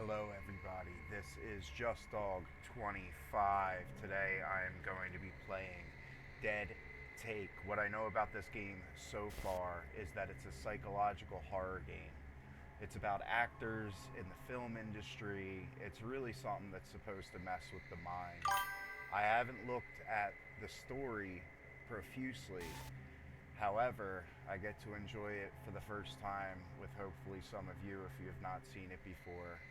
Hello everybody, this is Just Dog 25. Today I am going to be playing Dead Take. What I know about this game so far is that it's a psychological horror game. It's about actors in the film industry. It's really something that's supposed to mess with the mind. I haven't looked at the story profusely. However, I get to enjoy it for the first time with hopefully some of you if you have not seen it before.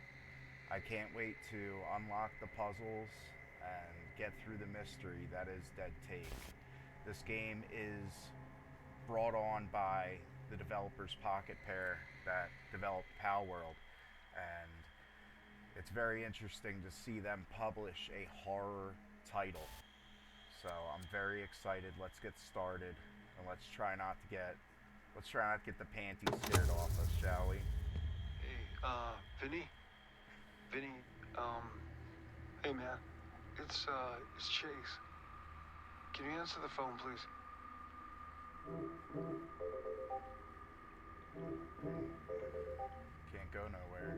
I can't wait to unlock the puzzles and get through the mystery that is Dead Take. This game is brought on by the developers Pocketpair that developed Palworld, and it's very interesting to see them publish a horror title. So I'm very excited. Let's get started, and let's try not to get the panties scared off us, shall we? Hey, Vinny? Vinny, hey man, it's Chase. Can you answer the phone, please? Can't go nowhere.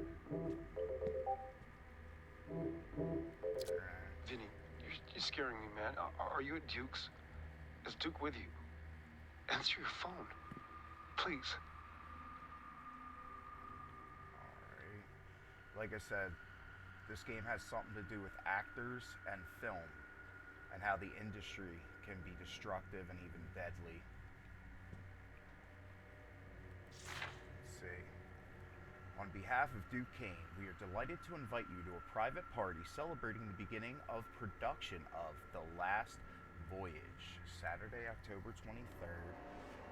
Vinny, you're scaring me, man. Are you at Duke's? Is Duke with you? Answer your phone, please. Alright. Like I said, this game has something to do with actors and film, and how the industry can be destructive and even deadly. Let's see. On behalf of Duke Kane, we are delighted to invite you to a private party celebrating the beginning of production of The Last Voyage, Saturday, October 23rd,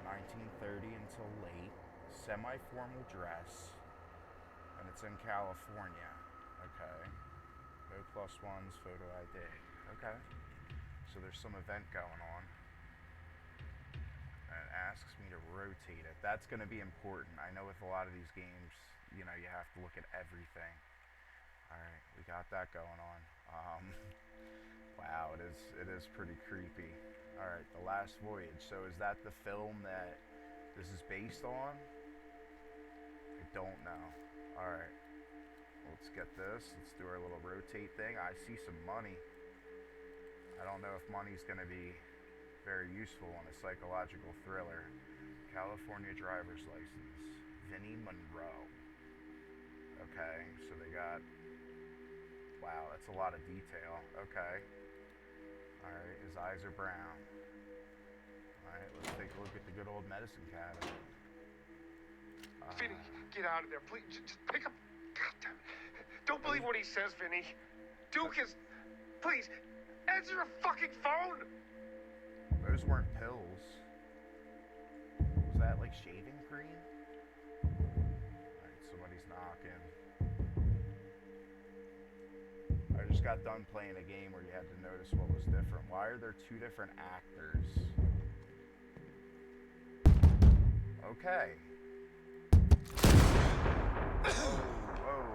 1930 until late, semi-formal dress, and it's in California. Okay. No plus ones, photo ID. Okay. So there's some event going on. And it asks me to rotate it. That's going to be important. I know with a lot of these games, you have to look at everything. Alright, we got that going on. Wow, it is pretty creepy. Alright, The Last Voyage. So is that the film that this is based on? I don't know. Alright. Let's get this. Let's do our little rotate thing. I see some money. I don't know if money's going to be very useful in a psychological thriller. California driver's license. Vinnie Monroe. Okay, so they got... Wow, that's a lot of detail. Okay. Alright, his eyes are brown. Alright, let's take a look at the good old medicine cabinet. Vinny, get out of there, please. Just pick up. God damn it. Don't believe what he says, Vinny. Duke is... Please, answer your fucking phone! Those weren't pills. Was that like shaving cream? Alright, somebody's knocking. I just got done playing a game where you had to notice what was different. Why are there two different actors? Okay. Whoa.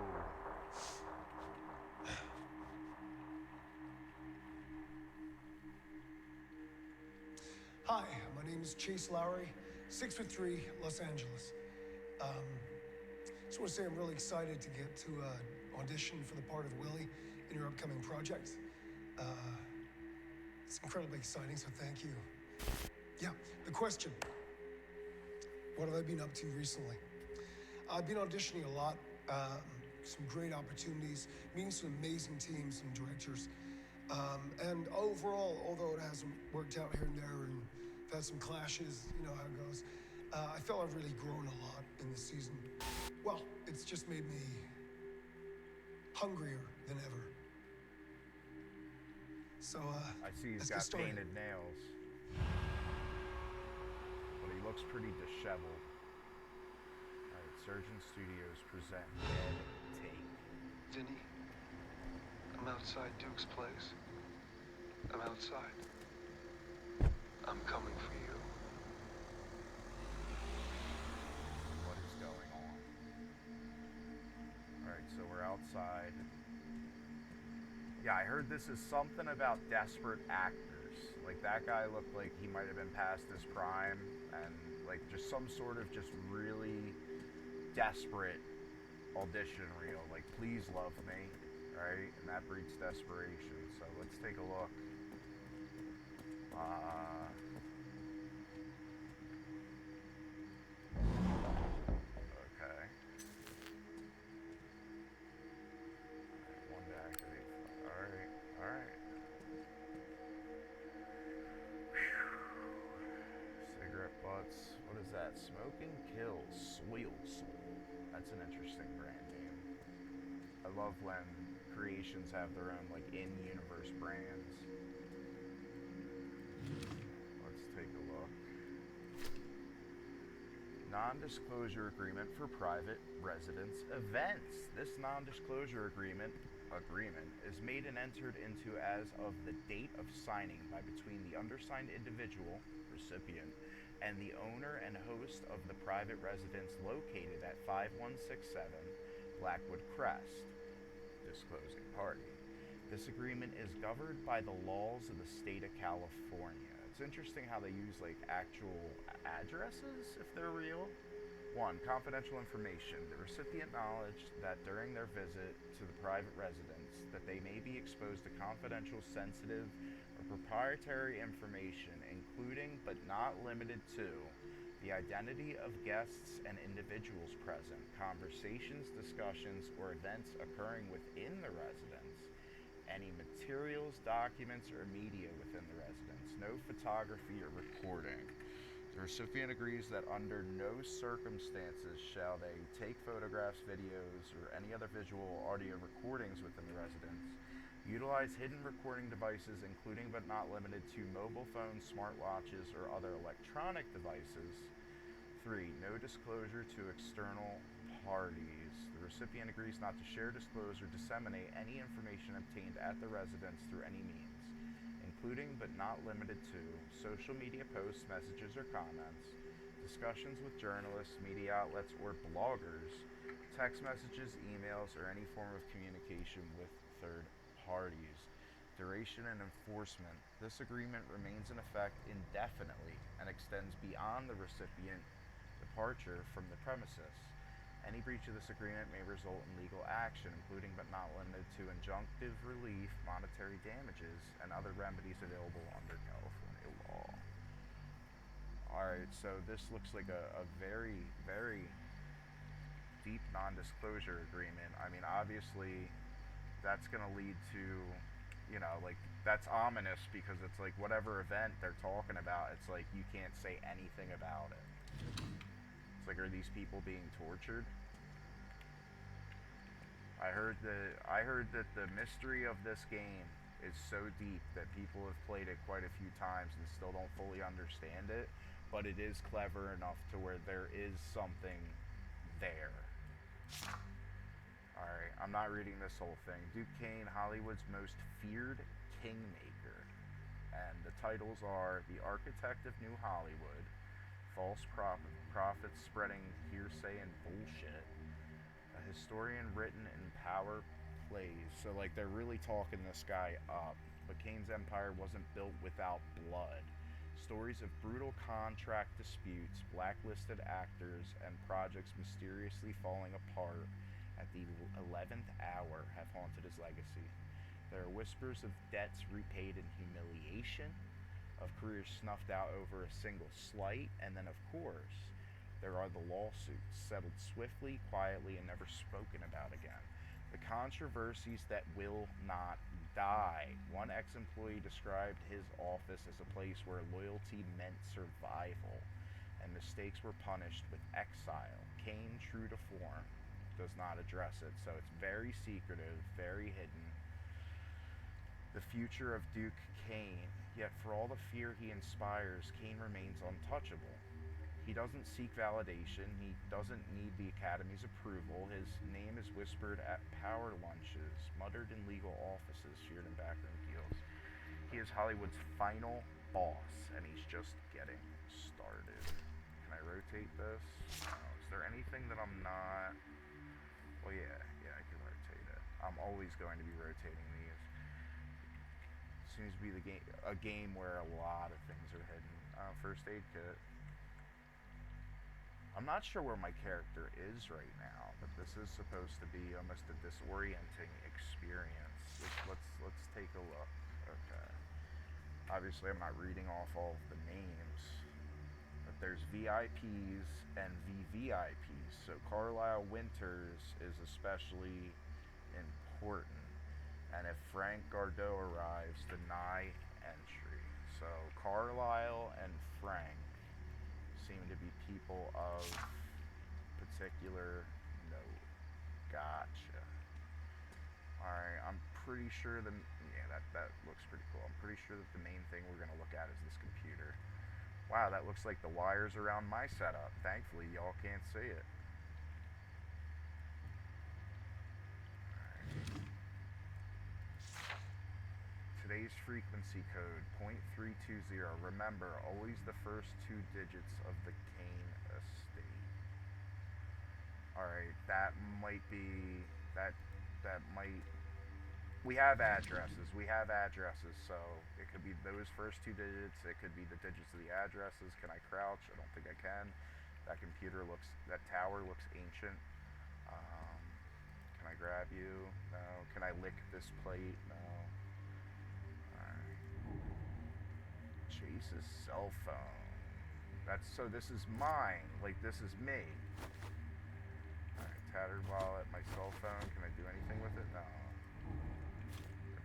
Hi, my name is Chase Lowry, 6'3", Los Angeles. Just want to say I'm really excited to get to audition for the part of Willie in your upcoming project. It's incredibly exciting, so thank you. Yeah, the question. What have I been up to recently? I've been auditioning a lot, some great opportunities, meeting some amazing teams and directors. And overall, although it hasn't worked out here and there and I've had some clashes, you know how it goes, I feel I've really grown a lot in this season. Well, it's just made me hungrier than ever. So, I see he's got painted nails. But he looks pretty disheveled. Alright, Surgent Studios present Dead Take. Vinny, I'm outside Duke's place. I'm outside. I'm coming for you. What is going on? Alright, so we're outside. Yeah, I heard this is something about desperate actors. Like, that guy looked like he might have been past his prime, and, like, just some sort of just really desperate audition reel, like, please love me, right? And that breeds desperation. So let's take a look. Okay. One to activate. Alright, alright. Cigarette butts. What is that? Smoking kills. Soil Soul. That's an interesting brand name. I love when creations have their own, like, in-universe brands. Let's take a look. Non-disclosure agreement for private residence events. This non-disclosure agreement is made and entered into as of the date of signing by between the undersigned individual, recipient, and the owner and host of the private residence located at 5167 Blackwood Crest, disclosing party. This agreement is governed by the laws of the state of California. It's interesting how they use, like, actual addresses, if they're real. 1. Confidential information. The recipient acknowledged that during their visit to the private residence that they may be exposed to confidential, sensitive, or proprietary information, including but not limited to the identity of guests and individuals present, conversations, discussions, or events occurring within the residence, any materials, documents, or media within the residence, no photography or recording. The recipient agrees that under no circumstances shall they take photographs, videos, or any other visual or audio recordings within the residence, utilize hidden recording devices, including but not limited to mobile phones, smartwatches, or other electronic devices. 3. No disclosure to external parties. The recipient agrees not to share, disclose, or disseminate any information obtained at the residence through any means, including but not limited to social media posts, messages, or comments, discussions with journalists, media outlets, or bloggers, text messages, emails, or any form of communication with third parties. Duration and enforcement. This agreement remains in effect indefinitely and extends beyond the recipient departure from the premises. Any breach of this agreement may result in legal action, including but not limited to injunctive relief, monetary damages, and other remedies available under California law. Alright, so this looks like a very, very deep non-disclosure agreement. I mean, obviously, that's going to lead to, you know, like, that's ominous because it's like whatever event they're talking about, it's like you can't say anything about it. It's like, are these people being tortured? I heard that the mystery of this game is so deep that people have played it quite a few times and still don't fully understand it, but it is clever enough to where there is something there. Alright, I'm not reading this whole thing. Duke Kane, Hollywood's most feared kingmaker. And the titles are The Architect of New Hollywood, False Prophets Spreading Hearsay and Bullshit, a historian written in power plays. So, like, they're really talking this guy up. But Kane's empire wasn't built without blood. Stories of brutal contract disputes, blacklisted actors, and projects mysteriously falling apart at the 11th hour have haunted his legacy. There are whispers of debts repaid in humiliation, of careers snuffed out over a single slight, and then, of course, there are the lawsuits, settled swiftly, quietly, and never spoken about again. The controversies that will not die. One ex-employee described his office as a place where loyalty meant survival, and mistakes were punished with exile. Kane, true to form, does not address it, so it's very secretive, very hidden. The future of Duke Kane. Yet for all the fear he inspires, Kane remains untouchable. He doesn't seek validation. He doesn't need the Academy's approval. His name is whispered at power lunches, muttered in legal offices, feared in backroom deals. He is Hollywood's final boss, and he's just getting started. Can I rotate this? No. Is there anything that I'm not... Well, yeah, I can rotate it. I'm always going to be rotating these. Seems to be a game where a lot of things are hidden. First aid kit. I'm not sure where my character is right now, but this is supposed to be almost a disorienting experience. Let's take a look. Okay. Obviously, I'm not reading off all of the names, but there's VIPs and VVIPs. So Carlisle Winters is especially important. And if Frank Gardot arrives, deny entry. So Carlisle and Frank seem to be people of particular note. Gotcha. Alright, I'm pretty sure yeah, that looks pretty cool. I'm pretty sure that the main thing we're gonna look at is this computer. Wow, that looks like the wires around my setup. Thankfully, y'all can't see it. Today's frequency code, 0.320. Remember, always the first two digits of the Kane estate. Alright, that might be... That might... We have addresses. So it could be those first two digits. It could be the digits of the addresses. Can I crouch? I don't think I can. That tower looks ancient. Can I grab you? No. Can I lick this plate? No. Chase's cell phone. So this is mine. Like, this is me. Alright, tattered wallet, my cell phone. Can I do anything with it? No.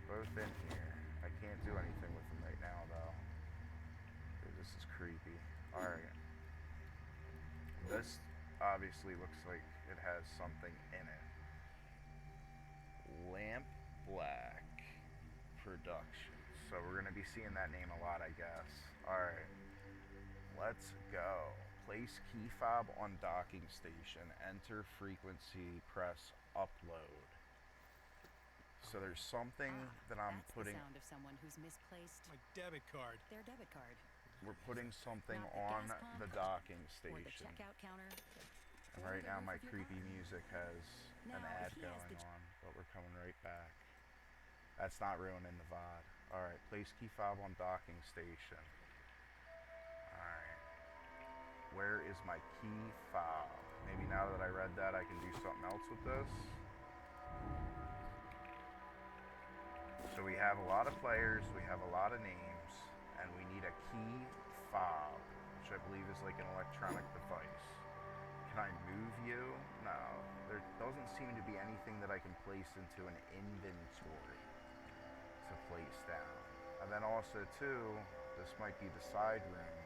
They're both in here. I can't do anything with them right now, though. Dude, this is creepy. Alright. This obviously looks like it has something in it. Lamp Black Productions. So we're going to be seeing that name a lot, I guess. Alright. Let's go. Place key fob on docking station. Enter frequency. Press upload. So there's something that I'm putting... That's the sound of someone who's misplaced my debit card. Their debit card. We're putting something Not the on gas pump the docking Or the station. checkout counter. And or right the now roof my of your creepy car. music has an Now, ad he has going the on, but we're coming right back. That's not ruining the VOD. Alright, place key fob on docking station. Alright. Where is my key fob? Maybe now that I read that I can do something else with this. So we have a lot of players, we have a lot of names, and we need a key fob, which I believe is like an electronic device. Can I move you? No. There doesn't seem to be anything that I can place into an inventory to place down. And then also too, this might be the side room.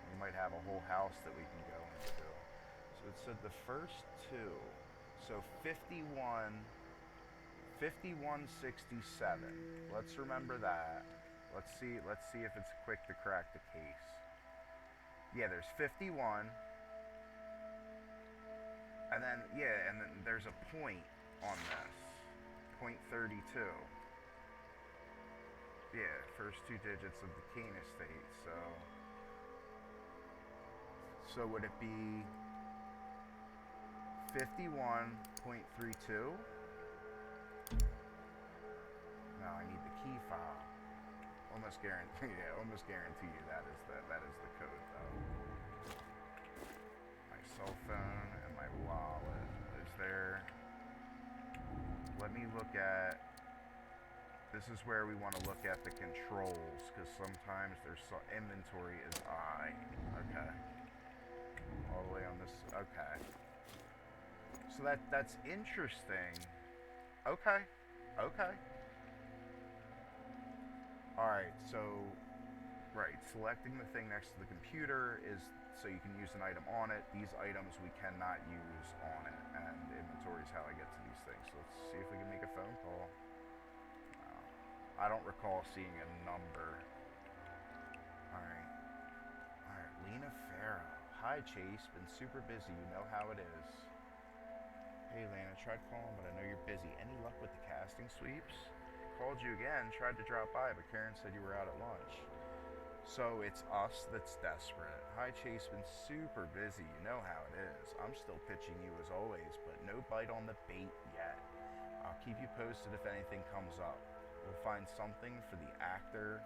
We might have a whole house that we can go into. So it said the first two. So 5167. Let's remember that. Let's see if it's quick to crack the case. Yeah, there's 51. And then there's a point on this. 0.32. Yeah, first two digits of the Kane estate, so would it be 51.32? No, I need the key fob. Almost guarantee you that is the code though. My cell phone and my wallet. Is there... Let me look at... This is where we want to look at the controls, because sometimes there's inventory is I. Okay. All the way on this. Okay. So that's interesting. Okay. Okay. Alright, so... Right, selecting the thing next to the computer is so you can use an item on it. These items we cannot use on it, and inventory is how I get to these things. So let's see if we can make a phone call. I don't recall seeing a number. Alright. Alright, Lena Farrow. Hi, Chase. Been super busy. You know how it is. Hey, Lena. Tried calling, but I know you're busy. Any luck with the casting sweeps? Called you again. Tried to drop by, but Karen said you were out at lunch. So it's us that's desperate. Hi, Chase. Been super busy. You know how it is. I'm still pitching you as always, but no bite on the bait yet. I'll keep you posted if anything comes up. We'll find something for an actor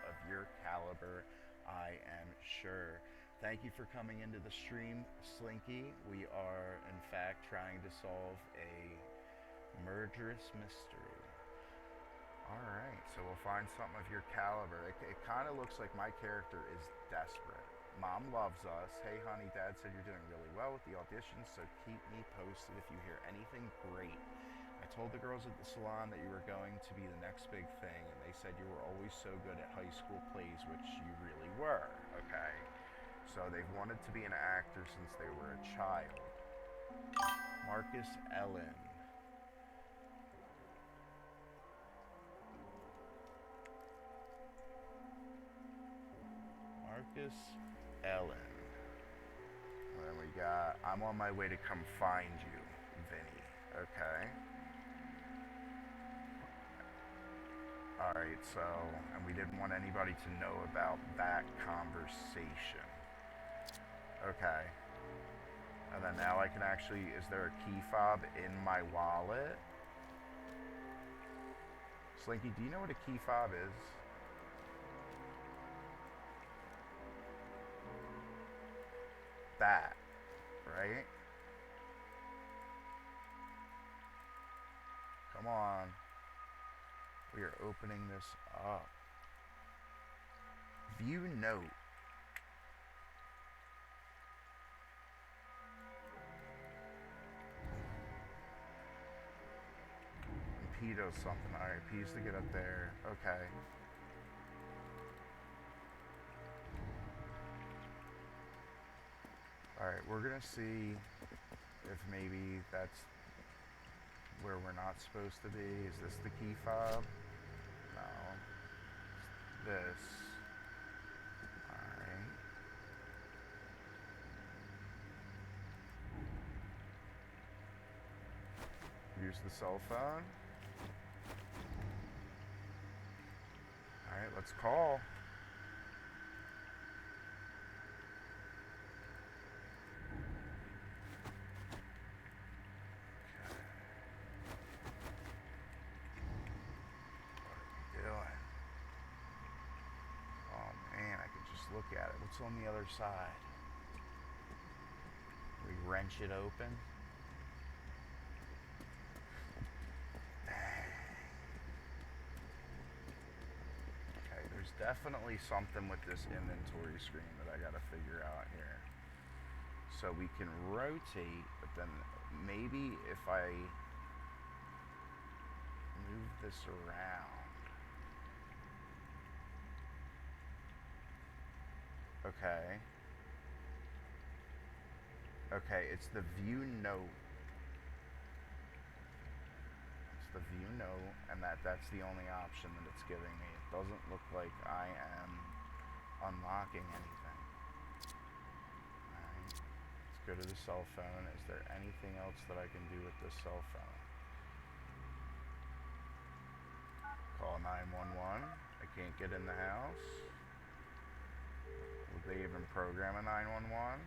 of your caliber, I am sure. Thank you for coming into the stream, Slinky. We are, in fact, trying to solve a murderous mystery. Alright, so we'll find something of your caliber. It kind of looks like my character is desperate. Mom loves us. Hey, honey, Dad said you're doing really well with the auditions, so keep me posted if you hear anything great. I told the girls at the salon that you were going to be the next big thing, and they said you were always so good at high school plays, which you really were, okay? So they've wanted to be an actor since they were a child. Marcus Ellen. Marcus Ellen. And then we got, I'm on my way to come find you, Vinny. Okay. Alright, so, and we didn't want anybody to know about that conversation. Okay. And then now I can actually, is there a key fob in my wallet? Slinky, do you know what a key fob is? That, right? Come on. We are opening this up. View note. And P does something. Alright, P's to get up there. Okay. Alright, we're gonna see if maybe that's where we're not supposed to be. Is this the key fob? No. It's this. Alright. Use the cell phone. Alright, let's call. Look at it. What's on the other side? We wrench it open. Dang. Okay, there's definitely something with this inventory screen that I gotta figure out here. So we can rotate, but then maybe if I move this around. Okay. Okay, it's the view note. It's the view note, and that's the only option that it's giving me. It doesn't look like I am unlocking anything. Alright. Let's go to the cell phone. Is there anything else that I can do with this cell phone? Call 911. I can't get in the house. Would they even program a 911?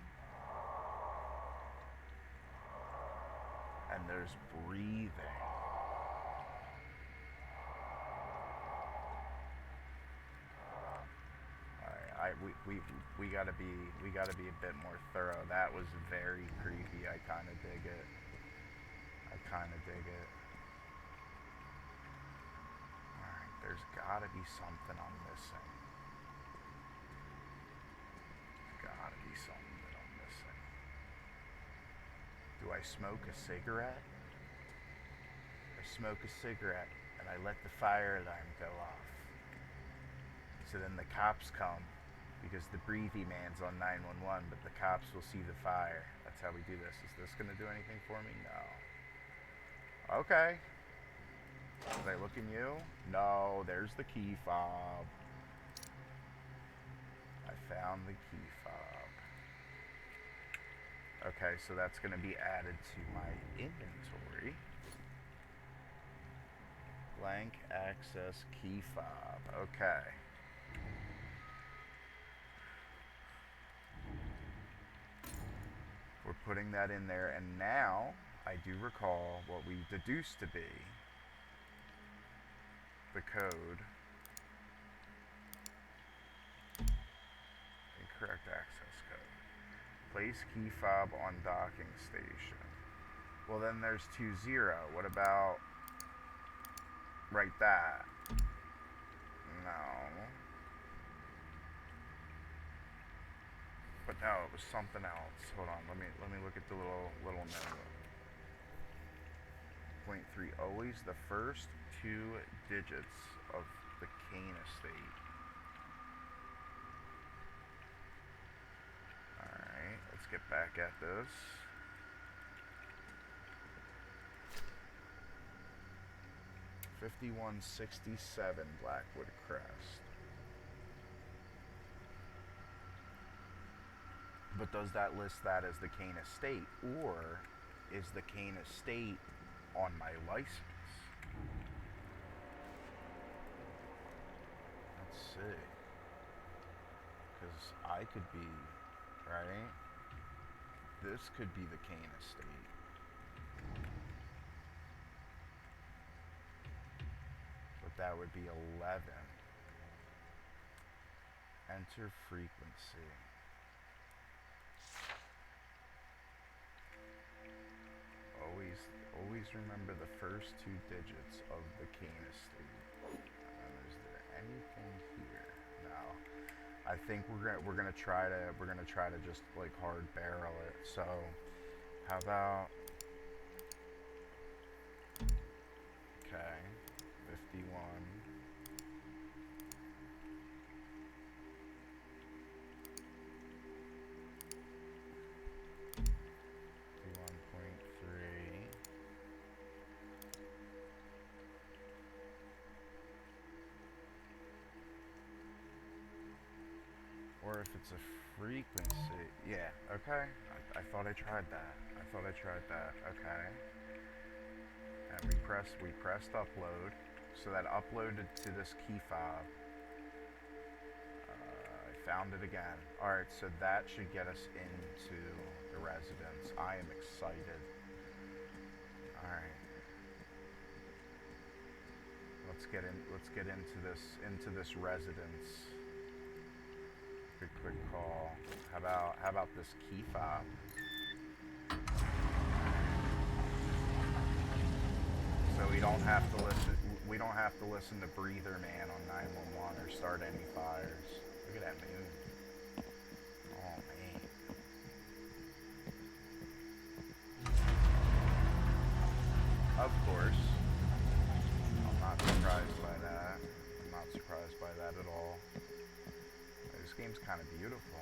And there's breathing. Alright, we gotta be a bit more thorough. That was very creepy. I kinda dig it. Alright, there's gotta be something I'm missing. Do I smoke a cigarette? I smoke a cigarette and I let the fire alarm go off. So then the cops come because the breathy man's on 911, but the cops will see the fire. That's how we do this. Is this gonna do anything for me? No. Okay. Did I look in you? No, there's the key fob. I found the key fob. Okay, so that's going to be added to my inventory. Blank access key fob. Okay. We're putting that in there, and now I do recall what we deduced to be the code. Incorrect access code. Place key fob on docking station. Well, then there's 2-0. What about right that? No. But no, it was something else. Hold on, let me look at the little note. Point 3. Always the first 2 digits of the Kane estate. Alright, let's get back at this. $51.67 Blackwood Crest. But does that list that as the Kane estate, or is the Kane estate on my license? Let's see. Because I could be, right? This could be the Kane estate. But that would be 11. Enter frequency. Always remember the first 2 digits of the Kane estate. Is there anything here? No. I think we're gonna try to just like hard barrel it. So how about, okay, 51. Or if it's a frequency, yeah, okay. I thought I tried that. Okay. And we pressed upload, so that uploaded to this key fob. I found it again. All right, so that should get us into the residence. I am excited. All right. Let's get into this residence. Quick call. How about this key fob? So we don't have to listen to Breather Man on 911 or start any fires. Look at that moon. Oh man. Of course. I'm not surprised by that. I'm not surprised by that at all. This game's kind of beautiful.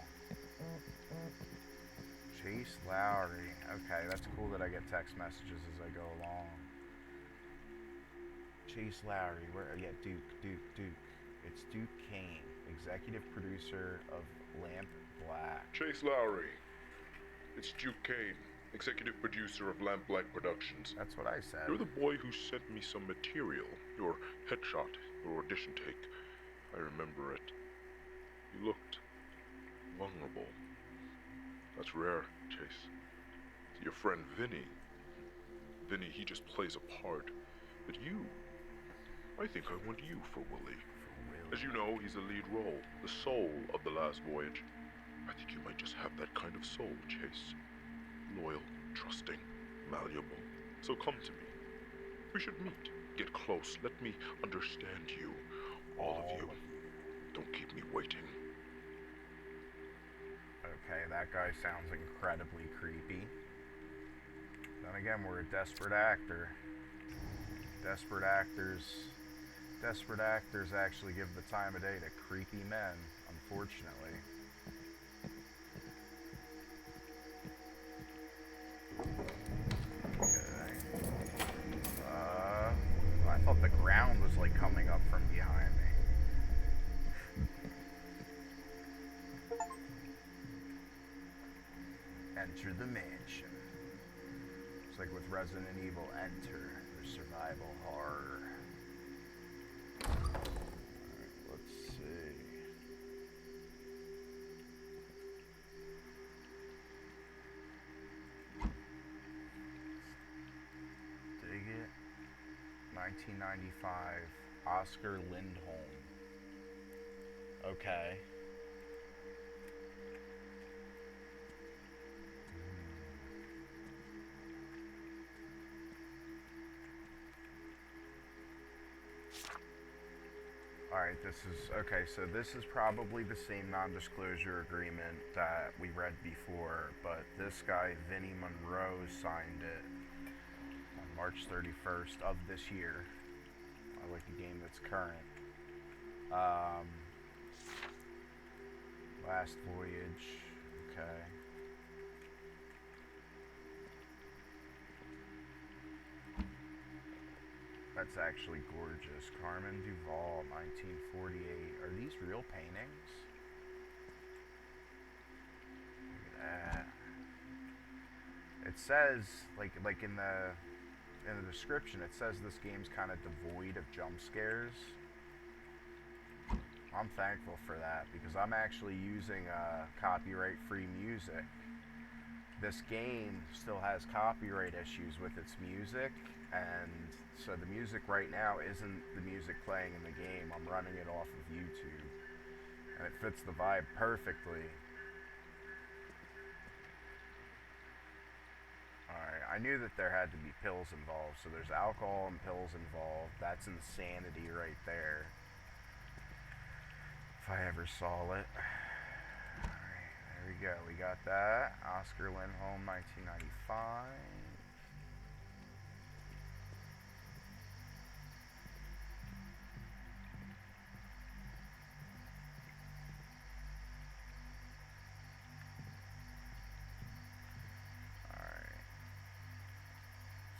Chase Lowry. Okay, that's cool that I get text messages as I go along. Chase Lowry. Yeah, Duke. It's Duke Kane, executive producer of Lamp Black. Chase Lowry. It's Duke Kane, executive producer of Lamp Black Productions. That's what I said. You're the boy who sent me some material. Your headshot, your audition take. I remember it. You looked vulnerable. That's rare, Chase. Your friend Vinny. Vinny, he just plays a part. But you, I think I want you for Willie. As you know, he's the lead role, the soul of The Last Voyage. I think you might just have that kind of soul, Chase. Loyal, trusting, malleable. So come to me. We should meet. Get close. Let me understand you. All of you. Don't keep me waiting. Okay, that guy sounds incredibly creepy. Then again, we're a desperate actor. Desperate actors actually give the time of day to creepy men, unfortunately. Okay. I thought the ground was like coming up from behind me. Enter the mansion. It's like with Resident Evil, enter the survival horror. Alright, let's see. Dig it. 1995. Oscar Lindholm. Okay. Alright, this is... Okay, so this is probably the same non-disclosure agreement that we read before, but this guy, Vinny Monroe, signed it on March 31st of this year. I like a game that's current. Last Voyage. Okay. That's actually gorgeous. Carmen Duval, 1948. Are these real paintings? Look at that. It says, like in the description, it says this game's kind of devoid of jump scares. I'm thankful for that because I'm actually using copyright-free music. This game still has copyright issues with its music, and so the music right now isn't the music playing in the game. I'm running it off of YouTube, and it fits the vibe perfectly. Alright, I knew that there had to be pills involved, so there's alcohol and pills involved. That's insanity right there. If I ever saw it. Alright, there we go. We got that. Oscar Lindholm, 1995.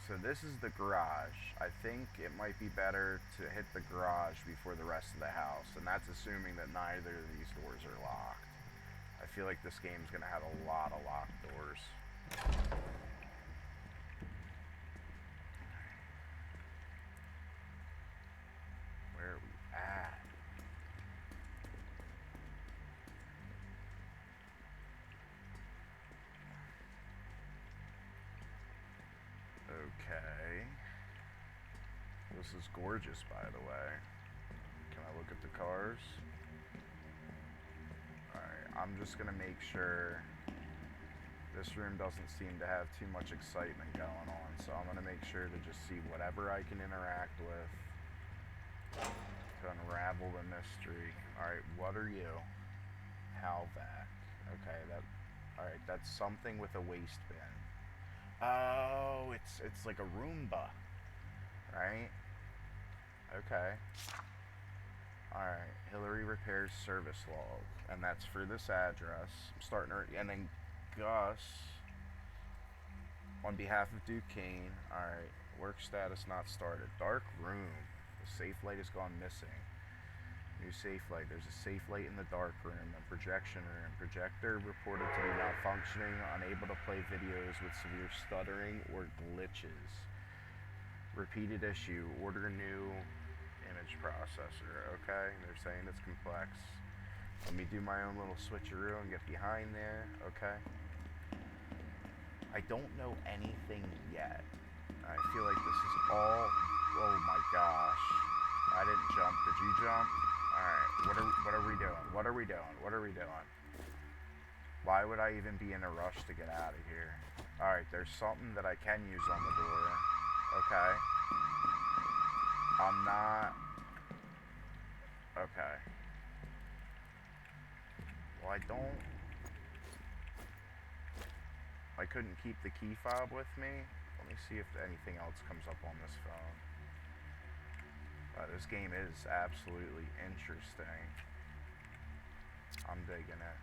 So this is the garage. I think it might be better to hit the garage before the rest of the house, and that's assuming that neither of these doors are locked. I feel like this game's gonna have a lot of locked doors. Where are we at? Okay. This is gorgeous, by the way. Can I look at the cars? Alright, I'm just gonna make sure this room doesn't seem to have too much excitement going on, so I'm gonna make sure to just see whatever I can interact with to unravel the mystery. Alright, what are you? Halvac. Okay, alright, that's something with a waste bin. Oh, it's like a Roomba, right? Okay. Alright, Hillary Repairs service log, and that's for this address. I'm starting to, and then Gus, on behalf of Duquesne. Alright, work status not started. Dark room, the safe light has gone missing. New safe light. There's a safe light in the dark room. A projection room. Projector reported to be malfunctioning, unable to play videos with severe stuttering or glitches. Repeated issue. Order new image processor. Okay, they're saying it's complex. Let me do my own little switcheroo and get behind there. Okay. I don't know anything yet. I feel like this is all... Oh my gosh. I didn't jump. Did you jump? Alright, what are we doing? What are we doing? What are we doing? Why would I even be in a rush to get out of here? Alright, there's something that I can use on the door. Okay. I'm not... Okay. Well, I couldn't keep the key fob with me. Let me see if anything else comes up on this phone. This game is absolutely interesting. I'm digging it.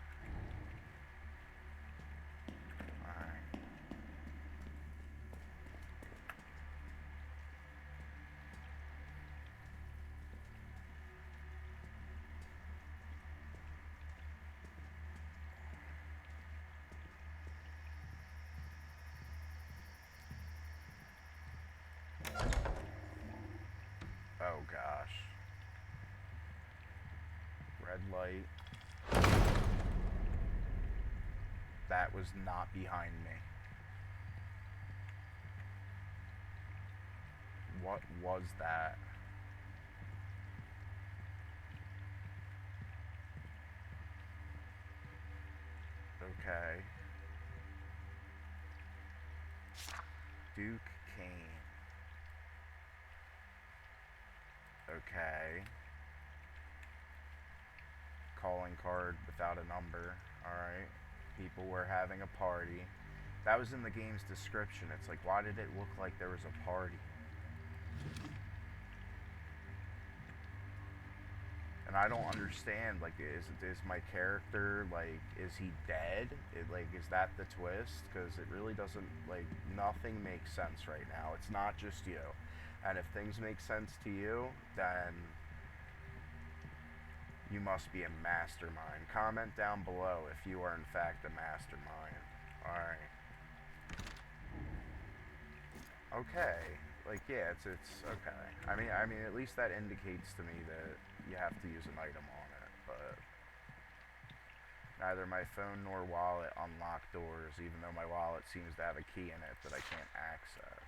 Alright. Oh gosh. Red light. That was not behind me. What was that? Okay. Duke Kane. Okay. calling card without a number. Alright. People were having a party. That was in the game's description. It's like, why did it look like there was a party? And I don't understand, like, is my character, like, is he dead? Is that the twist? Because it really doesn't, like, nothing makes sense right now. It's not just you. And if things make sense to you, then you must be a mastermind. Comment down below if you are in fact a mastermind. Alright. Okay. Like, yeah, it's okay. I mean, at least that indicates to me that you have to use an item on it, but neither my phone nor wallet unlock doors, even though my wallet seems to have a key in it that I can't access.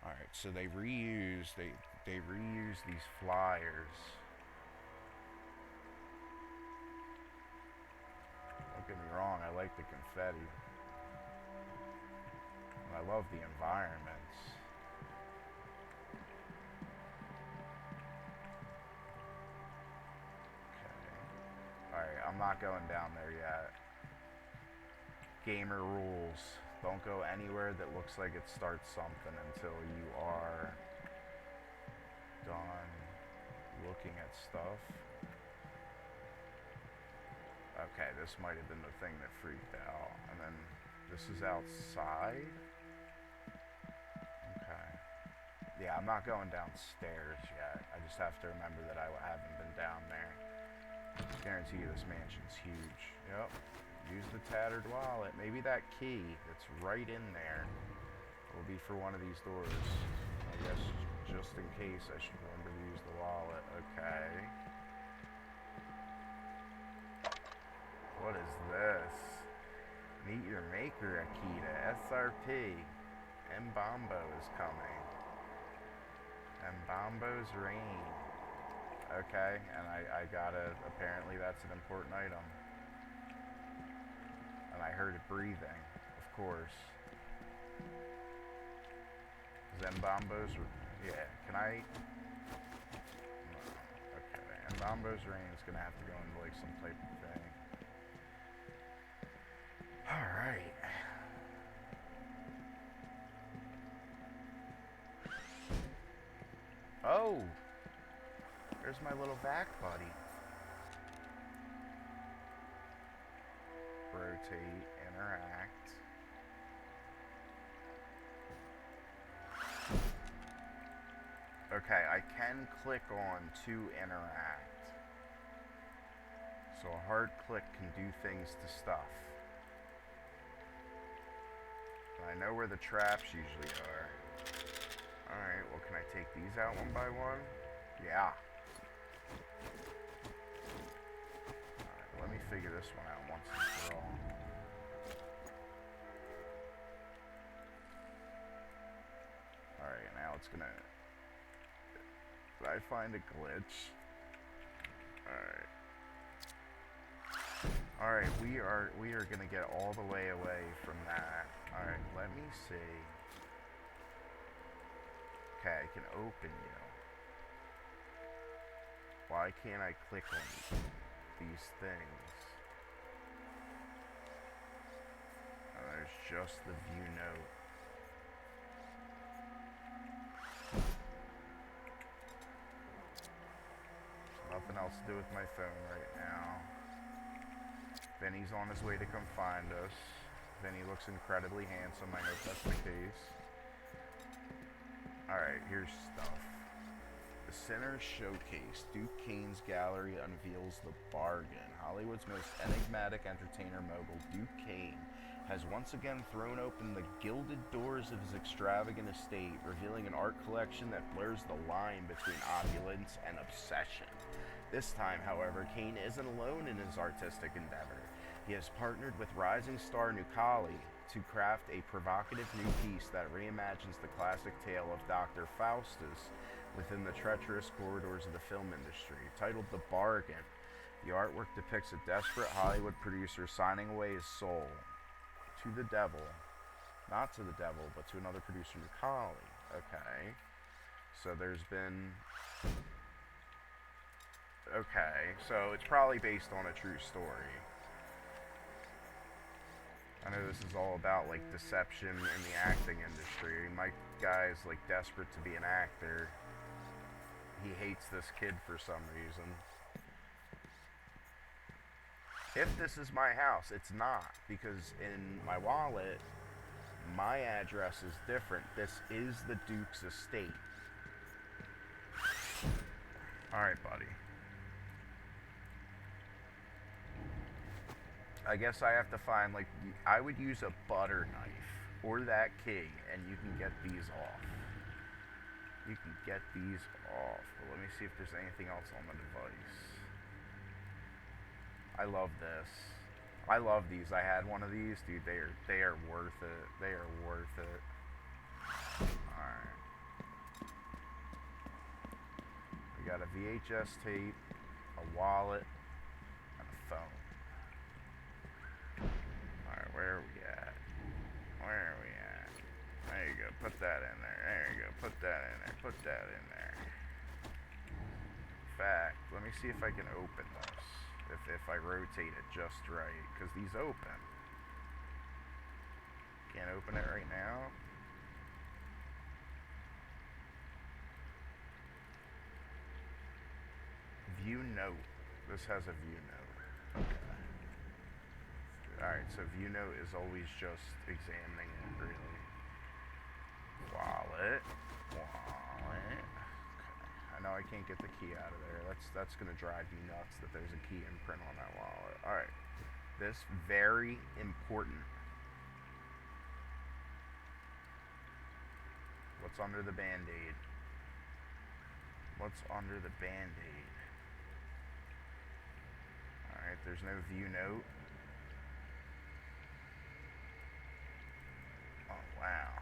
Alright, so they reuse these flyers. Don't get me wrong, I like the confetti. And I love the environments. Alright, I'm not going down there yet. Gamer rules. Don't go anywhere that looks like it starts something until you are done looking at stuff. Okay, this might have been the thing that freaked out. And then this is outside. Okay. Yeah, I'm not going downstairs yet. I just have to remember that I haven't been down there. Guarantee you this mansion's huge. Yep. Use the tattered wallet. Maybe that key that's right in there will be for one of these doors. I guess just in case I should remember to use the wallet. Okay. What is this? Meet your maker, Akita. SRP. Mbombo is coming. Mbombo's reign. Okay, and I gotta, apparently that's an important item. And I heard it breathing, of course. Mbombo's, yeah, can I? No, okay, Mbombo's reign is gonna have to go into like some type of thing. Alright. Oh! There's my little vac buddy. Rotate, interact. Okay, I can click on to interact. So a hard click can do things to stuff. And I know where the traps usually are. Alright, well, can I take these out one by one? Yeah. Let me figure this one out once and for all. Alright, now it's gonna... Did I find a glitch? Alright. Alright, we are gonna get all the way away from that. Alright, let me see. Okay, I can open you. Why can't I click on these things? And there's just the view note. Nothing else to do with my phone right now. Vinny's on his way to come find us. Vinny looks incredibly handsome. I hope that's the case. Alright, here's stuff. The Center Showcase. Duke Kane's gallery unveils the bargain. Hollywood's most enigmatic entertainer mogul, Duke Kane, has once again thrown open the gilded doors of his extravagant estate, revealing an art collection that blurs the line between opulence and obsession. This time, however, Kane isn't alone in his artistic endeavor. He has partnered with rising star Nucali to craft a provocative new piece that reimagines the classic tale of Dr. Faustus within the treacherous corridors of the film industry. Titled The Bargain, the artwork depicts a desperate Hollywood producer signing away his soul to the devil. Not to the devil, but to another producer, Nucali. Okay. So there's been Okay, so it's probably based on a true story. I know this is all about like deception in the acting industry. My guy's like desperate to be an actor. He hates this kid for some reason. If this is my house, it's not, because in my wallet, my address is different. This is the Duke's estate. Alright, buddy. I guess I have to find, like, I would use a butter knife or that key, and you can get these off. You can get these off. But let me see if there's anything else on the device. I love this. I love these. I had one of these, dude. They are worth it. They are worth it. Alright. We got a VHS tape, a wallet, and a phone. Alright, where are we at? Where are we at? There you go. Put that in there. There you go. Put that in there. Put that in there. In fact, let me see if I can open this. If I rotate it just right, because these open. Can't open it right now. View note. This has a view note. Okay. Alright, so view note is always just examining it, really. Wallet. Wallet. I know I can't get the key out of there. That's gonna drive me nuts that there's a key imprint on that wallet. Alright. This very important. What's under the band-aid? What's under the band-aid? Alright, there's no view note. Oh wow.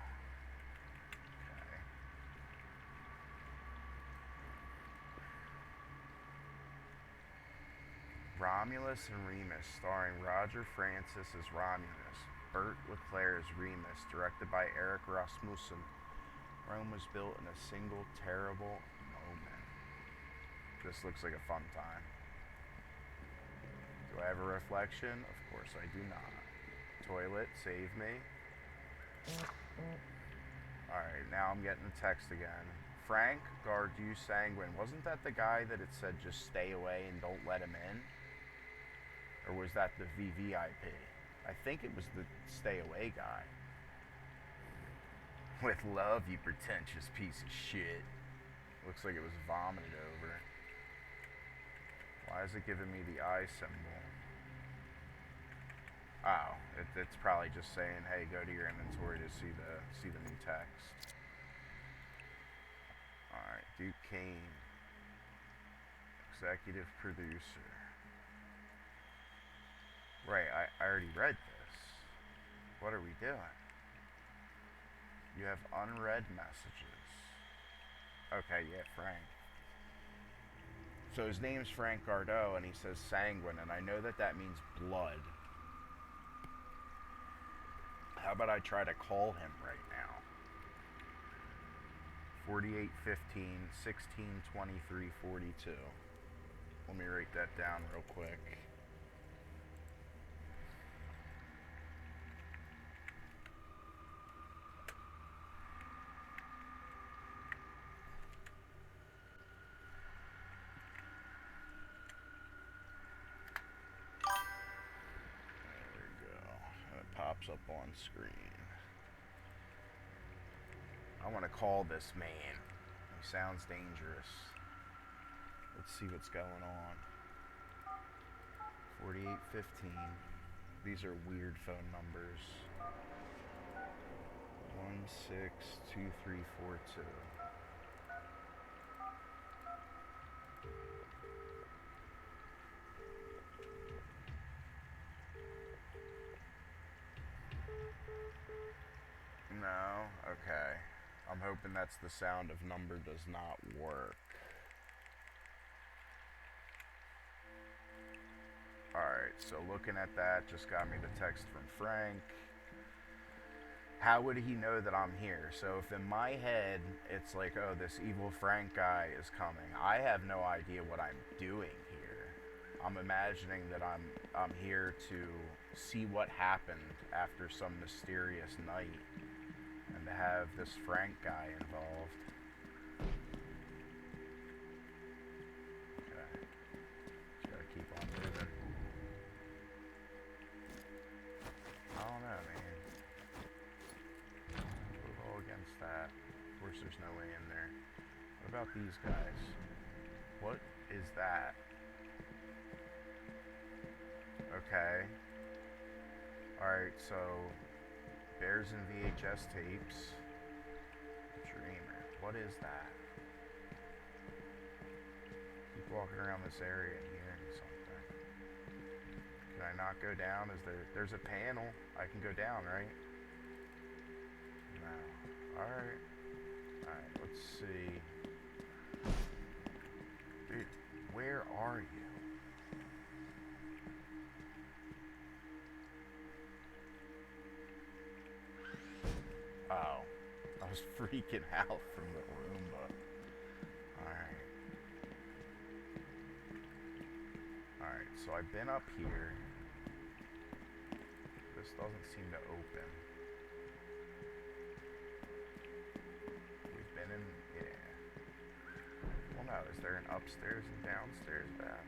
Romulus and Remus, starring Roger Francis as Romulus, Burt Leclerc as Remus, directed by Eric Rasmussen. Rome was built in a single terrible moment. This looks like a fun time. Do I have a reflection? Of course I do not. Toilet, save me. Alright, now I'm getting the text again. Frank Gardu Sanguine. Wasn't that the guy that it said just stay away and don't let him in? Or was that the VVIP? I think it was the stay away guy. With love, you pretentious piece of shit. Looks like it was vomited over. Why is it giving me the eye symbol? Oh, it's probably just saying, hey, go to your inventory to see the new text. Alright, Duke Kane. Executive producer. Right, I already read this. What are we doing? You have unread messages. Okay, yeah, Frank. So his name's Frank Gardeau, and he says sanguine, and I know that that means blood. How about I try to call him right now? 4815 1623 42. Let me write that down real quick. Pops up on screen. I want to call this man. He sounds dangerous. Let's see what's going on. 4815. These are weird phone numbers. 162342. No? Okay. I'm hoping that's the sound of number does not work. Alright, so looking at that just got me the text from Frank. how would he know that I'm here? So if in my head it's like, oh, this evil Frank guy is coming, I have no idea what I'm doing here. I'm imagining that I'm here to see what happened after some mysterious night, and to have this Frank guy involved. Okay, just gotta keep on moving. I don't know, man. Move all against that. Of course, there's no way in there. What about these guys? What is that? Okay. Alright, so bears and VHS tapes. Dreamer. What is that? Keep walking around this area and hearing something. Can I not go down? There's a panel. I can go down, right? No. Alright. Alright, let's see. Dude, where are you? Oh, I was freaking out from the Roomba. Alright. Alright, so I've been up here. This doesn't seem to open. We've been in, yeah. Well, no, is there an upstairs and downstairs bathroom?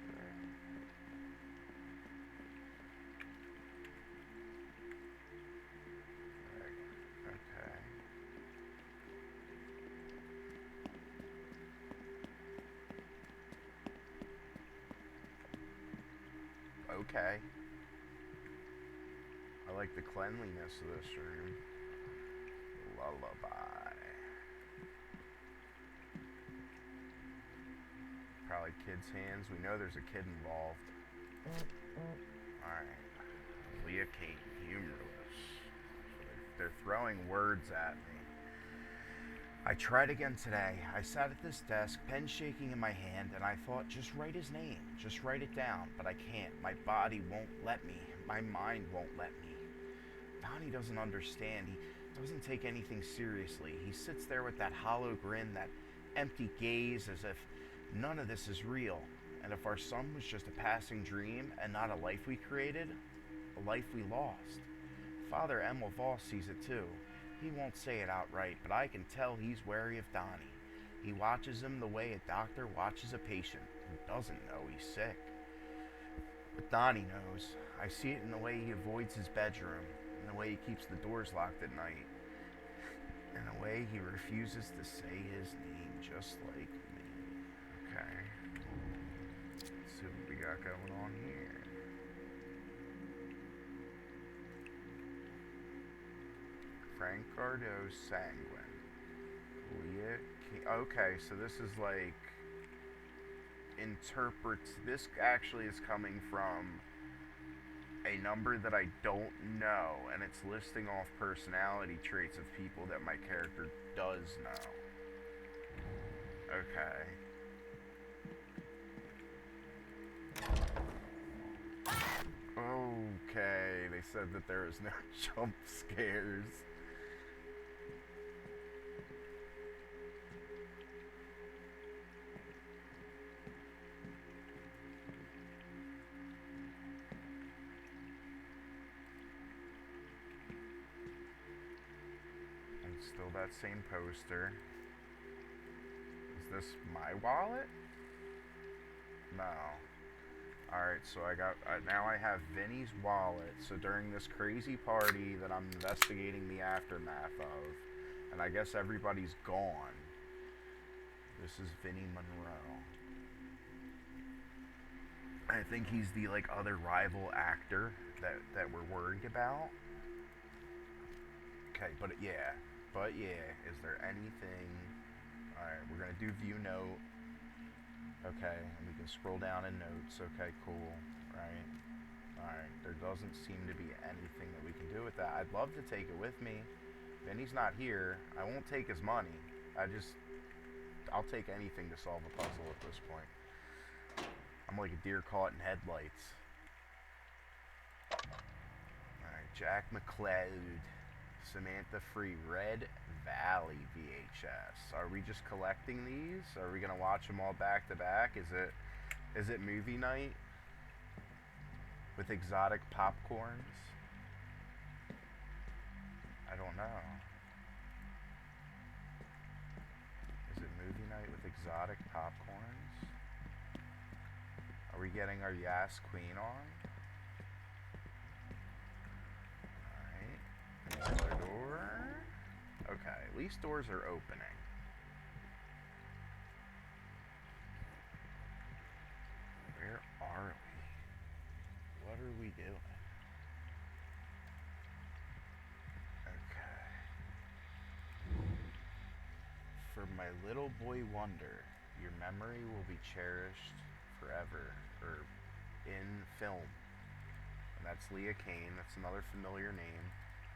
Okay. I like the cleanliness of this room. Lullaby. Probably kids' hands. We know there's a kid involved. Alright. Leah Kate, humorless. They're throwing words at me. I tried again today. I sat at this desk, pen shaking in my hand, and I thought, just write his name. Just write it down. But I can't. My body won't let me. My mind won't let me. Donnie doesn't understand. He doesn't take anything seriously. He sits there with that hollow grin, that empty gaze, as if none of this is real. And if our son was just a passing dream and not a life we created, a life we lost. Father Emil Voss sees it too. He won't say it outright, but I can tell he's wary of Donnie. He watches him the way a doctor watches a patient who doesn't know he's sick. But Donnie knows. I see it in the way he avoids his bedroom, in the way he keeps the doors locked at night, in the way he refuses to say his name, just like me. Okay. Let's see what we got going on here. Frank Gardeau Sanguine. Okay, so this is like interprets. This actually is coming from a number that I don't know, and it's listing off personality traits of people that my character does know. Okay. Okay, they said that there is no jump scares. Still that same poster. Is this my wallet? No. Alright, so now I have Vinny's wallet. So during this crazy party that I'm investigating the aftermath of, and I guess everybody's gone, this is Vinny Monroe. I think he's the other rival actor that we're worried about. Okay, but yeah, is there anything? Alright, we're gonna do view note. Okay, and we can scroll down in notes. Okay, cool, right? Alright, there doesn't seem to be anything that we can do with that. I'd love to take it with me. Vinny's not here. I won't take his money. I'll take anything to solve a puzzle at this point. I'm like a deer caught in headlights. Alright, Jack McLeod. Samantha Free Red Valley VHS. Are we just collecting these? Are we gonna watch them all back to back? Is it movie night with exotic popcorns? I don't know. Is it movie night with exotic popcorns? Are we getting our Yas Queen on? Alright. Another door. Okay, at least doors are opening. Where are we? What are we doing? Okay. For my little boy wonder, your memory will be cherished forever, or in film. And that's Leah Kane. That's another familiar name.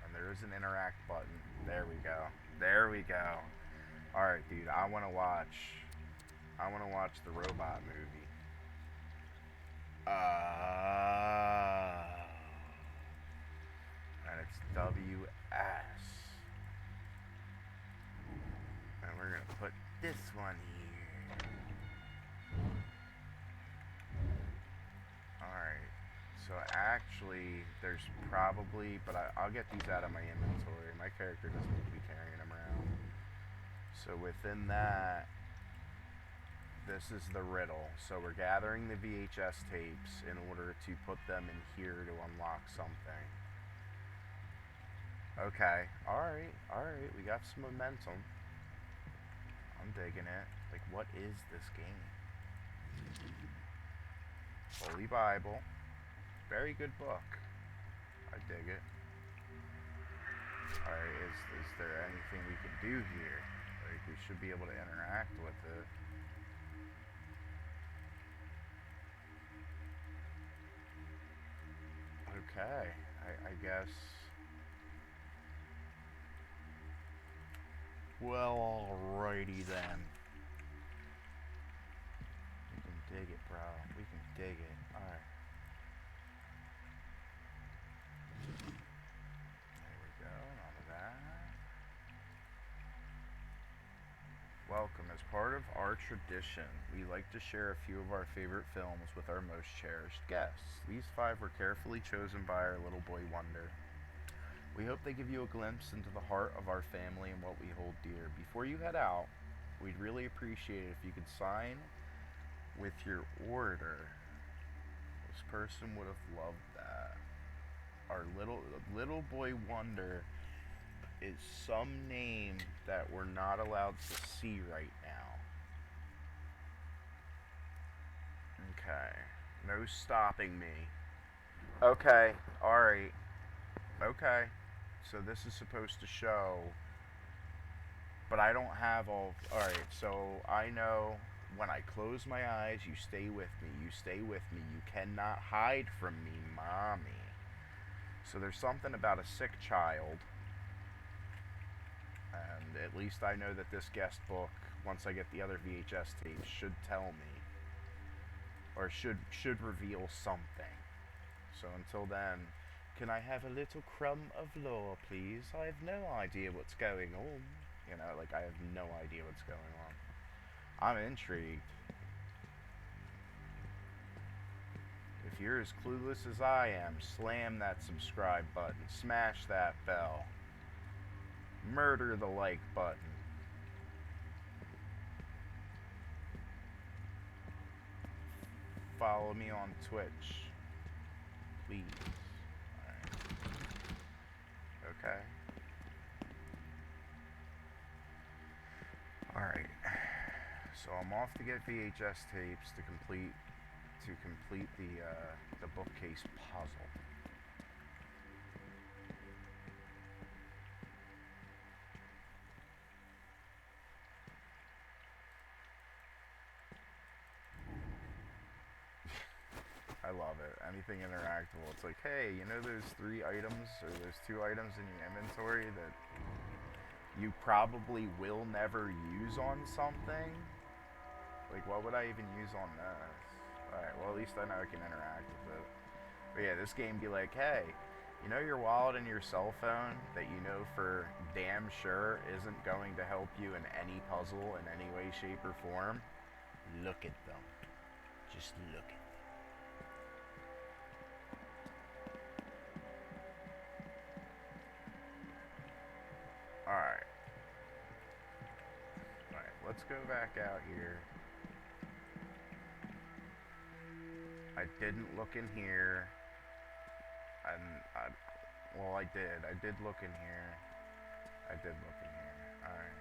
And there is an interact button. There we go. There we go. Alright, dude, I wanna watch the robot movie. And it's WS. And we're gonna put this one here. Alright. So actually, there's probably, but I'll get these out of my inventory. My character doesn't need to be carrying them around. So within that, this is the riddle. So we're gathering the VHS tapes in order to put them in here to unlock something. Okay, alright, we got some momentum. I'm digging it. Like, what is this game? Holy Bible. Very good book. I dig it. Alright, is there anything we can do here? Like, we should be able to interact with it. Okay, I guess. Well, alrighty then. We can dig it, bro. We can dig it. Alright. There we go, on to that. Welcome. As part of our tradition, we like to share a few of our favorite films with our most cherished guests. These 5 were carefully chosen by our little boy wonder. We hope they give you a glimpse into the heart of our family and what we hold dear. Before you head out, we'd really appreciate it if you could sign with your order. This person would have loved that. Our little boy wonder is some name that we're not allowed to see right now. Okay. No stopping me. Okay. Alright. Okay. So this is supposed to show, but I don't have all. Alright, so I know when I close my eyes, you stay with me. You stay with me. You cannot hide from me, mommy. So there's something about a sick child. And at least I know that this guest book, once I get the other VHS tapes, should tell me. Or should reveal something. So until then, can I have a little crumb of lore, please? I have no idea what's going on. You know, like, I have no idea what's going on. I'm intrigued. If you're as clueless as I am, slam that subscribe button. Smash that bell. Murder the like button. Follow me on Twitch. Please. Okay. Alright. So I'm off to get VHS tapes to complete the bookcase puzzle. I love it. Anything interactable. It's like, hey, you know those 3 items or those 2 items in your inventory that you probably will never use on something? Like, what would I even use on this? Alright, well, at least I know I can interact with it. But yeah, this game be like, hey, You know your wallet and your cell phone that you know for damn sure isn't going to help you in any puzzle in any way, shape, or form? Look at them. Just look at them. Alright. Alright, let's go back out here. I didn't look in here. Well, I did. I did look in here. Alright.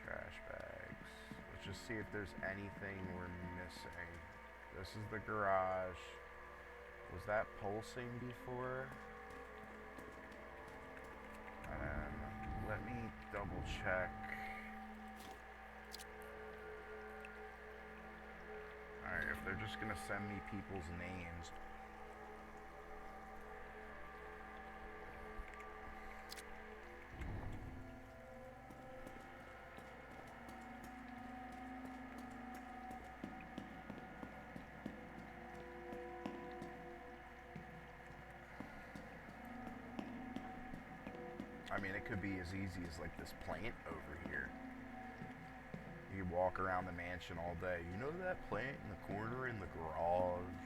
Trash bags. Let's just see if there's anything we're missing. This is the garage. Was that pulsing before? Let me double check. Alright, if they're just gonna send me people's names. I mean, it could be as easy as like this plant over here. You could walk around the mansion all day. You know that plant in the corner in the garage?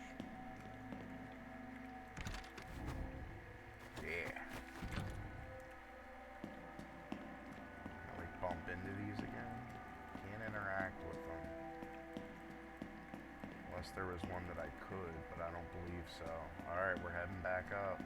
Yeah. I like bump into these again. Can't interact with them. Unless there was one that I could, but I don't believe so. Alright, we're heading back up.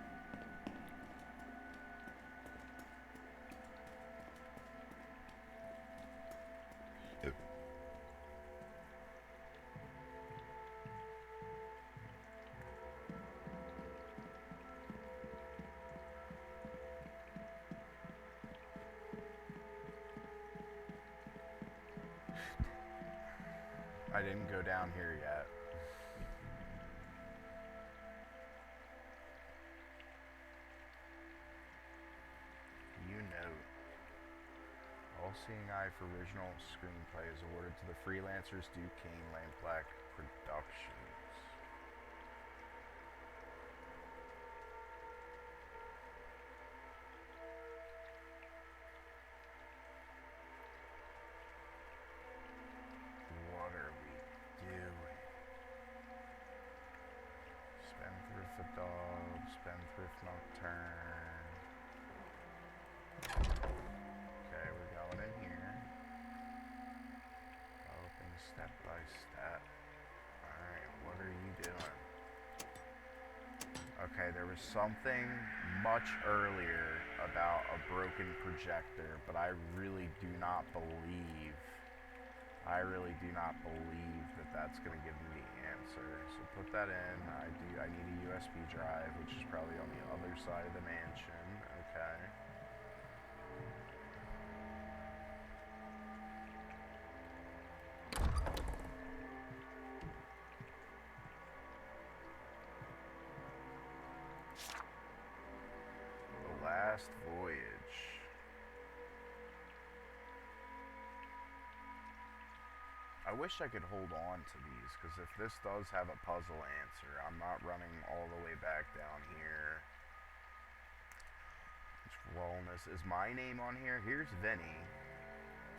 I didn't go down here yet. You note. All-Seeing Eye for original screenplay is awarded to the freelancers Duquesne Lamplack Productions. What are we doing? Spendthrift the dog, Spendthrift Nocturne. Okay, we're going in here. Developing step by step. Alright, what are you doing? Okay, there was something much earlier about a broken projector, but I really do not believe that that's going to give me the answer. So put that in. I need a USB drive, which is probably on the other side of the mansion. Okay. The Last Voyage. I wish I could hold on to these, because if this does have a puzzle answer, I'm not running all the way back down here. It's Wellness. Is my name on here? Here's Vinny.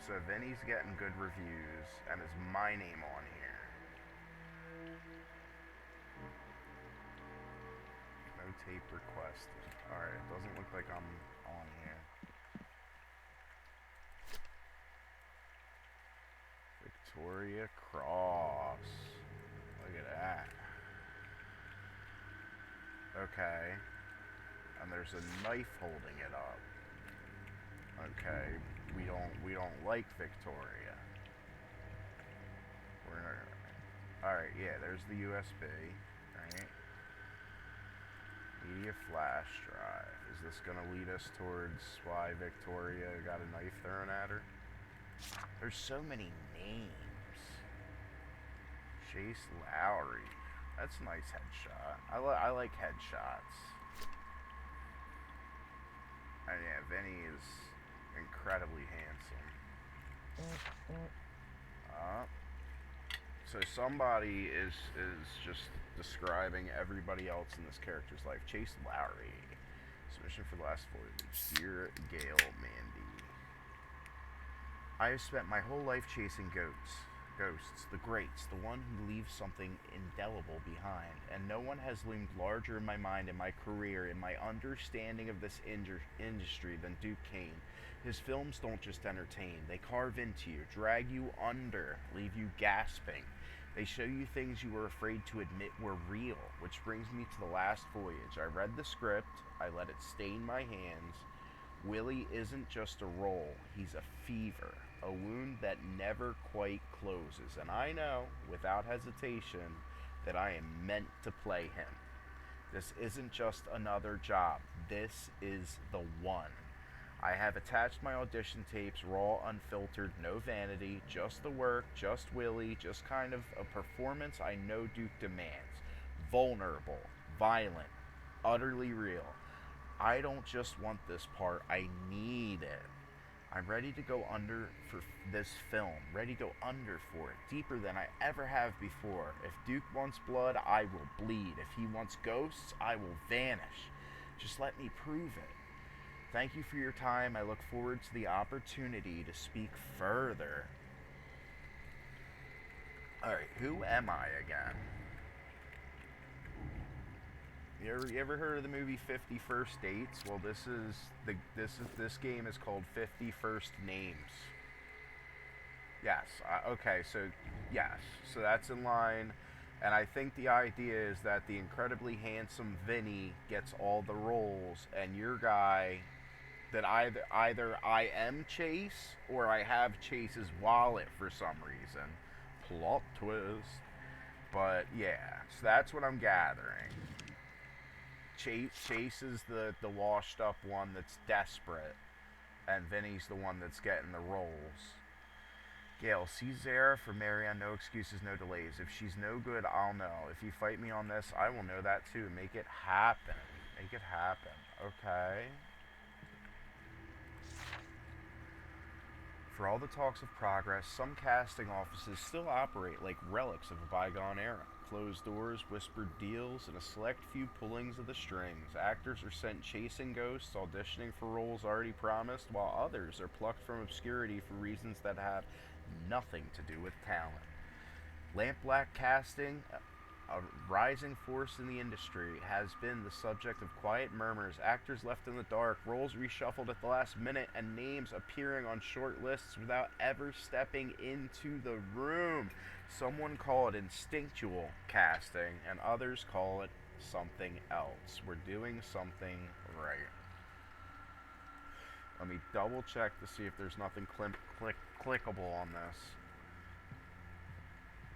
So Vinny's getting good reviews, and is my name on here? No tape requested. Alright, it doesn't look like I'm on here. Victoria Cross. Look at that. Okay. And there's a knife holding it up. Okay. We don't like Victoria. Alright, yeah, there's the USB. Right? Media flash drive. Is this gonna lead us towards why Victoria got a knife thrown at her? There's so many names. Chase Lowry. That's a nice headshot. I like headshots. And yeah, Vinny is incredibly handsome. So somebody is just describing everybody else in this character's life. Chase Lowry. Submission for the last 4 weeks. Dear Gail Mandy. I have spent my whole life chasing ghosts, the greats, the one who leaves something indelible behind, and no one has loomed larger in my mind, in my career, in my understanding of this industry than Duke Kane. His films don't just entertain, they carve into you, drag you under, leave you gasping. They show you things you were afraid to admit were real, which brings me to The Last Voyage. I read the script, I let it stain my hands. Willie isn't just a role, he's a fever, a wound that never quite closes, and I know, without hesitation, that I am meant to play him. This isn't just another job, this is the one. I have attached my audition tapes, raw, unfiltered, no vanity, just the work, just Willie, just kind of a performance I know Duke demands. Vulnerable, violent, utterly real. I don't just want this part, I need it. I'm ready to go under for this film, ready to go under for it, deeper than I ever have before. If Duke wants blood, I will bleed. If he wants ghosts, I will vanish. Just let me prove it. Thank you for your time. I look forward to the opportunity to speak further. Alright, who am I again? You ever heard of the movie 50 First Dates? Well, this game is called 50 First Names. Yes. Okay. So yes. So that's in line, and I think the idea is that the incredibly handsome Vinny gets all the roles, and your guy, that either I am Chase or I have Chase's wallet for some reason. Plot twist. But yeah. So that's what I'm gathering. Chase is the washed up one that's desperate, and Vinny's the one that's getting the roles. Gail, see Zara for Marianne, no excuses, no delays. If she's no good, I'll know. If you fight me on this, I will know that too. Make it happen. Make it happen. Okay. For all the talks of progress, some casting offices still operate like relics of a bygone era. Closed doors, whispered deals, and a select few pullings of the strings. Actors are sent chasing ghosts, auditioning for roles already promised, while others are plucked from obscurity for reasons that have nothing to do with talent. Lampblack casting, a rising force in the industry, has been the subject of quiet murmurs, actors left in the dark, roles reshuffled at the last minute, and names appearing on short lists without ever stepping into the room. Someone call it instinctual casting, and others call it something else. We're doing something right. Let me double check to see if there's nothing clickable on this.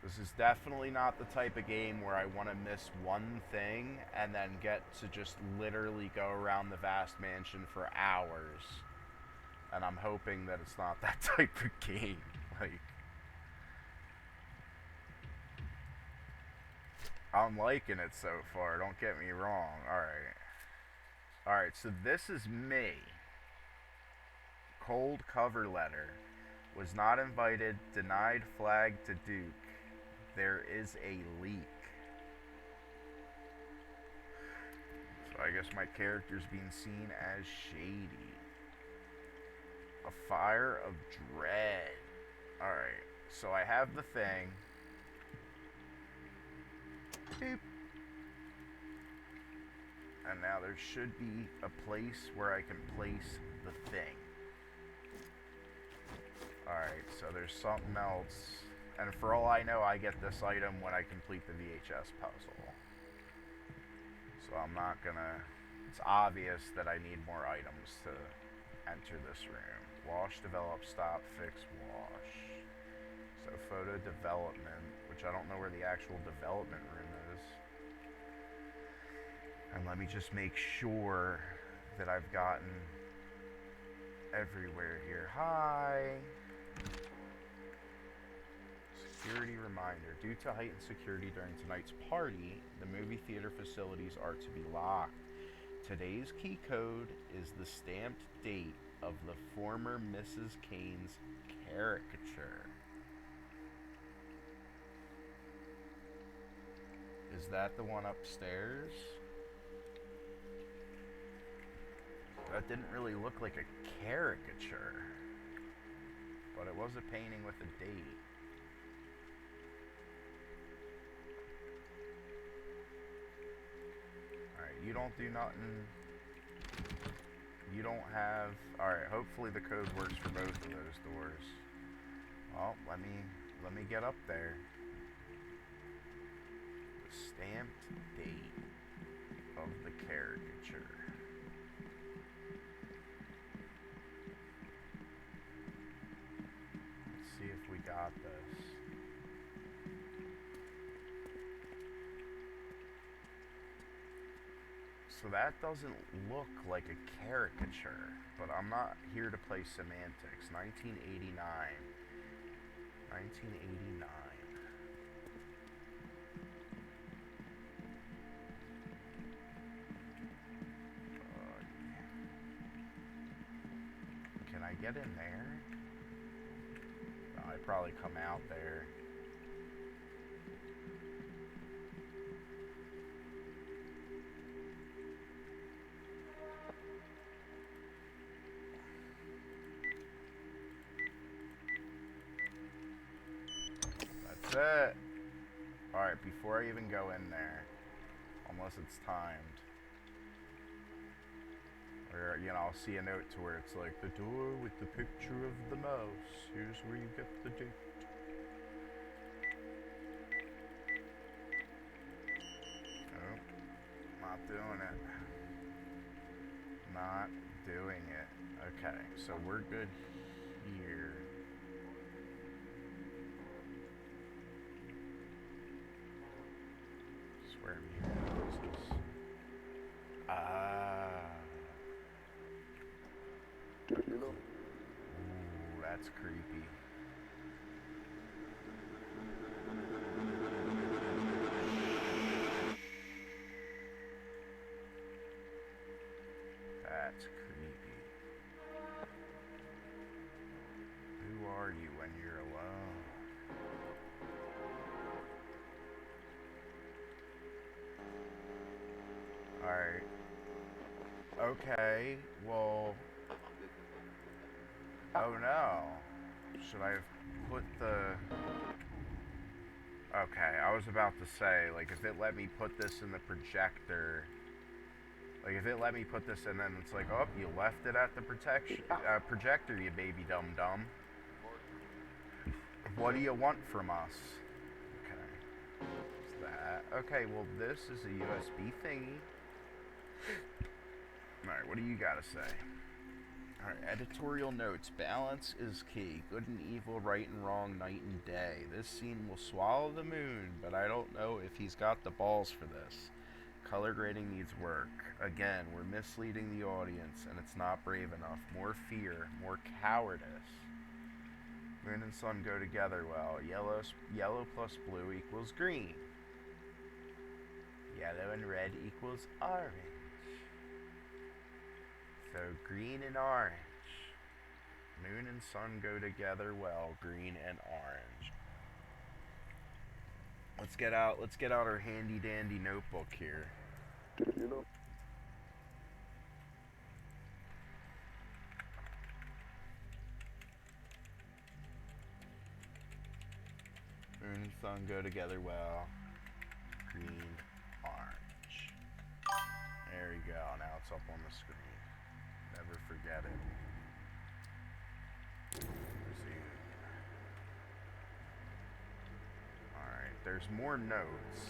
This is definitely not the type of game where I want to miss one thing and then get to just literally go around the vast mansion for hours. And I'm hoping that it's not that type of game. Like, I'm liking it so far, don't get me wrong. Alright, so this is me. Cold cover letter. Was not invited, denied flag to Duke. There is a leak. So I guess my character's being seen as shady. A fire of dread. Alright, so I have the thing. Beep. And now there should be a place where I can place the thing. Alright, so there's something else. And for all I know, I get this item when I complete the VHS puzzle. So I'm not gonna... It's obvious that I need more items to enter this room. Wash, develop, stop, fix, wash. So photo development, which I don't know where the actual development room is. And let me just make sure that I've gotten everywhere here. Hi! Security reminder. Due to heightened security during tonight's party, the movie theater facilities are to be locked. Today's key code is the stamped date of the former Mrs. Kane's caricature. Is that the one upstairs? That didn't really look like a caricature, but it was a painting with a date. Alright, you don't do nothing. You don't have... Alright, hopefully the code works for both of those doors. Well, let me get up there. The stamped date of the caricature. Let's see if we got this. So that doesn't look like a caricature, but I'm not here to play semantics. 1989. 1989. Can I get in there? Oh, I'd probably come out there. That's it. Alright, before I even go in there, unless it's timed, or, you know, I'll see a note to where it's like, the door with the picture of the mouse, here's where you get the date. Nope, not doing it. Not doing it. Okay, so we're good here. Swear me here. Ooh, that's creepy. That's creepy. Who are you when you're alone? Alright. Okay, well... Oh no. Should I have put the... Okay, I was about to say, like, if it let me put this in the projector... Like, if it let me put this in, then it's like, oh, you left it at the projector, you baby dum-dum. What do you want from us? Okay. What's that? Okay, well, this is a USB thingy. Alright, what do you gotta say? Alright, editorial notes. Balance is key. Good and evil, right and wrong, night and day. This scene will swallow the moon, but I don't know if he's got the balls for this. Color grading needs work. Again, we're misleading the audience, and it's not brave enough. More fear, more cowardice. Moon and sun go together well. Yellow plus blue equals green. Yellow and red equals orange. So green and orange. Moon and sun go together well. Green and orange. Let's get out our handy dandy notebook here. Moon and sun go together well. Green, orange. There you go. Now it's up on the screen. Never forget it. Resume. Alright, there's more notes.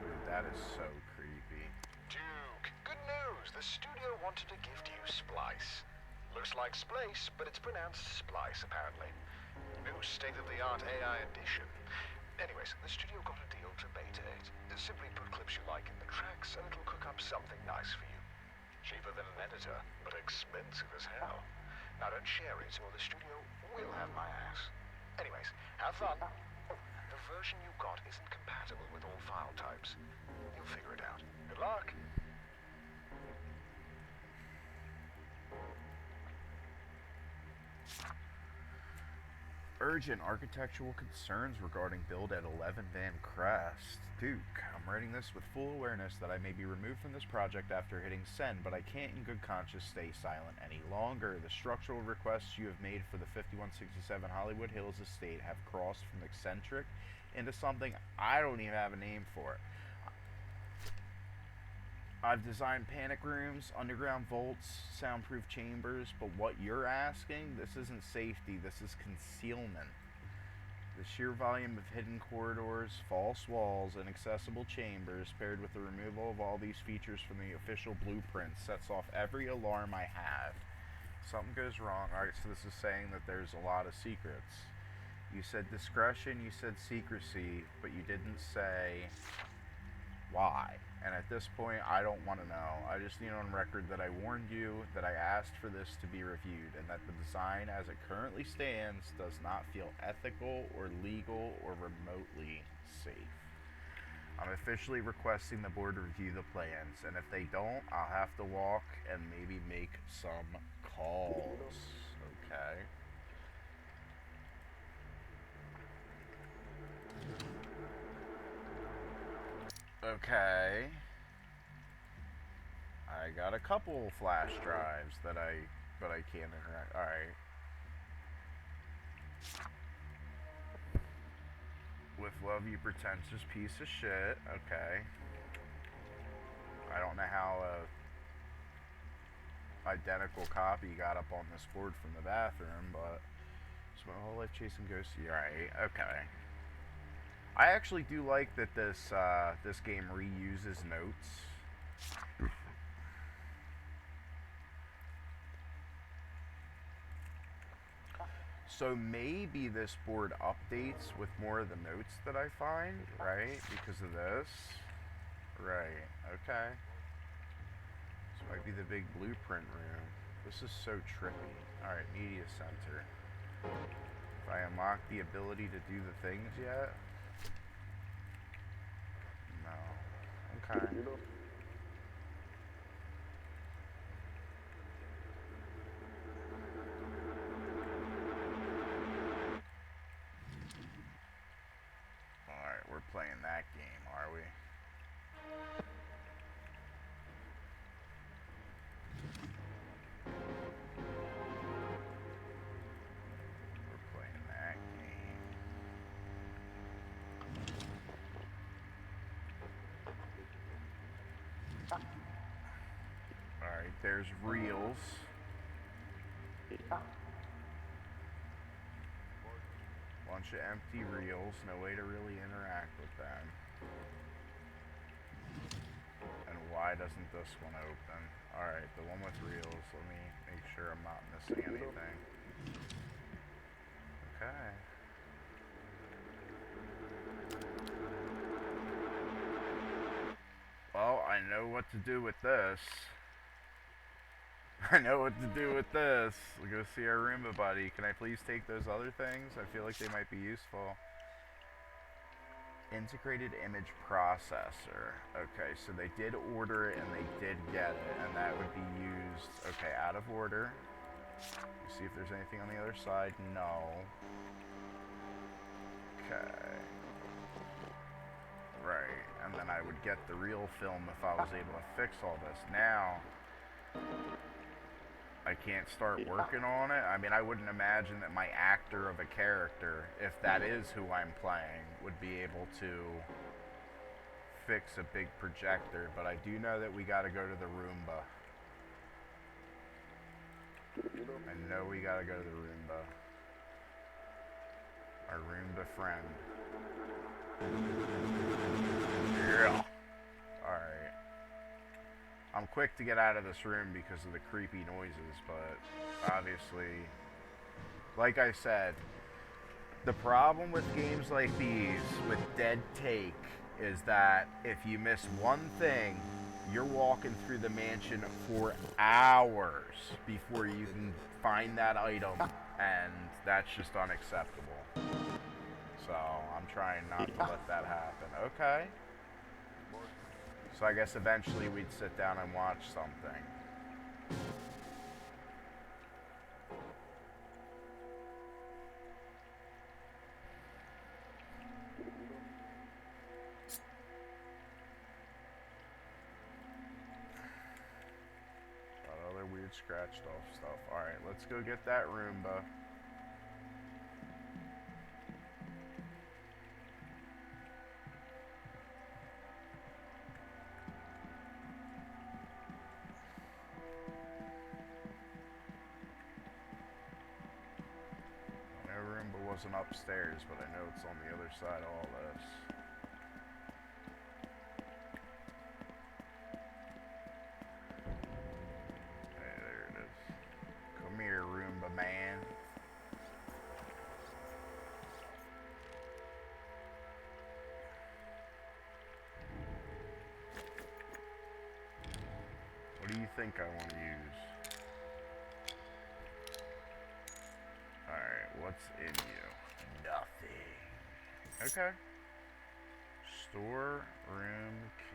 Dude, that is so creepy. Duke, good news. The studio wanted to gift you Splice. Looks like Splice, but it's pronounced Splice, apparently. New state-of-the-art AI edition. Anyways, the studio got a deal to beta it. Simply put clips you like in the tracks, and it'll cook up something nice for you. Cheaper than an editor, but expensive as hell. Now don't share it, or the studio will have my ass. Anyways, have fun. The version you got isn't compatible with all file types. You'll figure it out. Good luck. Urgent architectural concerns regarding build at 11 Van Crest. Duke, I'm writing this with full awareness that I may be removed from this project after hitting send, but I can't in good conscience stay silent any longer. The structural requests you have made for the 5167 Hollywood Hills estate have crossed from eccentric into something I don't even have a name for. I've designed panic rooms, underground vaults, soundproof chambers, but what you're asking, this isn't safety, this is concealment. The sheer volume of hidden corridors, false walls, and inaccessible chambers, paired with the removal of all these features from the official blueprint, sets off every alarm I have. Something goes wrong. Alright, so this is saying that there's a lot of secrets. You said discretion, you said secrecy, but you didn't say why. And at this point, I don't want to know. I just need on record that I warned you, that I asked for this to be reviewed, and that the design as it currently stands does not feel ethical or legal or remotely safe. I'm officially requesting the board review the plans, and if they don't, I'll have to walk and maybe make some calls. Okay. Okay. I got a couple flash drives that I can't interact. Alright. With love, you pretentious piece of shit. Okay. I don't know how a identical copy got up on this board from the bathroom, but it's my whole life chasing ghosts. Alright, okay. I actually do like that this this game reuses notes. So maybe this board updates with more of the notes that I find, right? Because of this. Right, okay. This might be the big blueprint room. This is so trippy. Alright, media center. If I unlock the ability to do the things yet? No. Okay. Alright, we're playing that game, are we? We're playing that game. Alright, there's reels. Bunch of empty reels, no way to really interact with them. And why doesn't this one open? Alright, the one with reels, let me make sure I'm not missing anything. Okay. Well, I know what to do with this. I know what to do with this. We'll go see our Roomba buddy. Can I please take those other things? I feel like they might be useful. Integrated image processor. Okay, so they did order it and they did get it, and that would be used. Okay, out of order. Let's see if there's anything on the other side. No. Okay. Right, and then I would get the real film if I was able to fix all this. Now, I can't start working on it. I mean, I wouldn't imagine that my actor of a character, if that is who I'm playing, would be able to fix a big projector, but I do know that we gotta go to the Roomba. I know we gotta go to the Roomba. Our Roomba friend. Yeah. Alright. I'm quick to get out of this room because of the creepy noises, but obviously, like I said, the problem with games like these, with Dead Take, is that if you miss one thing, you're walking through the mansion for hours before you can find that item, and that's just unacceptable. So, I'm trying not to let that happen. Okay. So I guess eventually we'd sit down and watch something. scratched off stuff. Alright, let's go get that Roomba. I know Roomba wasn't upstairs, but I know it's on the other side of all this. Come here, Roomba man. What do you think I want to use? Alright, what's in you? Nothing. Okay. Store room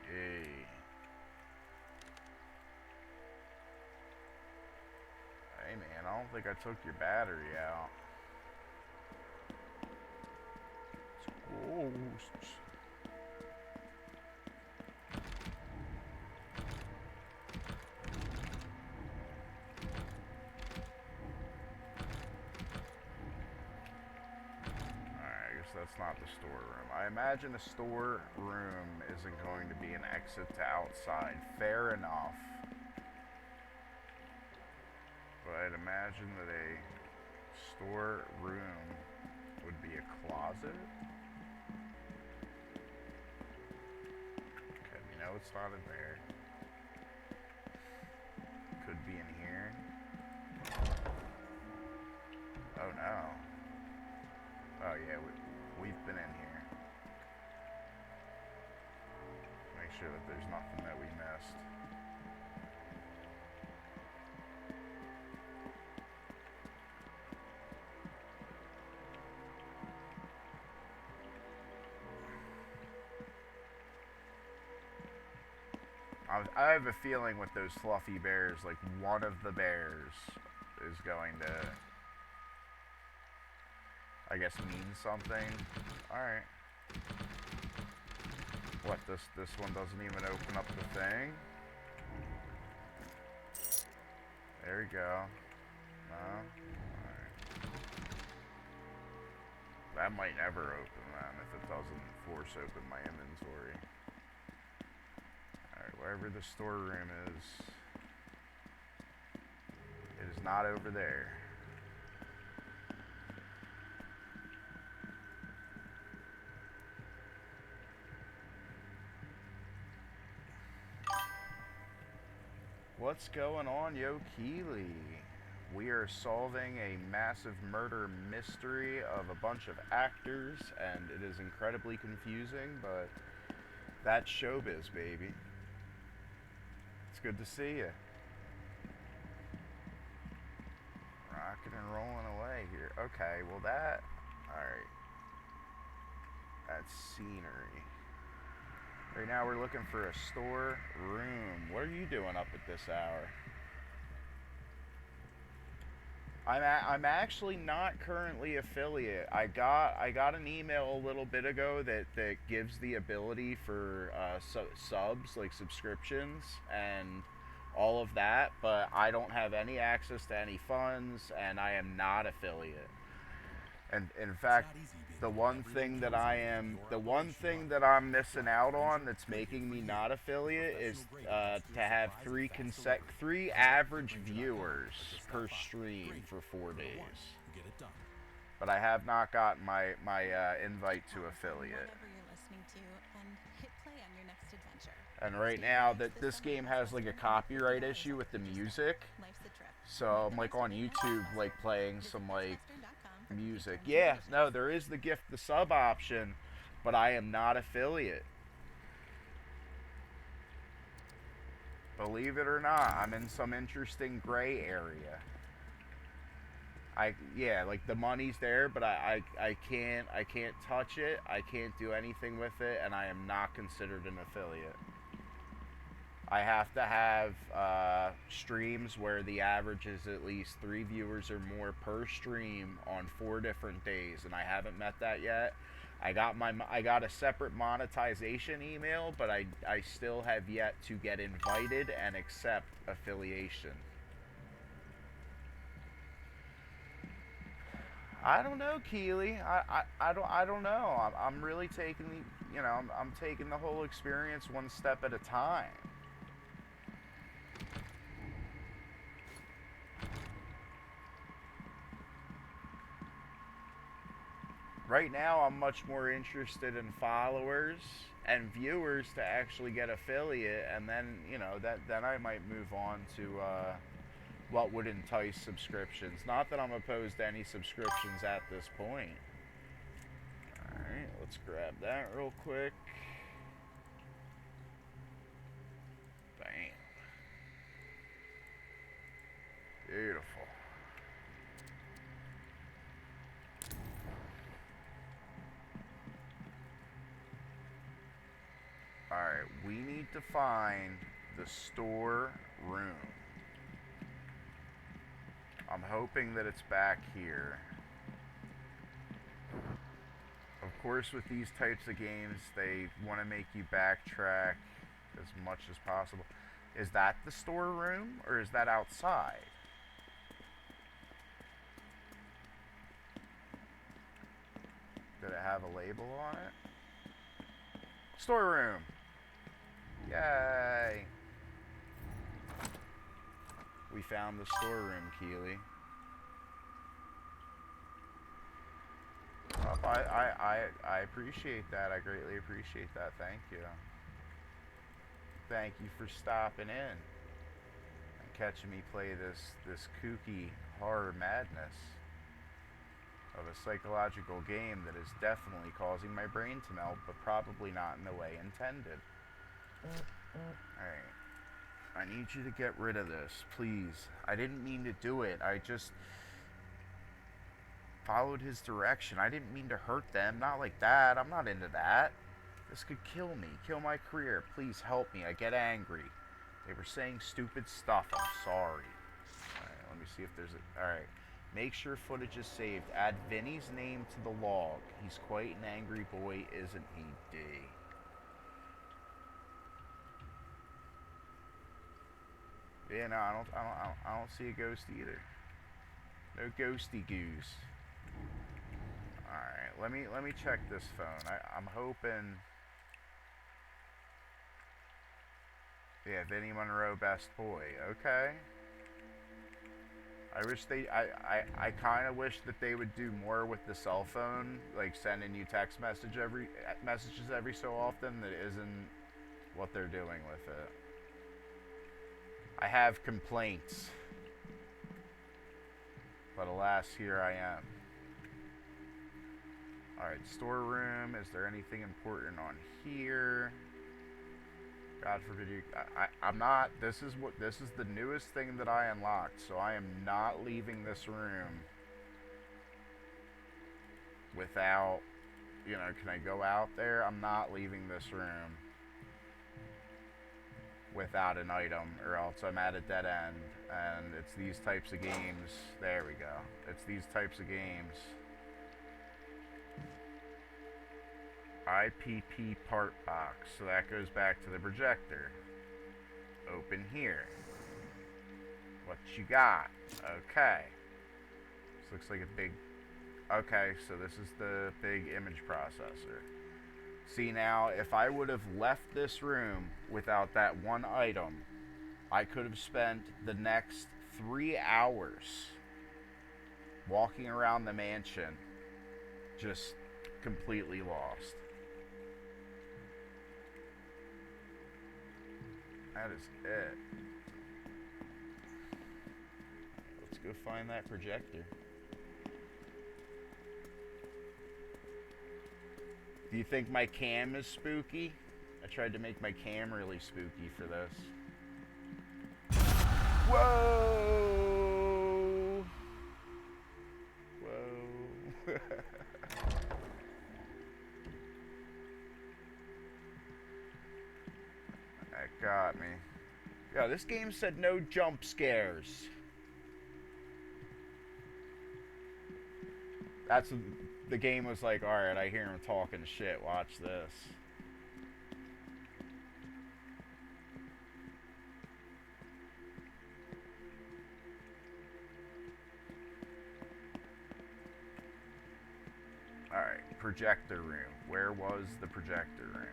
key. Hey man, I don't think I took your battery out. It's ghosts. Alright, I guess that's not the storeroom. I imagine a storeroom isn't going to be an exit to outside. Fair enough. But I'd imagine that a storeroom would be a closet. Okay, we know it's not in there. Could be in here. Oh no. Oh yeah, we've been in here. Make sure that there's nothing that we missed. I have a feeling with those fluffy bears, like one of the bears is going to, I guess, mean something. Alright. What, this one doesn't even open up the thing? There we go. No? Alright. That might never open then if it doesn't force open my inventory. Alright, wherever the storeroom is, it is not over there. What's going on, Yo Keely? We are solving a massive murder mystery of a bunch of actors, and it is incredibly confusing, but that's showbiz, baby. It's good to see you. Rocking and rolling away here. Okay, well that... Alright. That's scenery. Right now we're looking for a store room. What are you doing up at this hour? I'm actually not currently affiliate. I got an email a little bit ago that gives the ability for subs, like subscriptions and all of that, but I don't have any access to any funds, and I am not affiliate. And in fact, the one thing that I'm missing out on that's making me not affiliate is to have three average viewers per stream for 4 days. But I have not gotten my invite to affiliate. And right now that this game has like a copyright issue with the music, so I'm like on YouTube like playing some like music. Yeah, no, there is the gift the sub option, but I am not affiliate. Believe it or not, I'm in some interesting gray area. Yeah, like the money's there, but I can't touch it. I can't do anything with it, and I am not considered an affiliate. I have to have streams where the average is at least 3 viewers or more per stream on 4 different days, and I haven't met that yet. I got a separate monetization email, but I still have yet to get invited and accept affiliation. I don't know, Keely. I don't know. I'm really taking the, I'm taking the whole experience one step at a time. Right now, I'm much more interested in followers and viewers to actually get affiliate, and then, then I might move on to what would entice subscriptions. Not that I'm opposed to any subscriptions at this point. Alright, let's grab that real quick. Bam. Beautiful. Alright, we need to find the store room. I'm hoping that it's back here. Of course, with these types of games, they want to make you backtrack as much as possible. Is that the storeroom, or is that outside? Did it have a label on it? Storeroom! Yay! We found the storeroom, Keely. Oh, I appreciate that. I greatly appreciate that. Thank you. Thank you for stopping in and catching me play this kooky horror madness of a psychological game that is definitely causing my brain to melt, but probably not in the way intended. Alright. I need you to get rid of this, please. I didn't mean to do it. I just followed his direction. I didn't mean to hurt them. Not like that. I'm not into that. This could kill me. Kill my career. Please help me. I get angry. They were saying stupid stuff. I'm sorry. Alright, let me see if there's a... Alright. Make sure footage is saved. Add Vinny's name to the log. He's quite an angry boy, isn't he, D? Yeah, no, I don't see a ghost either. No ghosty goose. Alright, let me check this phone. I'm hoping... Yeah, Vinny Monroe, best boy. Okay. I wish they... I kind of wish that they would do more with the cell phone, like sending you text messages every so often. That isn't what they're doing with it. I have complaints, but alas, here I am. Alright, storeroom. Is there anything important on here? God forbid you... I'm not... This is the newest thing that I unlocked, so I am not leaving this room without... can I go out there? I'm not leaving this room without an item, or else I'm at a dead end. And it's these types of games. There we go. It's these types of games. IPP part box. So that goes back to the projector. Open here. What you got? Okay. This looks like a big... Okay, so this is the big image processor. See, now, if I would have left this room without that one item, I could have spent the next 3 hours walking around the mansion, just completely lost. That is it. Let's go find that projector. Do you think my cam is spooky? I tried to make my cam really spooky for this. Whoa! Whoa. That got me. Yeah, this game said no jump scares. The game was like, alright, I hear him talking shit, watch this. projector room. Where was the projector room?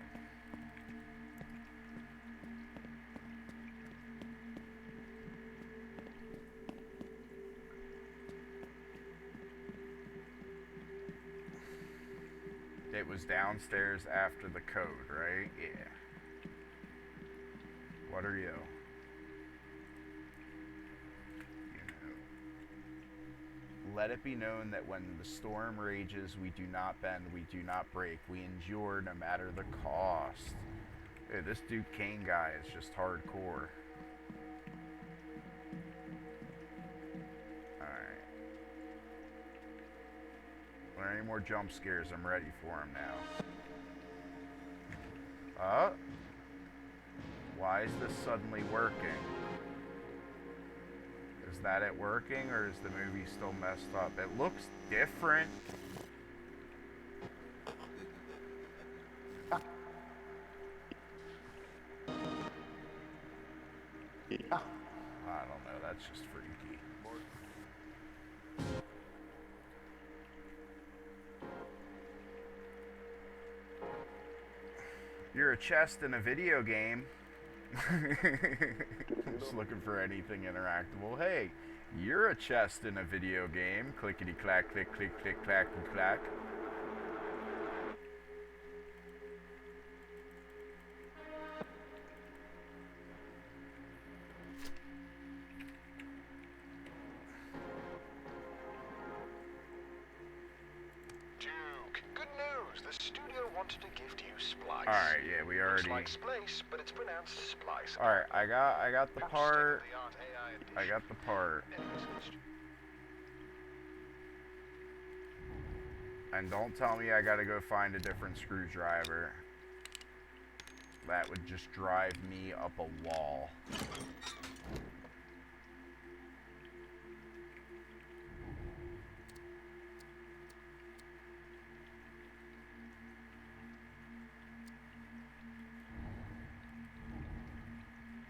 It was downstairs after the code, right? Yeah. What are you? Let it be known that when the storm rages, we do not bend, we do not break. We endure no matter the cost. Dude, this Duke Kane guy is just hardcore. Alright. Are there any more jump scares? I'm ready for them now. Why is this suddenly working? Is that it working, or is the movie still messed up? It looks different. I don't know, that's just freaky. You're a chest in a video game. Just looking for anything interactable. Hey, you're a chest in a video game. Clickety clack, click, click, click, clack, and clack. Duke, good news. The studio wanted to gift you Splice. Alright, yeah, we already... Looks like Splice, but it's pronounced Splice. Alright, I got the part. State-of-the-art AI edition. I got the part. Anyways, And don't tell me I gotta go find a different screwdriver. That would just drive me up a wall.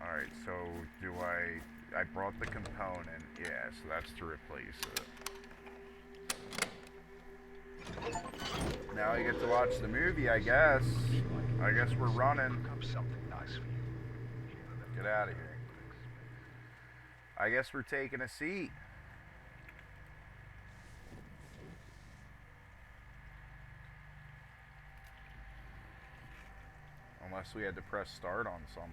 Alright, so do I brought the component, yeah, so that's to replace it. Now I get to watch the movie, I guess. I guess we're running. something nice for you. Get out of here. I guess we're taking a seat. Unless we had to press start on something.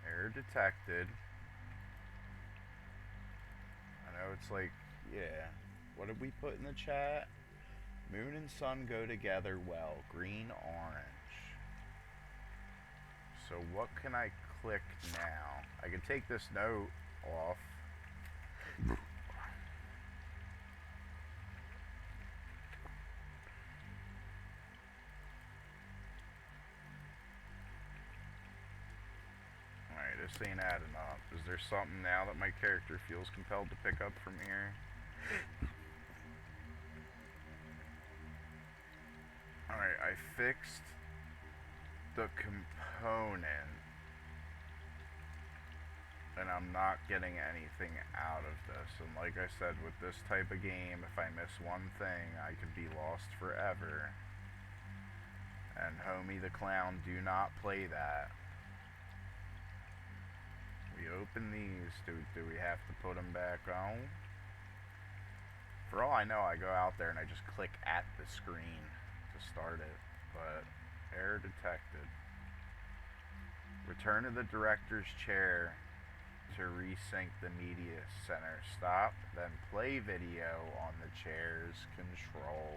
Error detected. I know it's like, yeah. What did we put in the chat? Moon and sun go together well. Green, orange. So what can I click now? I can take this note off. Alright, this ain't adding up. Is there something now that my character feels compelled to pick up from here? Alright, I fixed the component, and I'm not getting anything out of this. And like I said, with this type of game, if I miss one thing, I could be lost forever. And Homie the Clown, do not play that. We open these, do we have to put them back on? For all I know, I go out there and I just click at the screen to start it, but error detected. Return to the director's chair to resync the media center. Stop, then play video on the chair's controls.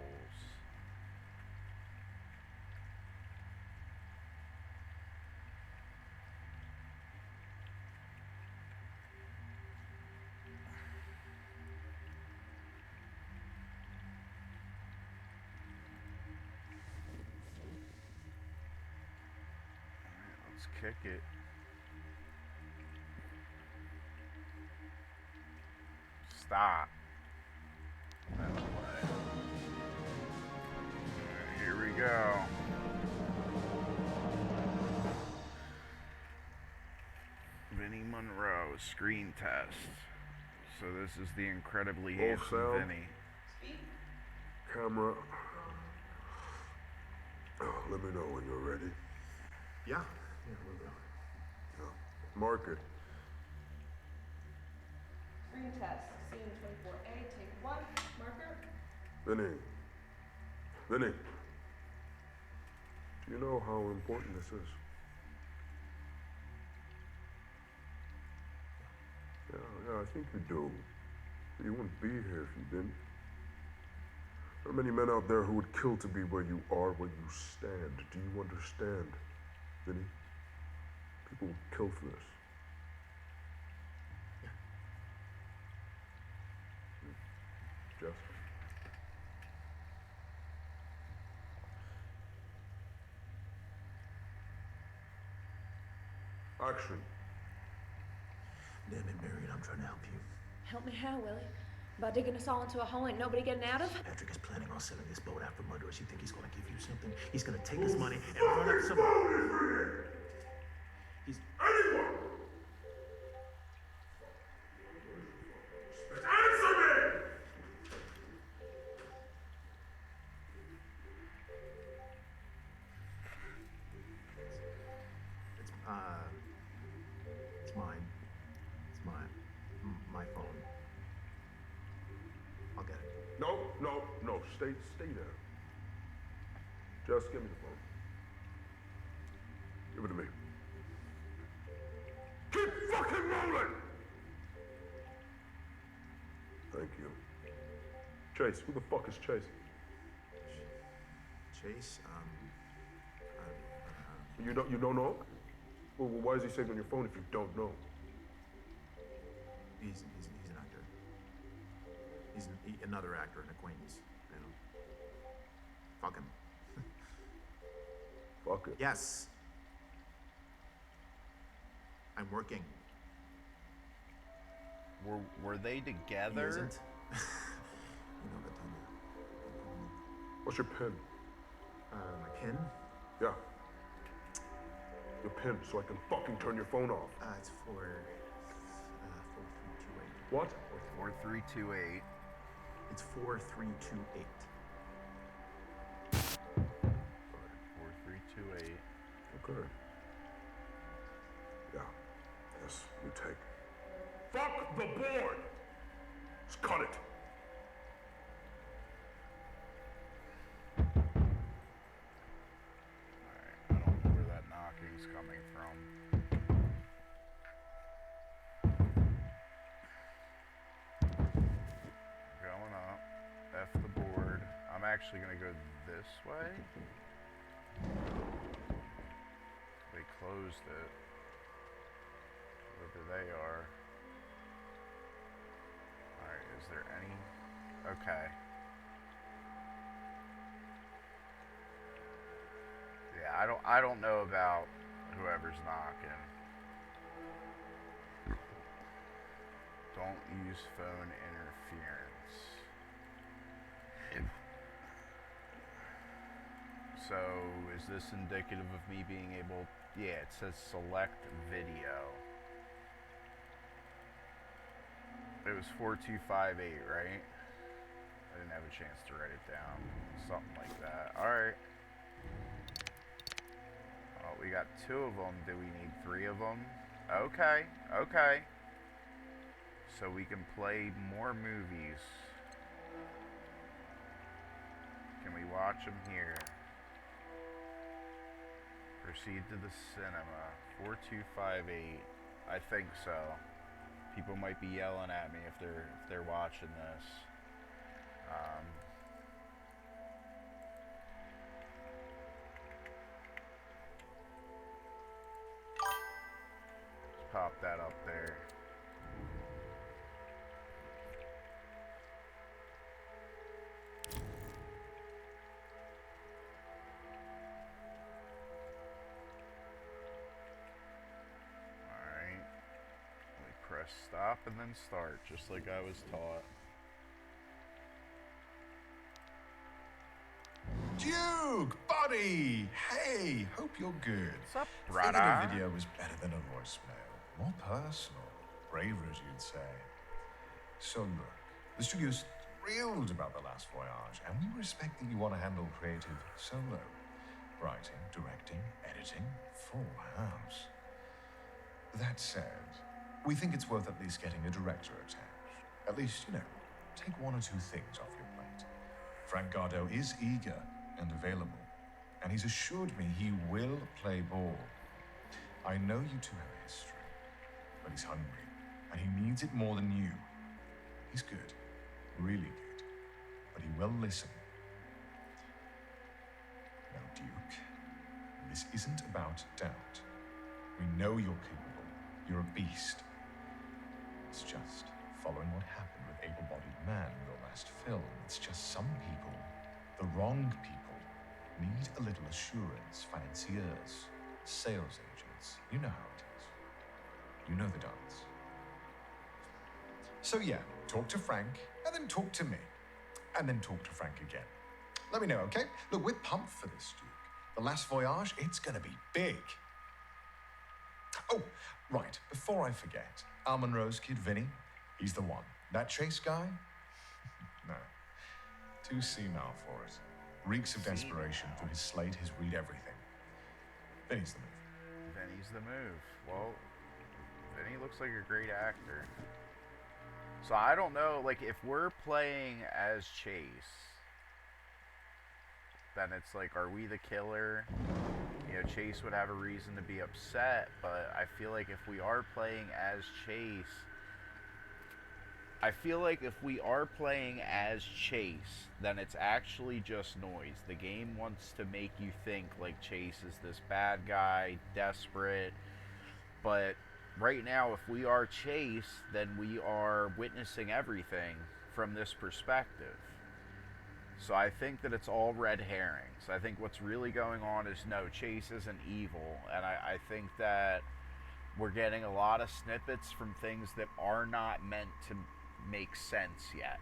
Let's kick it. Stop. Then play. go. Vinny Monroe, screen test. So this is the incredibly handsome sound. Vinny. Camera. Let me know when you're ready. Yeah, we'll go. Mark it. Screen test, scene 24A, take 1, marker. Vinny, do you know how important this is? Yeah, I think you do. You wouldn't be here if you didn't. There are many men out there who would kill to be where you are, where you stand. Do you understand, Vinny? People would kill for this. Jess? Action. Damn it, Marion, I'm trying to help you. Help me how, Willie? By digging us all into a hole ain't nobody getting out of? Patrick is planning on selling this boat out for murderers. You think he's gonna give you something? He's gonna take his money and run up some... He's... Anyone! Answer me! It's mine. It's my phone. I'll get it. No. Stay there. Just give me the phone. Give it to me. Keep fucking rolling! Thank you. Chase, who the fuck is Chase? Chase, You don't know? Well, why is he saved on your phone if you don't know? he's an actor. He's another actor, an acquaintance. You know. Fuck him. Fuck it. Yes. I'm working. Were they He together? isn't. You know, but What's your pin? my pin? Yeah. Your pin, so I can fucking turn your phone off. It's for 4328. What? 4328. It's 4328. 4328. Okay. Yeah. Yes, you take. Fuck the board! Just cut it. Alright, I don't know where that knocking's coming from. Going up. F the board. I'm actually gonna go this way. They closed it. Whoever they are. Alright, is there any... Okay. Yeah, I don't know about whoever's knocking. Don't use phone interference. So, is this indicative of me being able... Yeah, it says select video. It was 4258, right? I didn't have a chance to write it down. Something like that. Alright. Oh, we got 2 of them. Do we need 3 of them? Okay, okay. So we can play more movies. Can we watch them here? Proceed to the cinema. 4258. I think so. People might be yelling at me if they're watching this. Just pop that up there. Press stop and then start, just like I was taught. Duke! buddy! Hey, hope you're good. What's up, Figured brother? a video was better than a voicemail. More personal. Braver, as you'd say. So look, the studio's thrilled about The Last Voyage, and we respect that you want to handle creative solo. Writing, directing, editing, full house. That said, we think it's worth at least getting a director attached. At least, take one or two things off your plate. Frank Gardo is eager and available, and he's assured me he will play ball. I know you two have a history, but he's hungry, and he needs it more than you. He's good, really good, but he will listen. Now, Duke, this isn't about doubt. We know you're capable. You're a beast. It's just following what happened with Able-Bodied Man in your last film. It's just some people, the wrong people, need a little assurance. Financiers, sales agents. You know how it is. You know the dance. So yeah, talk to Frank, and then talk to me. And then talk to Frank again. Let me know, okay? Look, we're pumped for this, Duke. The Last Voyage, it's gonna be big. Oh, right, before I forget, Al Monroe's kid, Vinny, he's the one. That Chase guy? No. Too senile for it. Reeks of desperation through his slate, his read everything. Vinny's the move. Vinny's the move. Well, Vinny looks like a great actor. So I don't know, like, if we're playing as Chase, then it's like, are we the killer? Chase would have a reason to be upset, but I feel like if we are playing as Chase, then it's actually just noise. The game wants to make you think like Chase is this bad guy, desperate, but right now, if we are Chase, then we are witnessing everything from this perspective. So I think that it's all red herrings. I think what's really going on is, no, Chase isn't evil. And I think that we're getting a lot of snippets from things that are not meant to make sense yet.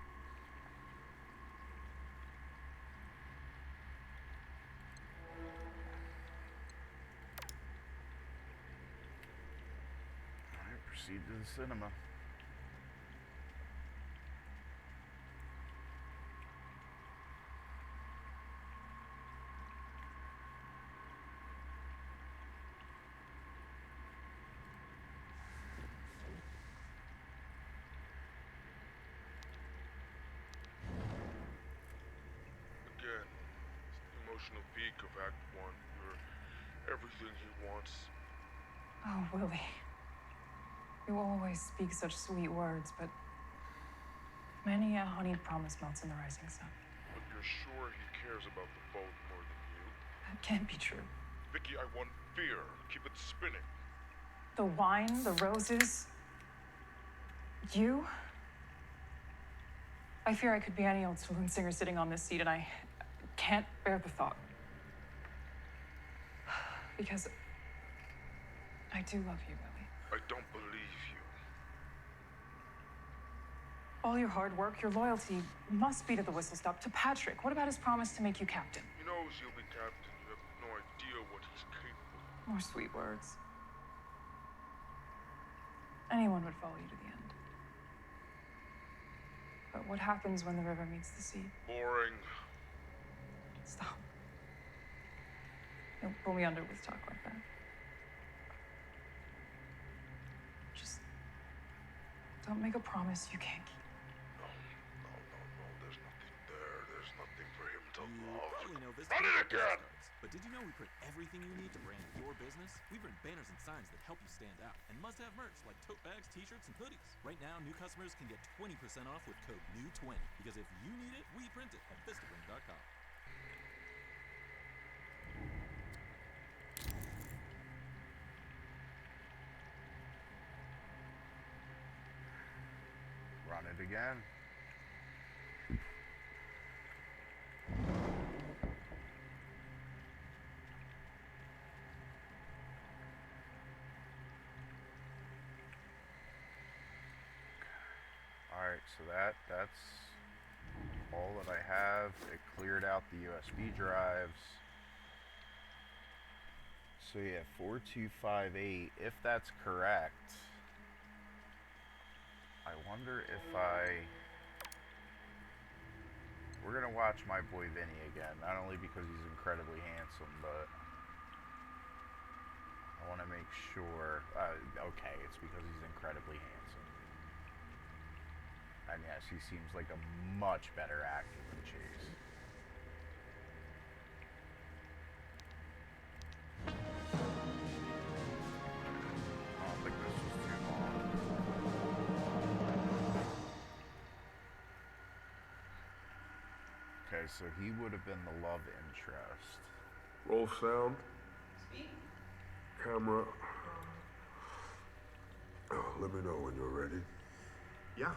Alright, proceed to the cinema. Again, it's the emotional peak of Act 1. You're everything he wants. Oh, Willie. You always speak such sweet words, but many a honeyed promise melts in the rising sun. But you're sure he cares about the boat more than you? That can't be true. Vicky, I want fear. Keep it spinning. The wine, the roses, you. I fear I could be any old saloon singer sitting on this seat, and I can't bear the thought. Because I do love you, Willie. I don't believe you. All your hard work, your loyalty must be to the whistle stop, to Patrick. What about his promise to make you captain? He knows you'll be captain. You have no idea what he's capable of. More sweet words. Anyone would follow you to the end. But what happens when the river meets the sea? Boring. Stop. Don't pull me under with talk like that. Just don't make a promise you can't keep. No. There's nothing there. There's nothing for him to love. Probably know this. Run it again! But did you know we print everything you need to brand your business? We print banners and signs that help you stand out, and must-have merch like tote bags, t-shirts, and hoodies. Right now, new customers can get 20% off with code NEW20, because if you need it, we print it at vistaprint.com. Run it again. Alright, so that's all that I have. It cleared out the USB drives. So yeah, 4258. If that's correct, I wonder if we're gonna watch my boy Vinny again. Not only because he's incredibly handsome, but I want to make sure. Okay, it's because he's incredibly handsome. And yes, he seems like a much better actor than Chase. I don't think this was too long. Okay, so he would have been the love interest. Roll sound. Speak. Camera. Let me know when you're ready. Yeah.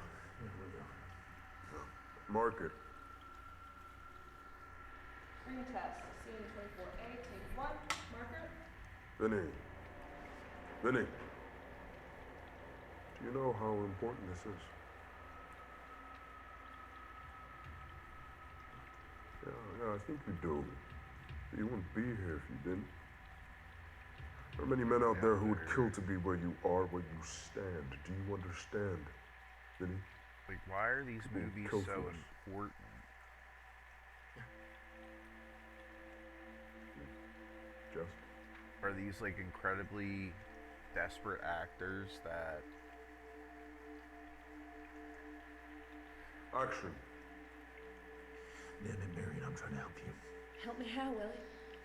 Mark it. Screen test. Scene 24A, take 1. Marker. Vinny. Vinny. Do you know how important this is? Yeah, I think you do. You wouldn't be here if you didn't. There are many men out there who would kill to be where you are, where you stand. Do you understand, Vinny? Like, why are these movies so important? Just? Are these, like, incredibly desperate actors that... Action. Man, I'm married. I'm trying to help you. Help me how, Willie?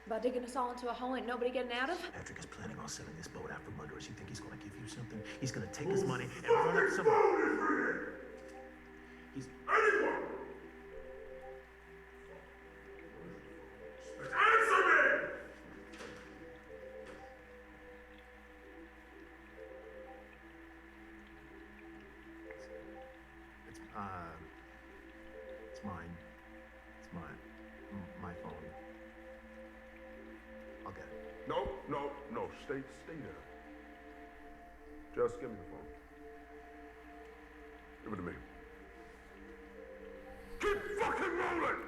By digging us all into a hole ain't nobody getting out of? Patrick is planning on selling this boat out from under us. You think he's going to give you something? He's going to take his money and run up some... He's... Anyone! Answer me! It's mine. It's my phone. I'll get it. No. Stay there. Just give me the phone. Give it to me. Keep fucking rolling!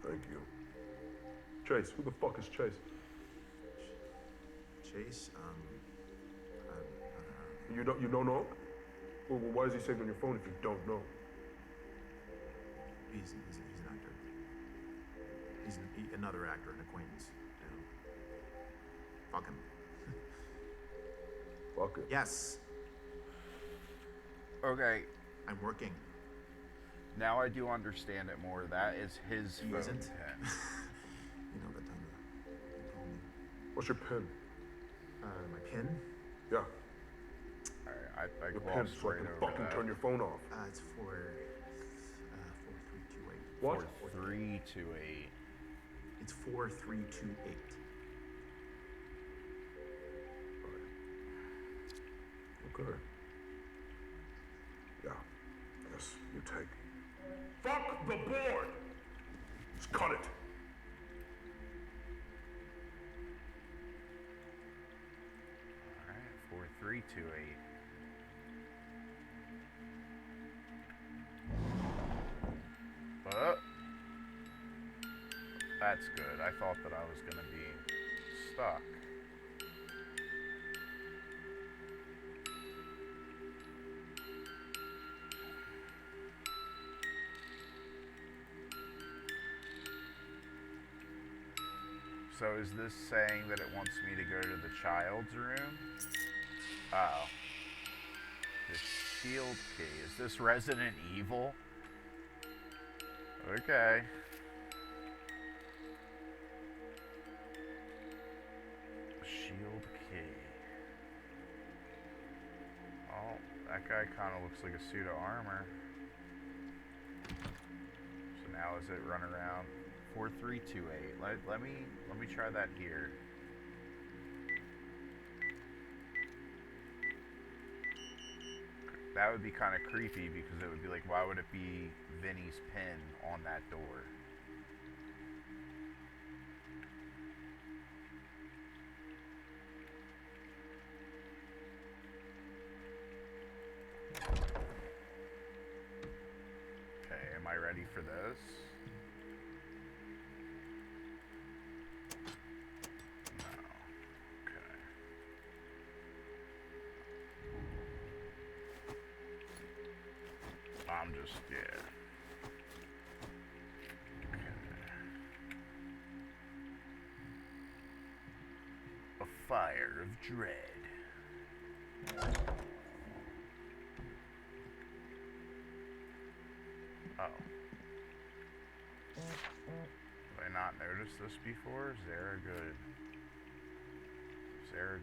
Thank you. Chase, who the fuck is Chase? Chase, You don't know? Well, why is he saved on your phone if you don't know? He's an actor. He's another actor, an acquaintance. You know. Fuck him. Fuck it. Yes. Okay. I'm working. Now I do understand it more. That is his He phone isn't. pen. You know that time you told me. What's your pen? My pin? Yeah. Alright, I Your pen, glossed so I right can over fucking that. turn your phone off. It's 4328. What? 4328. It's 4328. Okay. Yeah. Yes, you take. Fuck the board! Just cut it. Alright, 4328. That's good. I thought that I was gonna be stuck. So is this saying that it wants me to go to the child's room? Oh. The shield key. Is this Resident Evil? Okay. Shield key. Oh, that guy kind of looks like a suit of armor. So now as it run around 4328. Let me try that here. That would be kind of creepy because it would be like, why would it be Vinny's pin on that door? this. No. Okay. I'm just, yeah. A fire of dread. Oh. Have I not noticed this before? Zara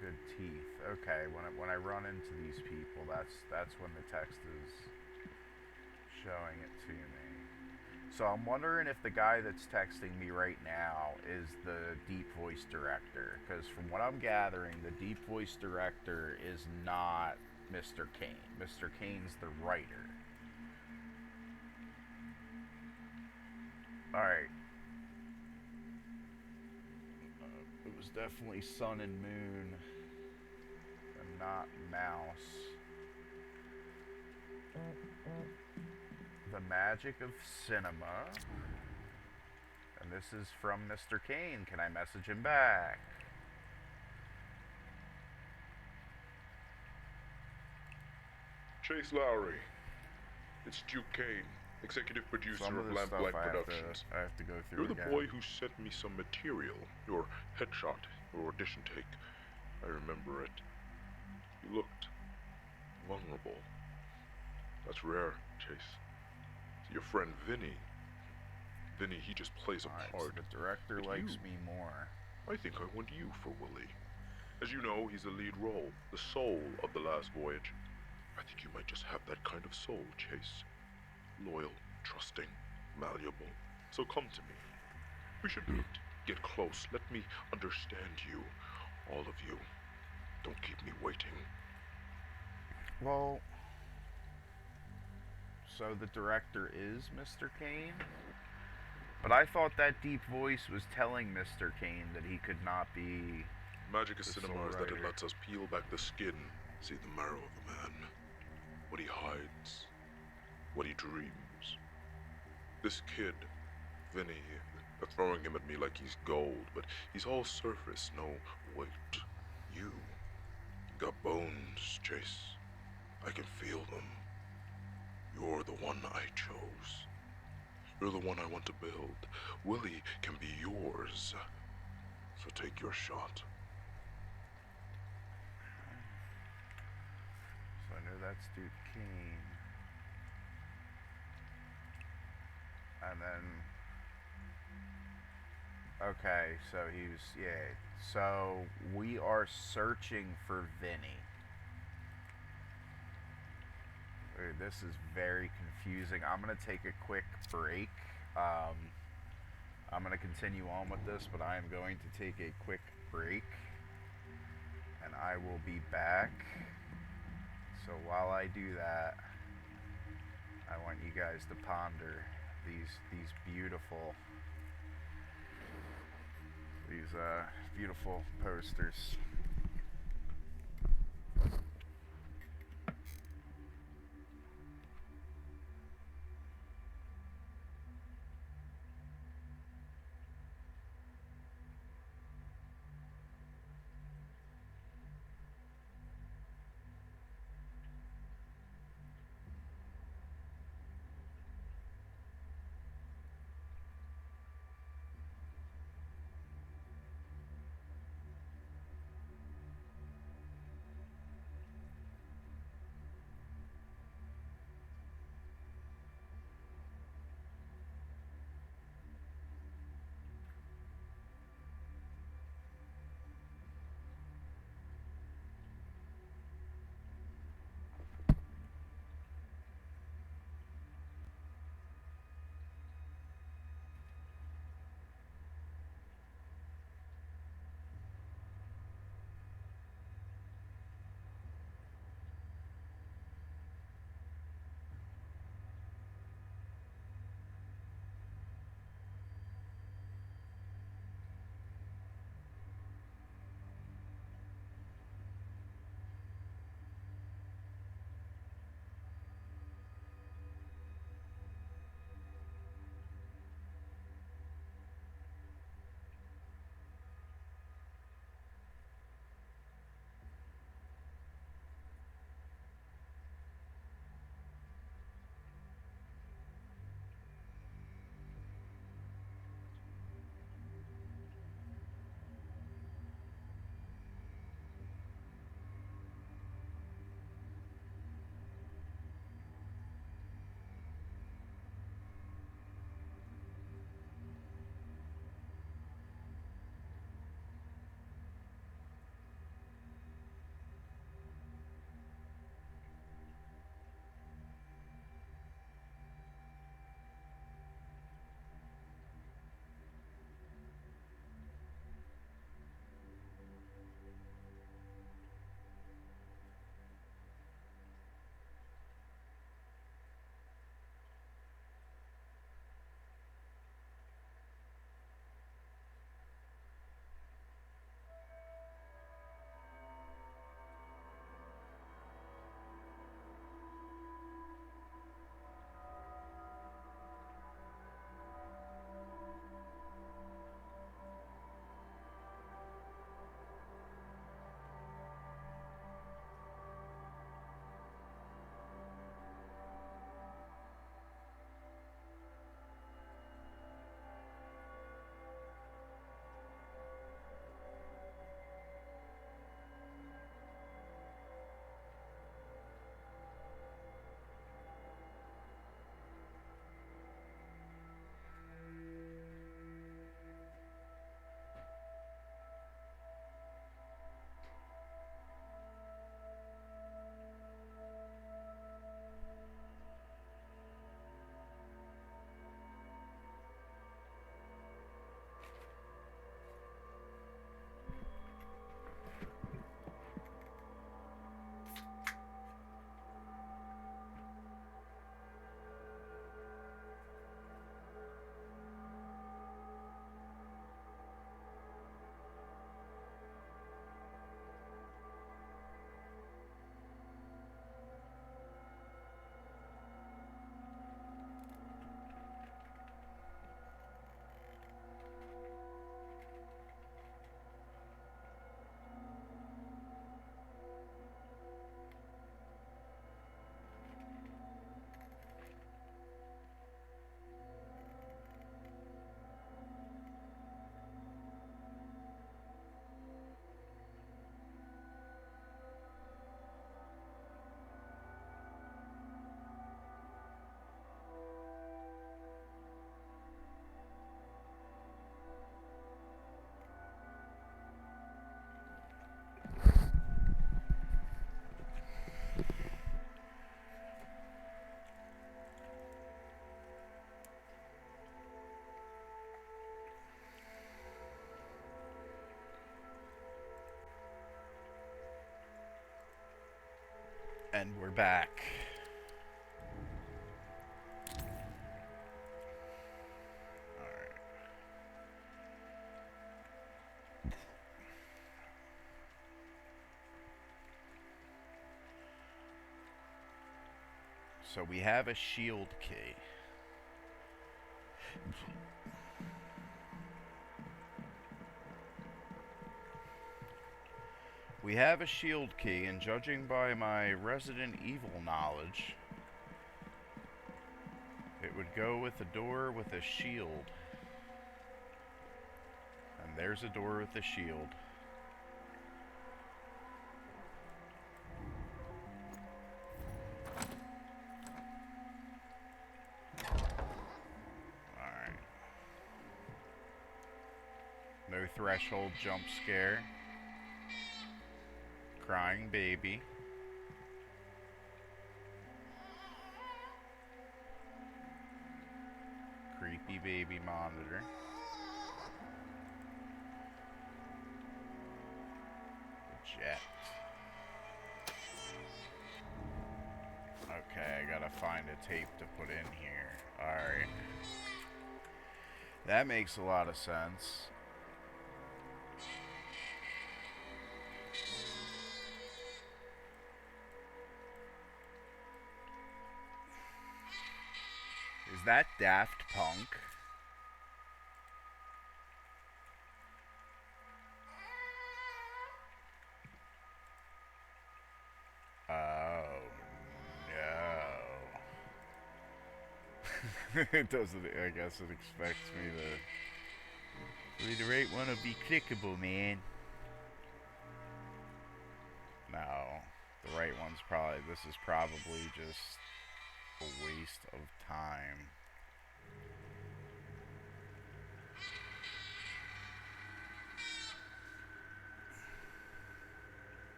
good teeth. Okay, when I run into these people, that's when the text is showing it to me. So I'm wondering if the guy that's texting me right now is the deep voice director, because from what I'm gathering, the deep voice director is not Mr. Kane. Mr. Kane's the writer. Alright. It was definitely Sun and Moon, and not Mouse. The magic of cinema. And this is from Mr. Kane. Can I message him back? Chase Lowry. It's Duke Kane, executive producer Some of this Lamplight stuff Productions. I have to go through You're the again. boy who sent me some material, your headshot, your audition take. I remember it. You looked vulnerable. That's rare, Chase. Your friend Vinny. Vinny, he just plays a part. So the director But likes you, me more. I think I want you for Willie. As you know, he's the lead role, the soul of The Last Voyage. I think you might just have that kind of soul, Chase. Loyal, trusting, malleable. So come to me. We should meet. Get close. Let me understand you. All of you. Don't keep me waiting. Well, so the director is Mr. Kane? But I thought that deep voice was telling Mr. Kane that he could not be... Magic of the cinema sole is that it writer. lets us peel back the skin, see the marrow of a man. What he hides, what he dreams. This kid, Vinny, they're throwing him at me like he's gold, but he's all surface, no weight. You got bones, Chase. I can feel them. You're the one I chose. You're the one I want to build. Willie can be yours. So take your shot. So I know that's Duke Kane. And then... Okay, so he's... Yeah. So we are searching for Vinny. This is very confusing. I'm going to take a quick break. I'm going to continue on with this, but I am going to take a quick break. And I will be back. So while I do that, I want you guys to ponder these beautiful posters. And we're back. Alright. So we have a shield key. We have a shield key, and judging by my Resident Evil knowledge, it would go with a door with a shield. And there's a door with a shield. Alright. No threshold jump scare. Crying baby. Creepy baby monitor. Eject. Okay, I gotta find a tape to put in here. Alright. That makes a lot of sense. Is that Daft Punk? Oh, no. It doesn't, I guess it expects me to... The right one will be clickable, man. No, the right one's probably, this is probably just a waste of time.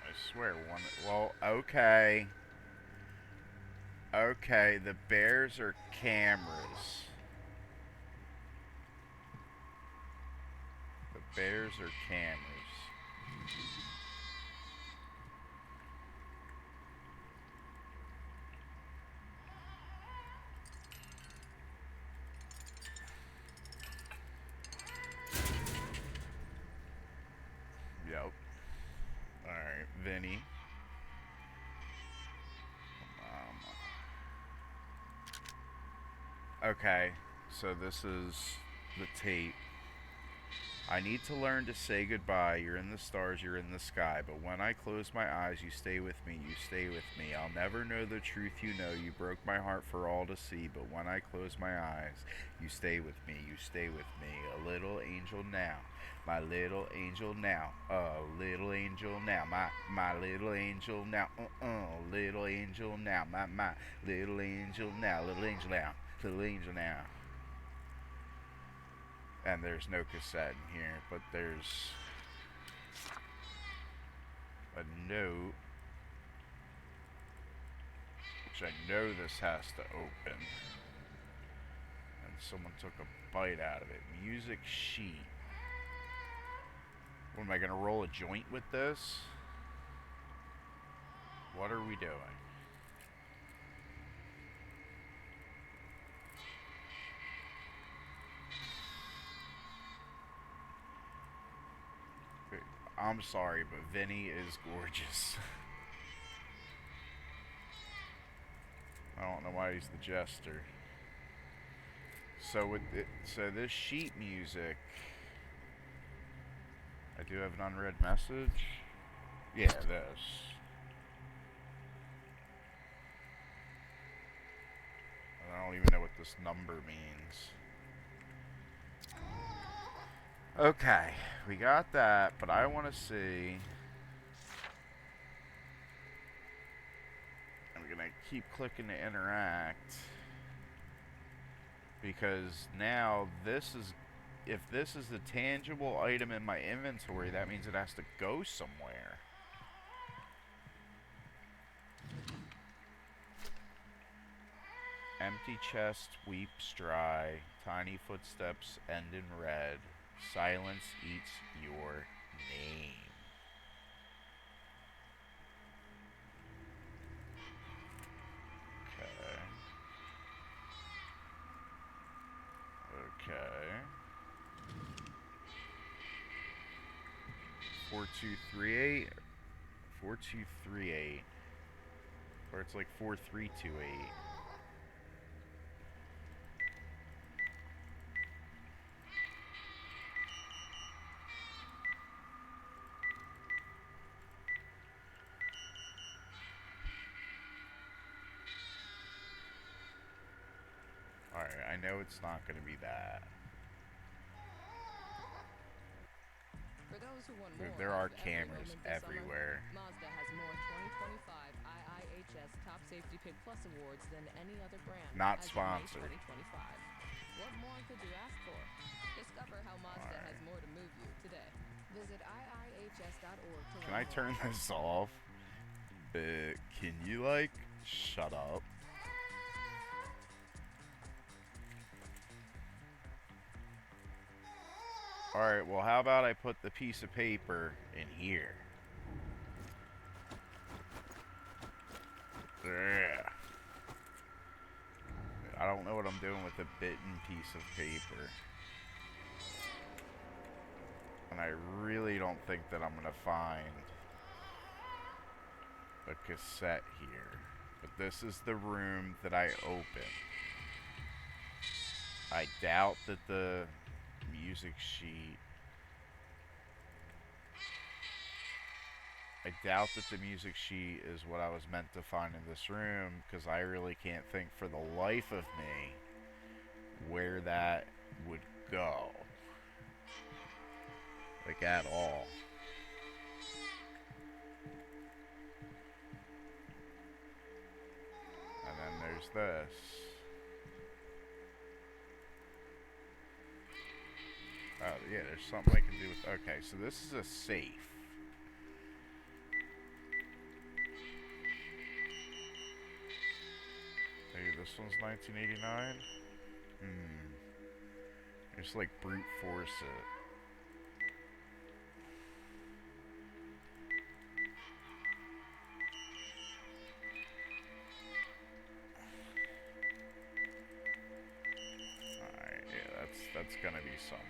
I swear one, well, okay. Okay, the bears are cameras. The bears are cameras. Yep. Alright, Vinny. Okay, so this is the tape. I need to learn to say goodbye. You're in the stars, you're in the sky. But when I close my eyes, you stay with me, you stay with me. I'll never know the truth, you know. You broke my heart for all to see. But when I close my eyes, you stay with me, you stay with me. A little angel now, my little angel now. Little angel now, my little angel now. Little angel now, my little angel now, little angel now, little angel now. And there's no cassette in here, but there's a note, which I know this has to open. And someone took a bite out of it. Music sheet. What, am I gonna roll a joint with this? What are we doing? I'm sorry, but Vinny is gorgeous. I don't know why he's the jester. So with it, so this sheet music, I do have an unread message. Yeah, this. I don't even know what this number means. Okay, we got that, but I want to see. I'm gonna keep clicking to interact because now this is, if this is a tangible item in my inventory, that means it has to go somewhere. Empty chest weeps dry. Tiny footsteps end in red. Silence eats your name. Okay. 4238. 4238. Or it's like 4328. Alright, I know it's not going to be that. For those who want more, There are every cameras moment this everywhere. Summer, Mazda has more 2025 IIHS Top Safety Pick Plus awards than any other brand. Not as of sponsored. May 2025. What more could you ask for? Discover how Mazda has more to move you today. Visit iihs.org to Can I turn this off? Can you, like, shut up? Alright, well, how about I put the piece of paper in here? Yeah. I don't know what I'm doing with a bitten piece of paper. And I really don't think that I'm gonna find a cassette here. But this is the room that I opened. I doubt that the music sheet... I doubt that the music sheet is what I was meant to find in this room, because I really can't think for the life of me where that would go. Like, at all. And then there's this. Oh, yeah, there's something I can do with... Okay, so this is a safe. Hey, this one's 1989? Just, like, brute force it. Alright, yeah, that's gonna be somewhere.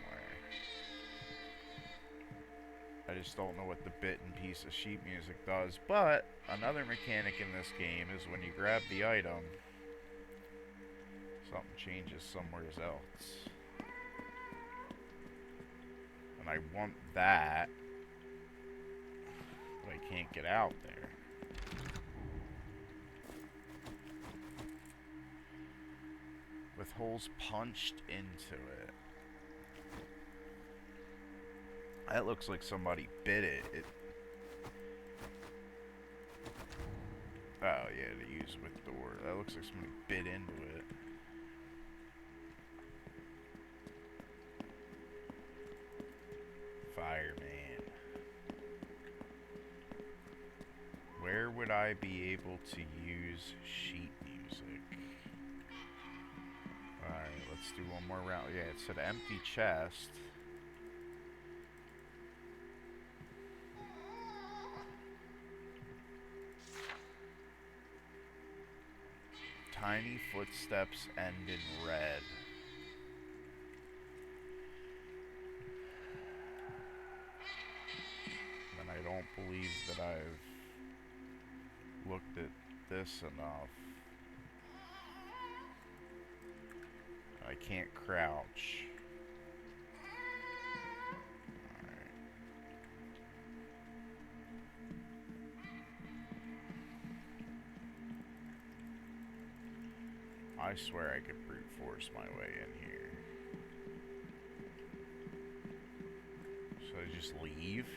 I just don't know what the bitten piece of sheet music does, but another mechanic in this game is when you grab the item, something changes somewhere else. And I want that, but I can't get out there. With holes punched into it. That looks like somebody bit it. Oh yeah, to use with door. That looks like somebody bit into it. Fireman. Where would I be able to use sheet music? Alright, let's do one more round. Yeah, it said empty chest. Tiny footsteps end in red. And I don't believe that I've looked at this enough. I can't crouch. I swear I could brute force my way in here. Should I just leave?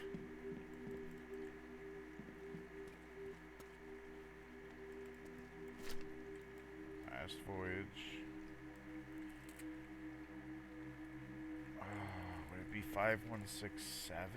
Fast voyage. Would it be 5167?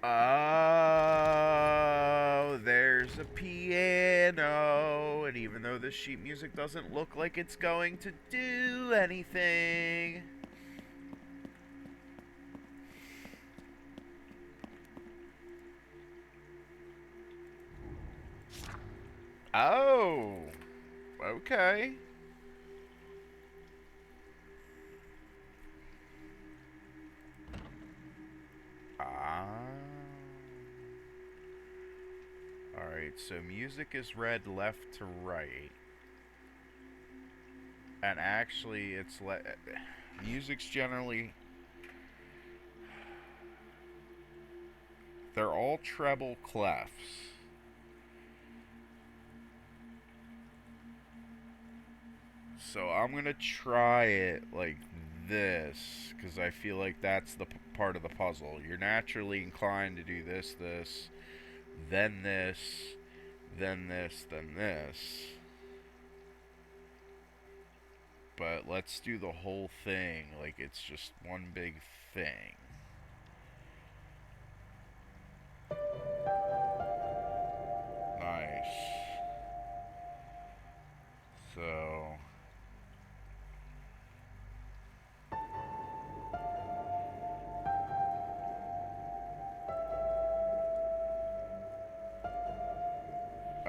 Oh, there's a piano, and even though the sheet music doesn't look like it's going to do anything. Oh, okay. Alright, so music is read left to right. And actually, it's music's generally... They're all treble clefs. So I'm gonna try it like this, because I feel like that's the part of the puzzle. You're naturally inclined to do this, then this, then this, then this. But let's do the whole thing like it's just one big thing. Nice. So...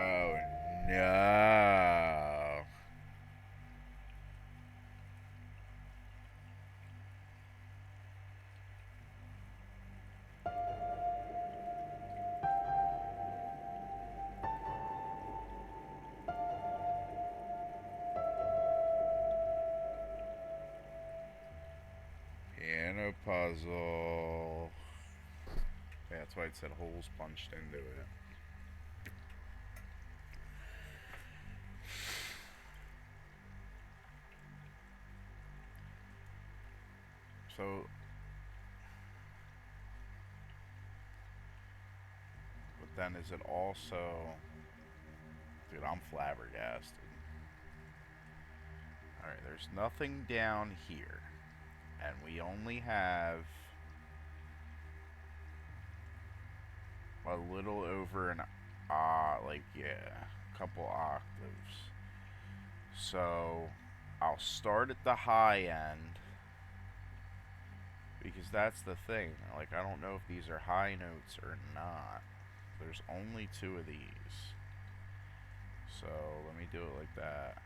Oh, no. Piano puzzle. Yeah, that's why it said holes punched into it. So... But then is it also... Dude, I'm flabbergasted. Alright, there's nothing down here. And we only have... a little over an... like, yeah, a couple octaves. So... I'll start at the high end. Because that's the thing. Like, I don't know if these are high notes or not. There's only 2 of these. So, let me do it like that.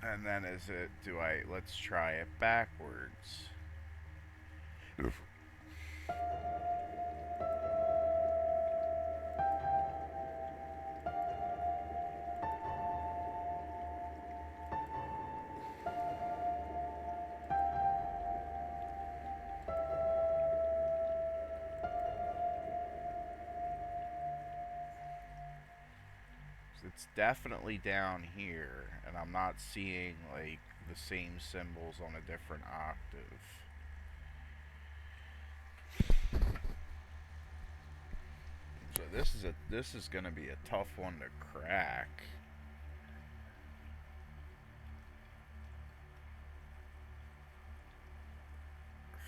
And then is it, let's try it backwards. It's definitely down here, and I'm not seeing, like, the same symbols on a different octave. So this is gonna be a tough one to crack.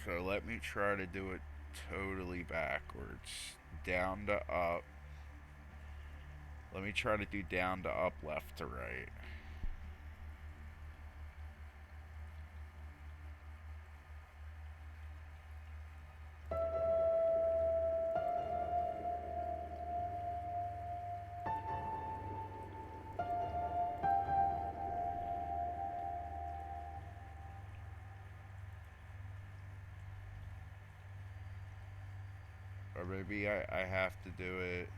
So let me try to do it totally backwards. Down to up. Let me try to do down to up, left to right. Or maybe I have to do it.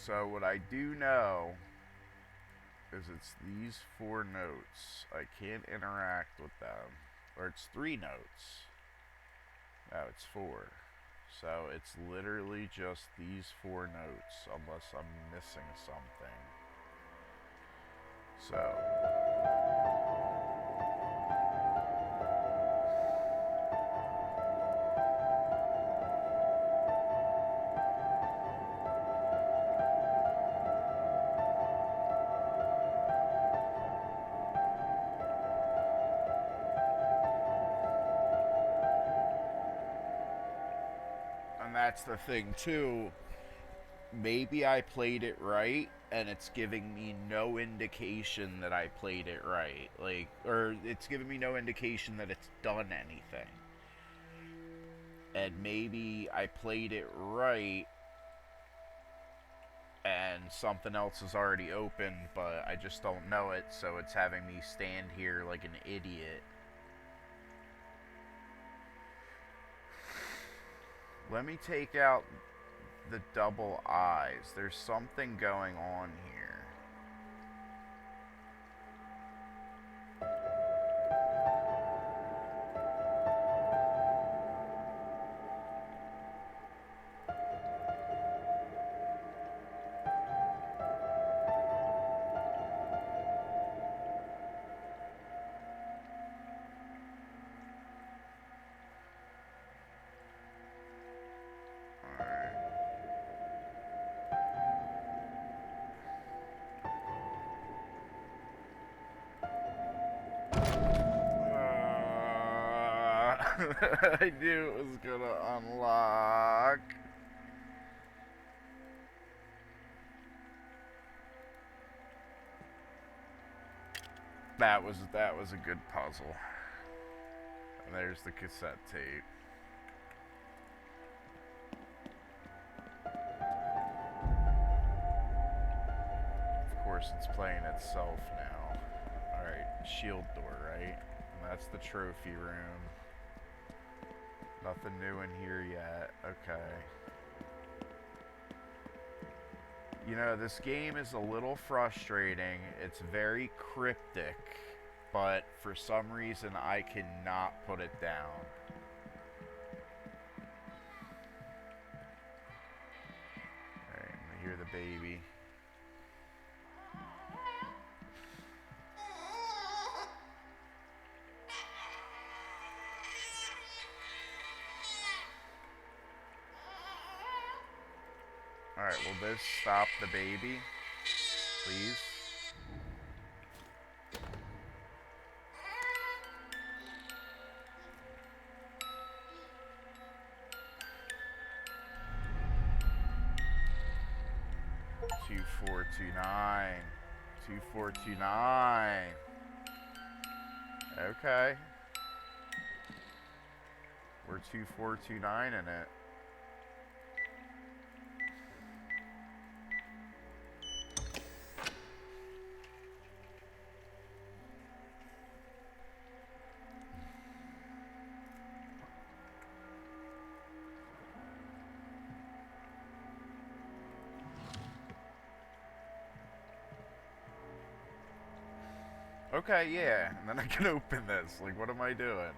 So what I do know is it's these 4 notes. I can't interact with them. Or it's 3 notes. No, it's 4. So it's literally just these 4 notes, unless I'm missing something. So... And that's the thing too, maybe I played it right and it's giving me no indication that I played it right, like, or it's giving me no indication that it's done anything. And maybe I played it right and something else is already open, but I just don't know it, so it's having me stand here like an idiot. Let me take out the double eyes. There's something going on here. I knew it was gonna unlock. That was a good puzzle. And there's the cassette tape. Of course, it's playing itself now. Alright, shield door, right? And that's the trophy room. Nothing new in here yet. Okay. You know, this game is a little frustrating. It's very cryptic, but for some reason I cannot put it down. Alright, I hear the baby. Alright, will this stop the baby? Please? Two, 4, 2, 9. 2, 4, 2, 9. Okay. We're 2, 4, 2, 9 in it. Okay, yeah, and then I can open this. Like, what am I doing?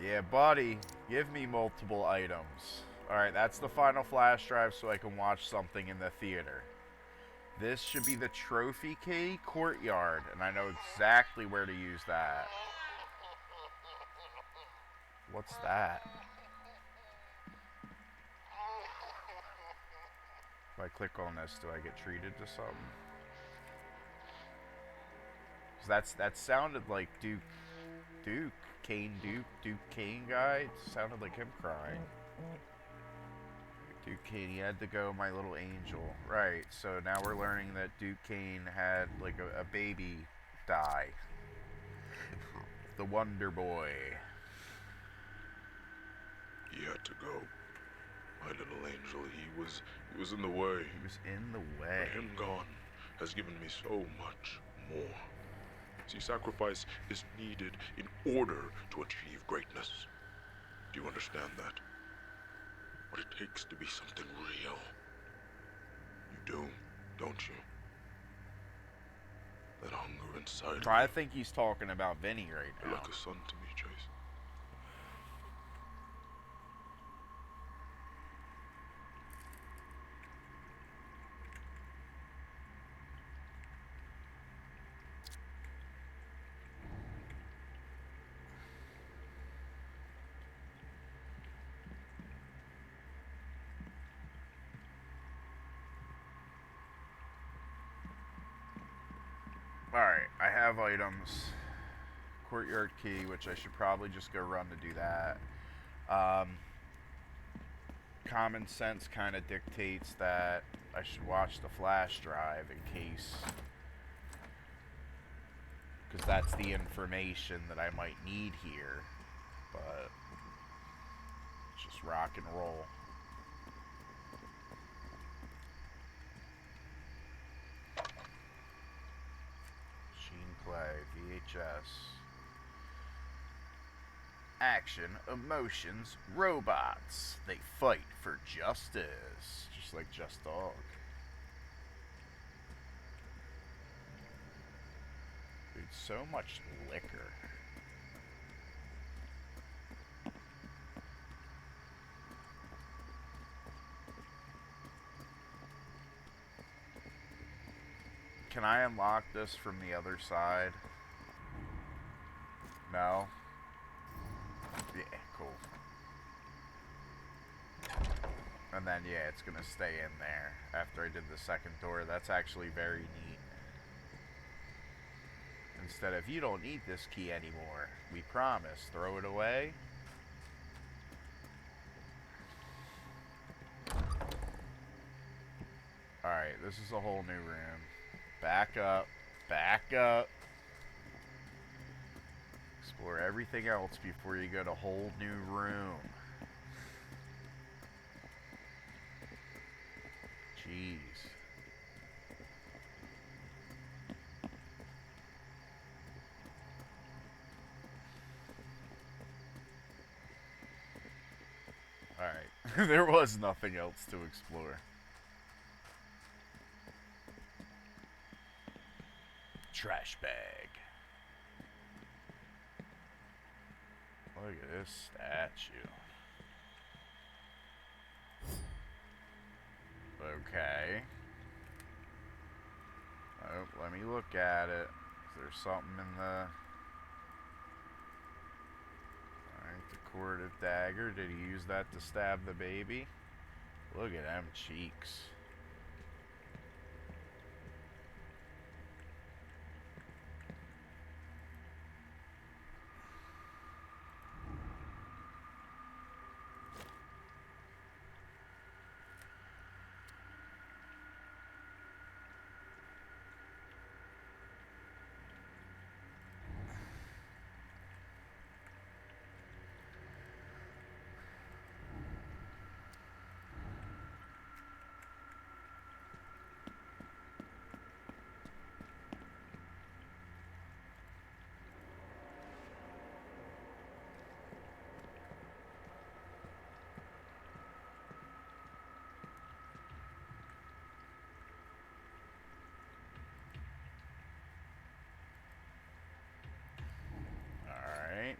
Yeah, buddy, give me multiple items. Alright, that's the final flash drive so I can watch something in the theater. This should be the trophy key courtyard, and I know exactly where to use that. What's that? If I click on this, do I get treated to something? 'Cause that sounded like Duke Kane guy. It sounded like him crying. Duke Kane, he had to go, my little angel. Right, so now we're learning that Duke Kane had like a baby die. The Wonder Boy. He had to go. My little angel, he was in the way. He was in the way. But him gone has given me so much more. See, sacrifice is needed in order to achieve greatness. Do you understand that? what it takes to be something real. You do, don't you? That hunger inside I think he's talking about Vinny right you're now. like a son to me, Chase. Alright, I have items. Courtyard key, which I should probably just go run to do that. Common sense kind of dictates that I should watch the flash drive in case, because that's the information that I might need here. But let's just rock and roll. Machine play, VHS. Action, emotions, robots. They fight for justice. Just like Just Dog. Dude, so much liquor. Can I unlock this from the other side? No? Yeah, cool. And then, yeah, it's gonna stay in there after I did the second door. That's actually very neat. Instead of, you don't need this key anymore. We promise. Throw it away. Alright, this is a whole new room. Back up. Back up. Explore everything else before you go to a whole new room. Jeez. Alright. There was nothing else to explore. Trash bag. Look at this statue. Okay. Oh, let me look at it. Is there something in the... Alright, decorative dagger. Did he use that to stab the baby? Look at them cheeks.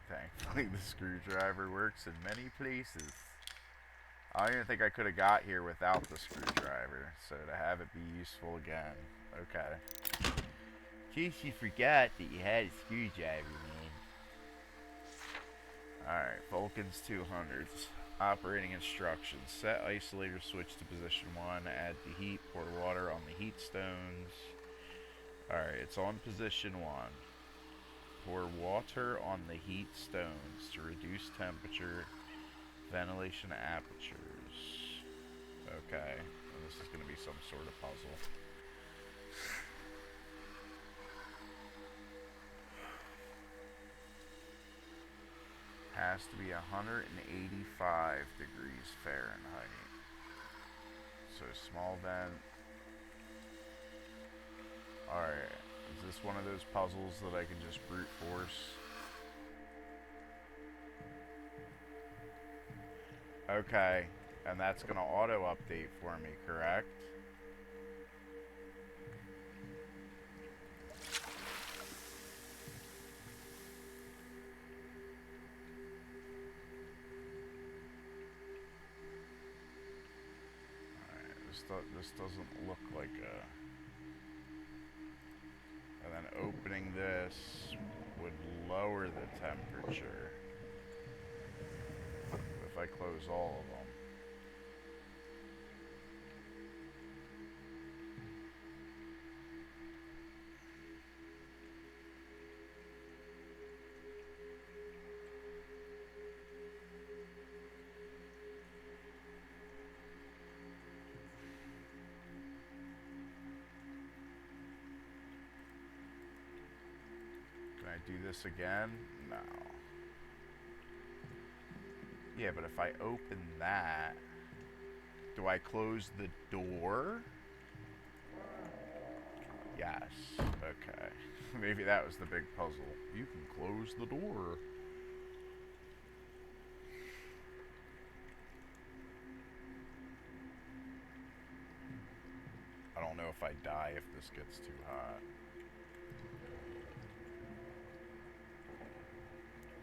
Thankfully, the screwdriver works in many places. I don't even think I could have got here without the screwdriver, so to have it be useful again. Okay. In case you forgot that you had a screwdriver, man. Alright, Vulcan's 200s. Operating instructions. Set isolator switch to position 1. Add the heat. Pour water on the heat stones. Alright, it's on position 1. Pour water on the heat stones to reduce temperature. Ventilation apertures. Okay. Well, this is going to be some sort of puzzle. Has to be 185 degrees Fahrenheit. So small vent. Alright. Is this one of those puzzles that I can just brute force? Okay. And that's gonna auto update for me, correct? Alright, this doesn't look like a... And then opening this would lower the temperature if I close all of them. Can I do this again? No. Yeah, but if I open that, do I close the door? Yes. Okay. Maybe that was the big puzzle. You can close the door. I don't know if I die if this gets too hot.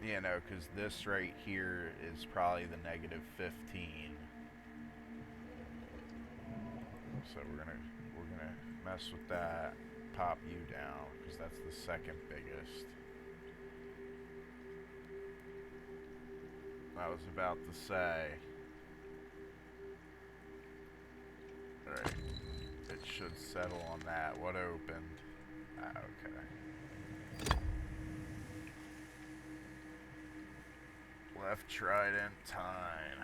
You know, because this right here is probably the -15. So we're gonna mess with that, pop you down, because that's the second biggest. I was about to say. Alright. It should settle on that. What opened? Ah, okay. Left trident time.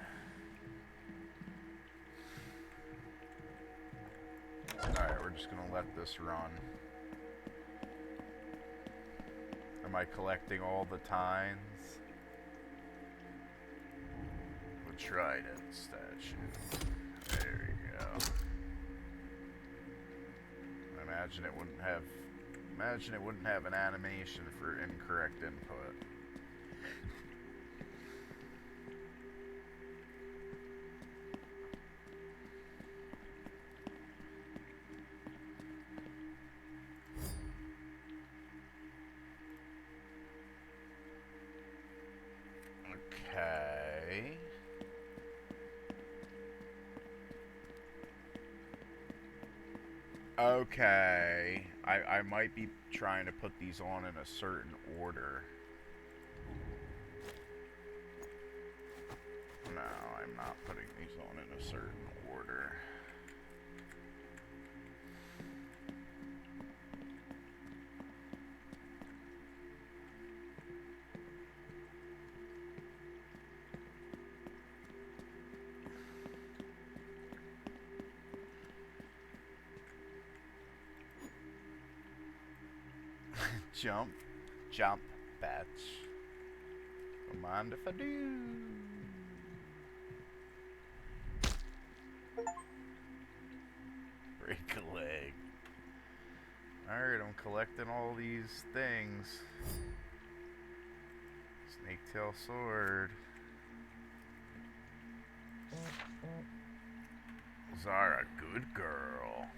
Alright, we're just gonna let this run. Am I collecting all the tines? The trident statue. There you go. Imagine it wouldn't have an animation for incorrect input. Okay. Okay. I might be trying to put these on in a certain order. No, I'm not putting these on in a certain order. Jump, batch. Don't mind if I do. Break a leg. Alright, I'm collecting all these things. Snake tail sword. Zara, good girl.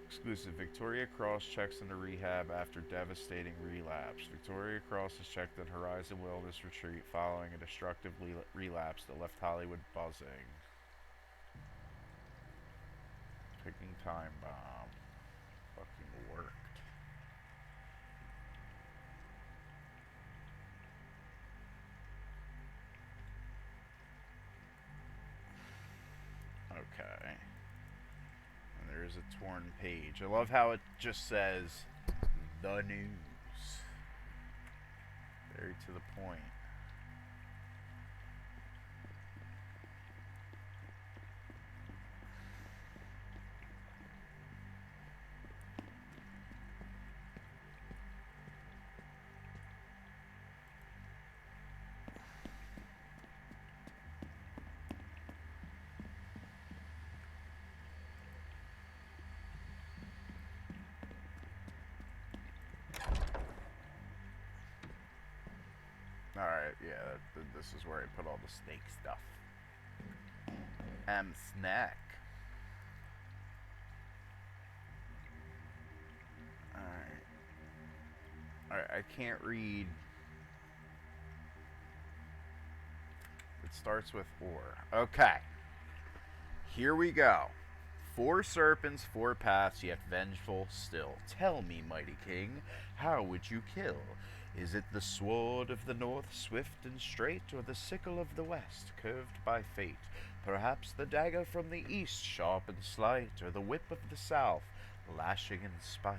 Exclusive. Victoria Cross checks into rehab after devastating relapse. Victoria Cross is checked in Horizon Wilderness Retreat following a destructive relapse that left Hollywood buzzing. Picking time bomb. Fucking worked. Okay. There is a torn page. I love how it just says the news. Very to the point. Alright, yeah, this is where I put all the snake stuff. Snack. Alright, I can't read. It starts with or. Okay. Here we go. 4 serpents, 4 paths, yet vengeful still. Tell me, mighty king, how would you kill? Is it the sword of the north, swift and straight, or the sickle of the west, curved by fate? Perhaps the dagger from the east, sharp and slight, or the whip of the south, lashing in spite.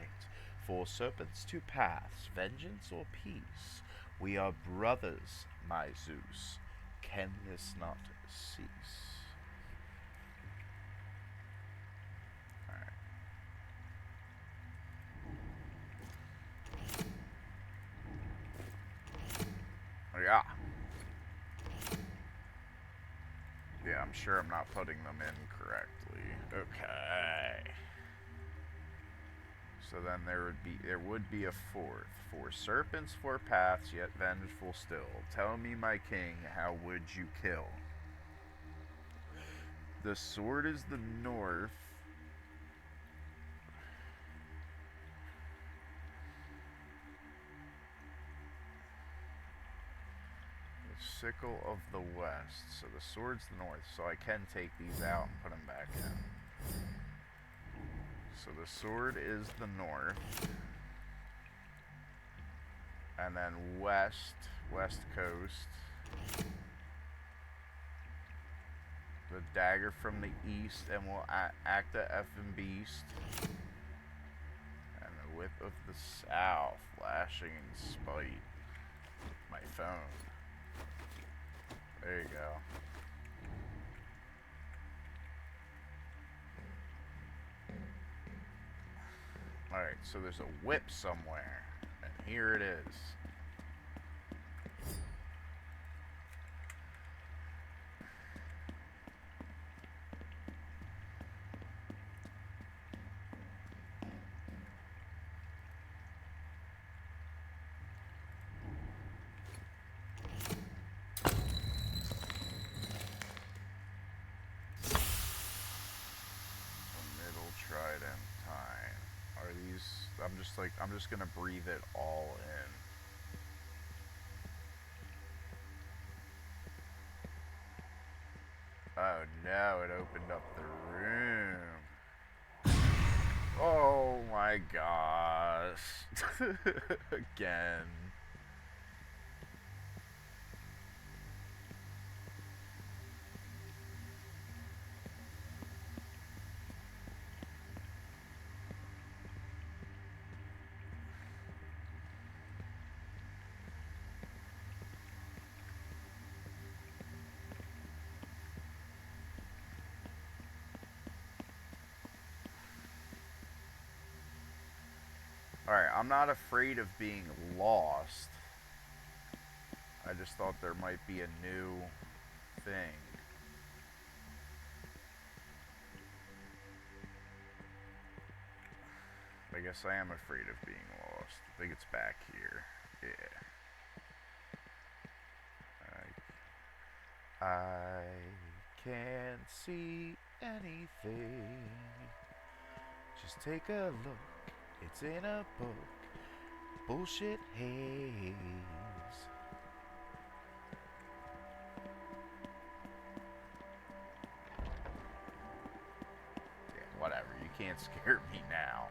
4 serpents, 2 paths, vengeance or peace? We are brothers, my Zeus. Can this not cease? Yeah. Yeah, I'm sure I'm not putting them in correctly. Okay. So then there would be a 4th. 4 serpents, 4 paths, yet vengeful still. Tell me, my king, how would you kill? The sword is the north. Sickle of the west. So the sword's the north. So I can take these out and put them back in. So the sword is the north. And then west coast. The dagger from the east, and we'll act the effing beast. And the whip of the south, lashing in spite. My phone. There you go. Alright, so there's a whip somewhere. And here it is. I'm just gonna breathe it all in. Oh no, it opened up the room. Oh my gosh. Again. Alright, I'm not afraid of being lost. I just thought there might be a new thing. I guess I am afraid of being lost. I think it's back here. Yeah. I can't see anything. Just take a look. It's in a book. Bullshit haze. Yeah, whatever. You can't scare me now.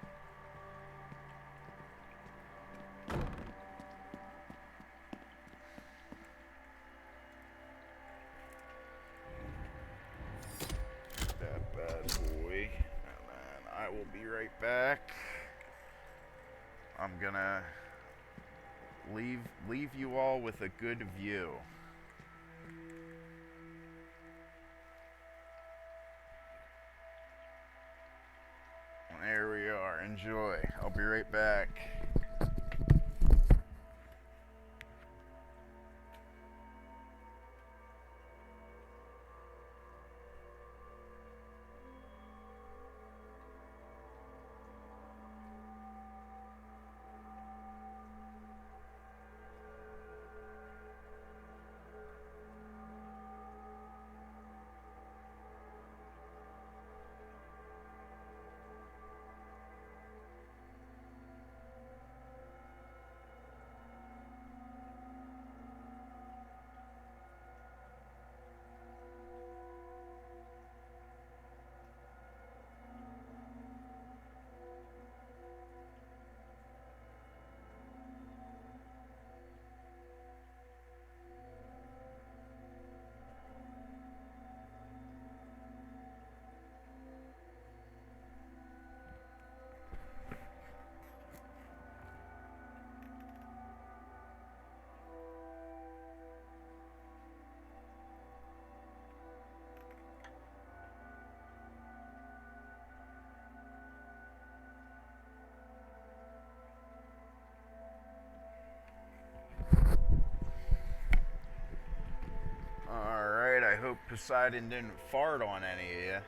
That bad boy. And then I will be right back. I'm gonna leave you all with a good view. There we are. Enjoy. I'll be right back. hope Poseidon didn't fart on any of you.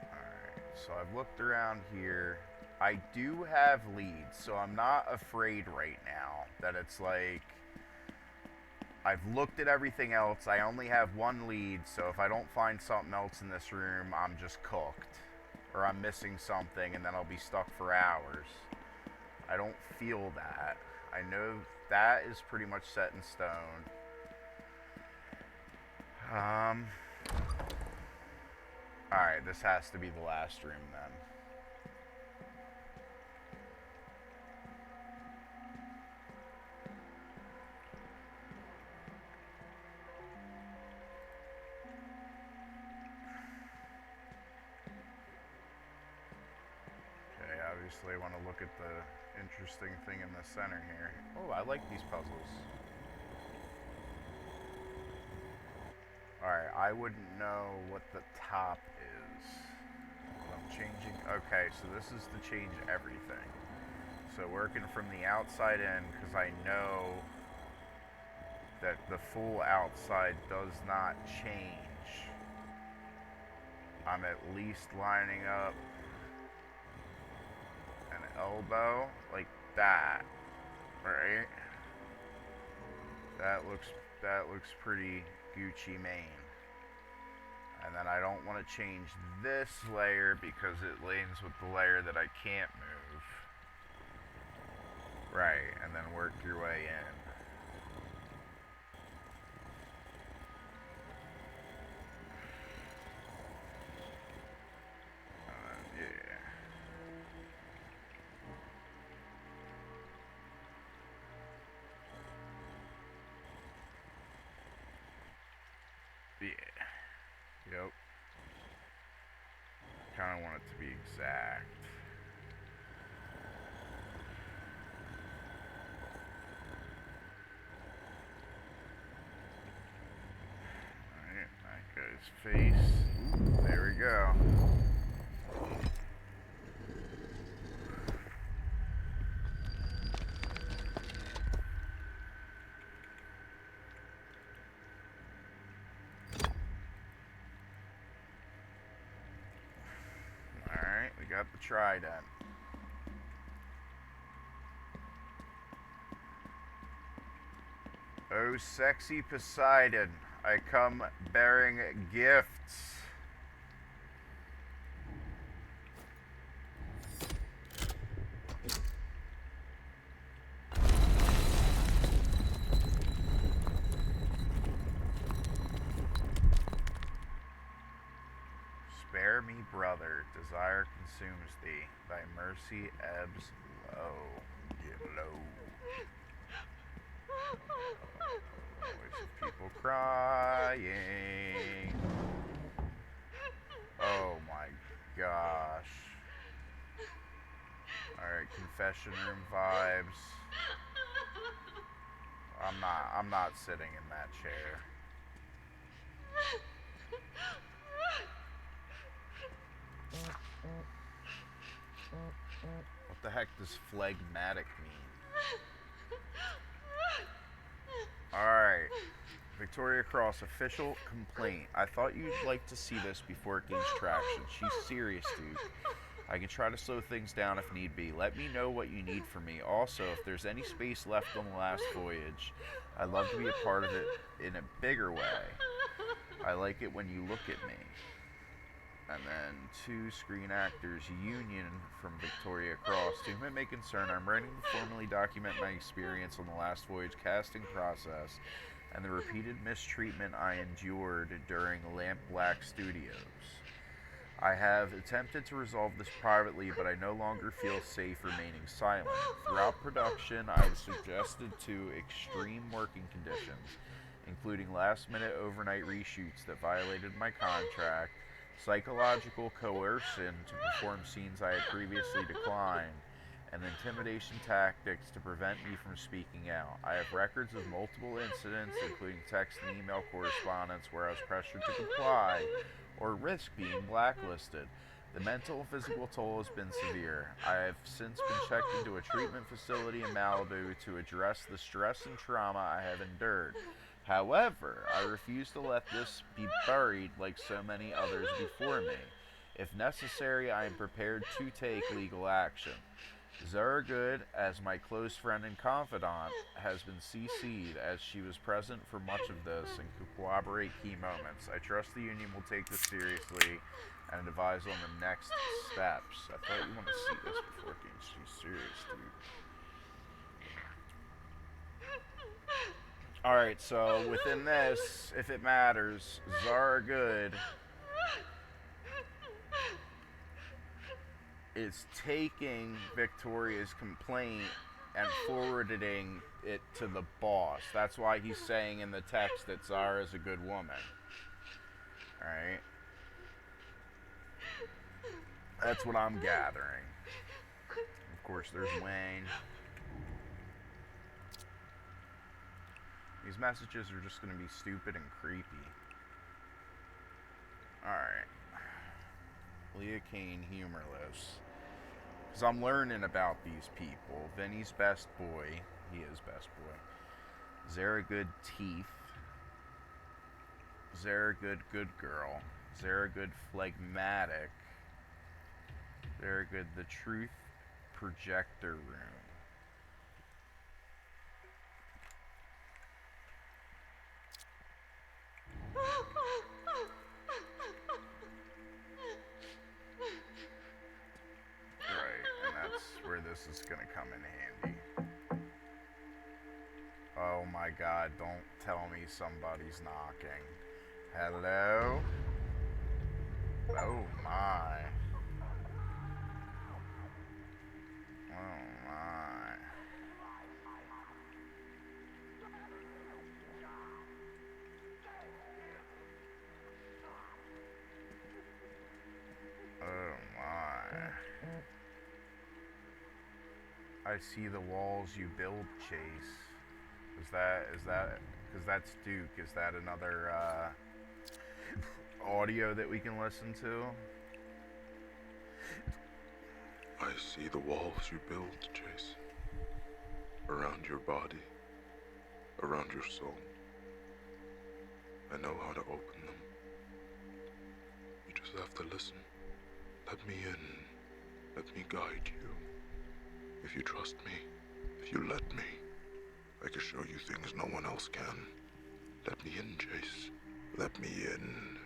Alright, so I've looked around here. I do have leads, so I'm not afraid right now that it's like I've looked at everything else. I only have one lead, so if I don't find something else in this room, I'm just cooked. Or I'm missing something, and then I'll be stuck for hours. I don't feel that. I know that is pretty much set in stone. Alright, this has to be the last room then. Obviously, I want to look at the interesting thing in the center here. Oh, I like these puzzles. Alright, I wouldn't know what the top is. I'm changing. Okay, so this is to change everything. So working from the outside in, because I know that the full outside does not change. I'm at least lining up an elbow like that, right? That looks pretty Gucci Mane. And then I don't want to change this layer because it lanes with the layer that I can't move. Right, and then work your way in. Yep. Kind of want it to be exact. Alright, that guy's face. Ooh, there we go. Got the trident. Oh, sexy Poseidon, I come bearing gifts. Spare me, brother, desire consumes thee, thy mercy ebbs low. Get low. Voice of people crying. Oh my gosh. Alright, confession room vibes. I'm not sitting in that chair. What the heck does phlegmatic mean? Alright. Victoria Cross, official complaint. I thought you'd like to see this before it gains traction. She's serious, dude. I can try to slow things down if need be. Let me know what you need from me. Also, if there's any space left on the last voyage, I'd love to be a part of it in a bigger way. I like it when you look at me. And then 2 Screen Actors Union from Victoria Cross. To whom it may concern, I'm writing to formally document my experience on the last voyage casting process and the repeated mistreatment I endured during Lamp Black Studios. I have attempted to resolve this privately, but I no longer feel safe remaining silent. Throughout production, I have suggested 2 extreme working conditions, including last-minute overnight reshoots that violated my contract, psychological coercion to perform scenes I had previously declined, and intimidation tactics to prevent me from speaking out. I have records of multiple incidents, including text and email correspondence, where I was pressured to comply or risk being blacklisted. The mental and physical toll has been severe. I have since been checked into a treatment facility in Malibu to address the stress and trauma I have endured. However, I refuse to let this be buried like so many others before me. If necessary, I am prepared to take legal action. Zaragood, as my close friend and confidant, has been CC'd as she was present for much of this and could corroborate key moments. I trust the Union will take this seriously and advise on the next steps. I thought you want to see this before it gets too serious, dude. Alright, so within this, if it matters, Zaragood is taking Victoria's complaint and forwarding it to the boss. That's why he's saying in the text that Zara's a good woman. Alright? That's what I'm gathering. Of course, there's Wayne. These messages are just going to be stupid and creepy. Alright. Leah Kane, humorless. Because I'm learning about these people. Vinny's best boy. He is best boy. Zaragood Teeth. Zaragood Good Girl. Zaragood Phlegmatic. Zaragood the Truth Projector Room. This is gonna come in handy. Oh my god, don't tell me somebody's knocking. Hello? Oh my. Oh my. Oh my. I see the walls you build, Chase. Is that, because that's Duke, is that another, audio that we can listen to? I see the walls you build, Chase. Around your body. Around your soul. I know how to open them. You just have to listen. Let me in. Let me guide you. If you trust me, if you let me, I can show you things no one else can. Let me in, Chase. Let me in.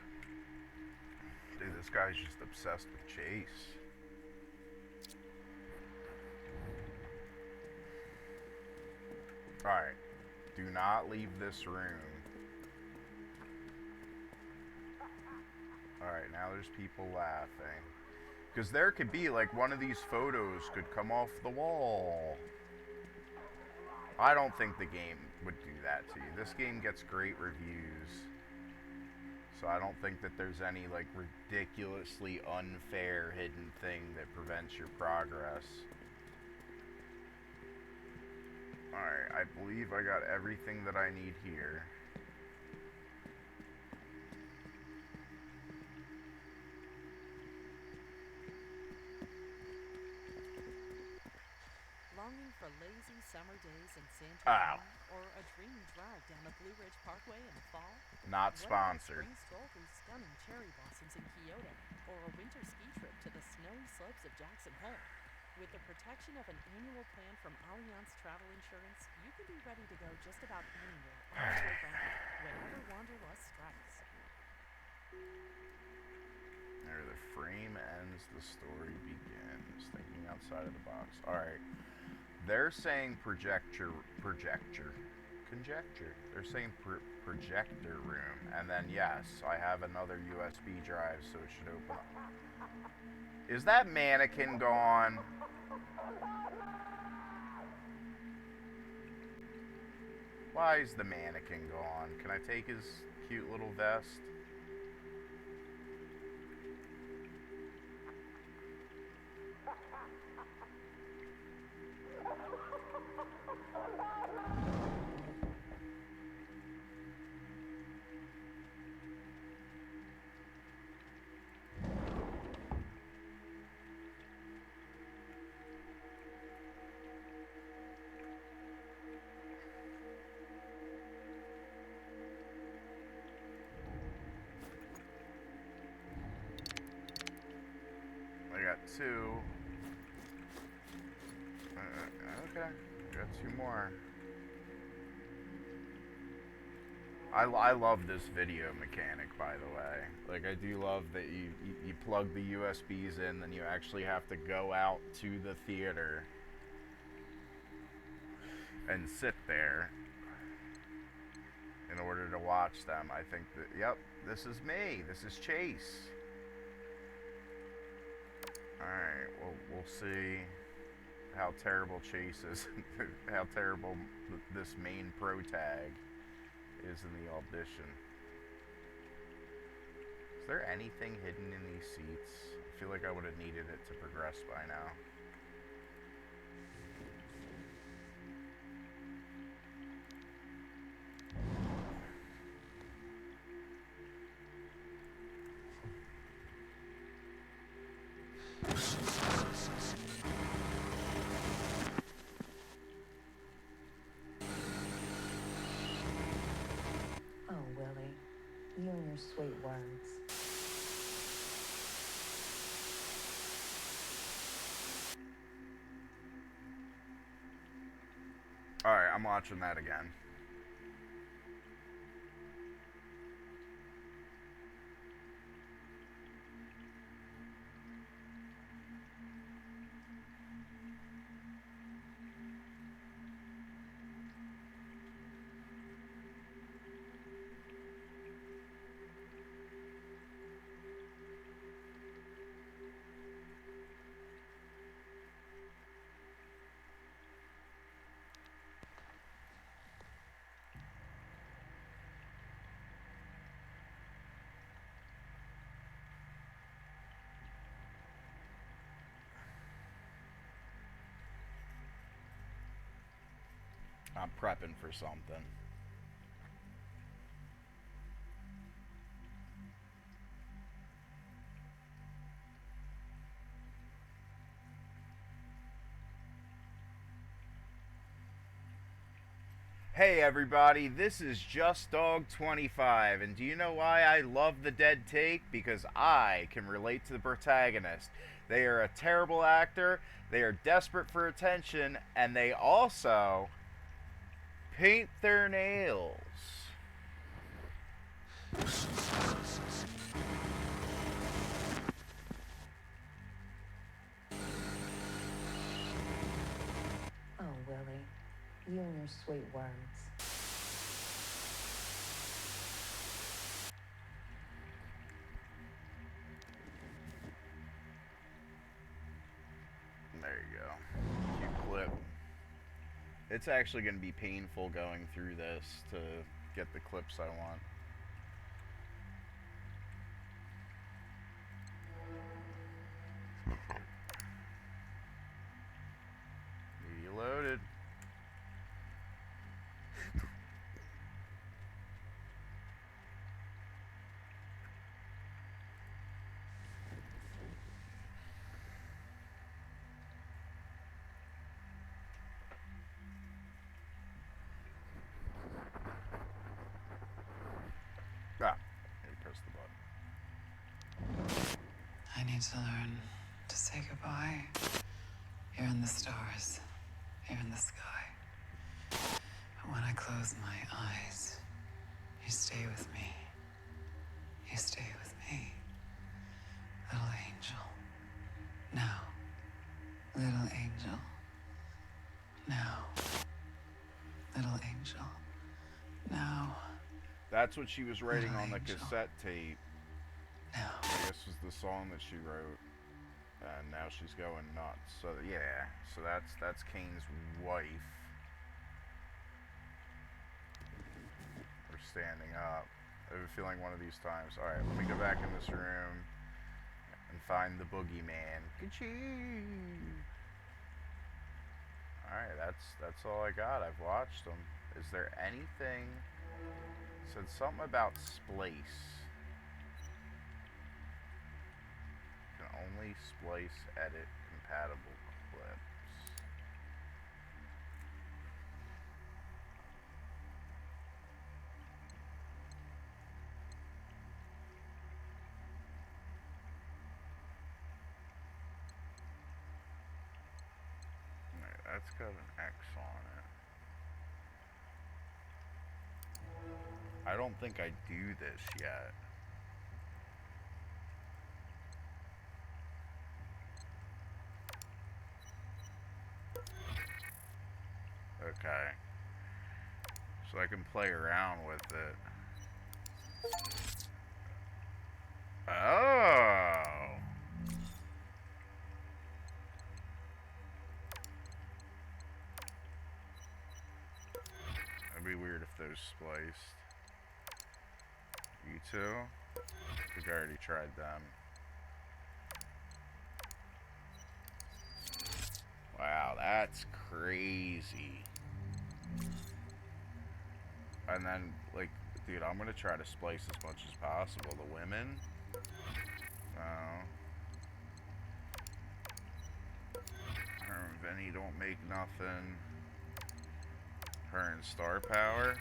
Dude, this guy's just obsessed with Chase. Alright. Do not leave this room. Alright, now there's people laughing. Because there could be, like, one of these photos could come off the wall. I don't think the game would do that to you. This game gets great reviews. So I don't think that there's any, like, ridiculously unfair hidden thing that prevents your progress. Alright, I believe I got everything that I need here. Longing for lazy summer days in Santa or a dreamy drive down the Blue Ridge Parkway in the fall? Not sponsored. Spring stroll through stunning cherry blossoms in Kyoto, or a winter ski trip to the snowy slopes of Jackson Hole. With the protection of an annual plan from Allianz Travel Insurance, you can be ready to go just about anywhere on your bracket, whenever wanderlust strikes. There, the frame ends, the story begins. Thinking outside of the box. Alright. They're saying conjecture. They're saying projector room. And then, yes, I have another USB drive, so it should open up. Is that mannequin gone? Why is the mannequin gone? Can I take his cute little vest? got 2. Okay, I got 2 more. I love this video mechanic, by the way. Like, I do love that you plug the USBs in, then you actually have to go out to the theater and sit there in order to watch them. I think that, yep, this is me. This is Chase. Alright, well, we'll see how terrible Chase is, how terrible this main pro tag is in the audition. Is there anything hidden in these seats? I feel like I would have needed it to progress by now. Oh, Willie, you and your sweet words. Alright, I'm watching that again. I'm prepping for something. Hey everybody, this is Just Dog 25, and do you know why I love the Dead Take? Because I can relate to the protagonist. They are a terrible actor, they are desperate for attention, and they also paint their nails. Oh, Willie, you and your sweet words. There you go. Cute clip. It's actually going to be painful going through this to get the clips I want. Media loaded. Ah, here, press the button. I need to learn to say goodbye. Here in the stars, here in the sky. But when I close my eyes, you stay with me. You stay with me. Little angel. Now. Little angel. Now. Little angel. Now. That's what she was writing Little on the angel. cassette tape. Now. This was the song that she wrote. And now she's going nuts. So yeah, so that's Kane's wife. We're standing up. I have a feeling one of these times. Alright, let me go back in this room and find the boogeyman. Ka-ching! Alright, that's all I got. I've watched them. Is there anything? It said something about splice. Can only splice edit compatible clips. That's got an X on it. I don't think I do this yet. Okay. So I can play around with it. Oh! It'd be weird if those spliced. You two? I think I already tried them. Wow, that's crazy. And then, like, dude, I'm gonna try to splice as much as possible. The women? No. Her and Vinny don't make nothing. Her and Star Power.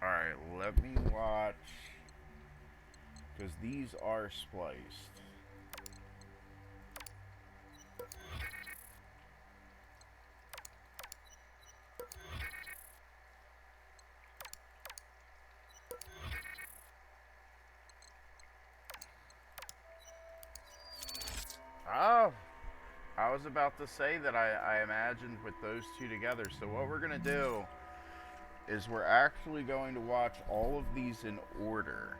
Alright, let me watch. Because these are spliced. Oh! I was about to say that I imagined with those two together. So what we're going to do is we're actually going to watch all of these in order.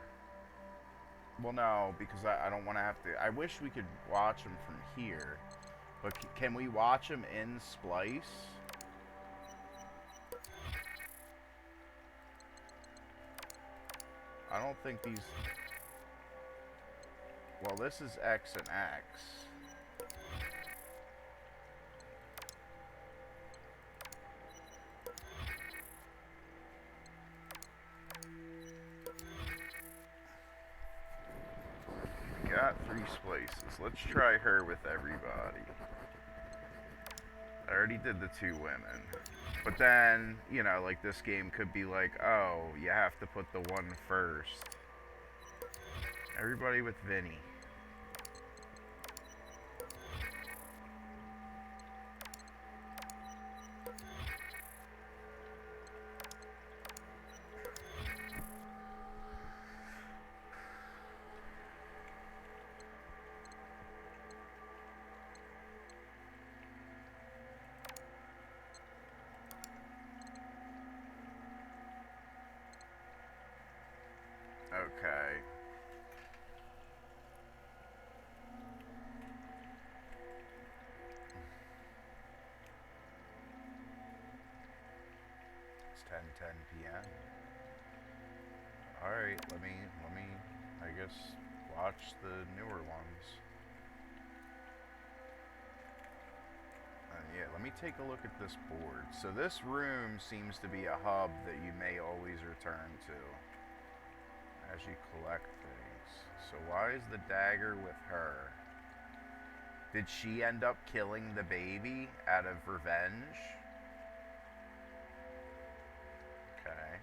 Well, no, because I don't want to have to. I wish we could watch them from here. But can we watch them in Splice? I don't think these... Well, this is X and X. Got 3 splices. Let's try her with everybody. I already did the 2 women. But then, you know, like this game could be like, oh, you have to put the one first. Everybody with Vinny. Okay. It's 10:10 p.m. All right, let me I guess watch the newer ones. And yeah, let me take a look at this board. So this room seems to be a hub that you may always return to as you collect things. So why is the dagger with her? Did she end up killing the baby out of revenge? Okay.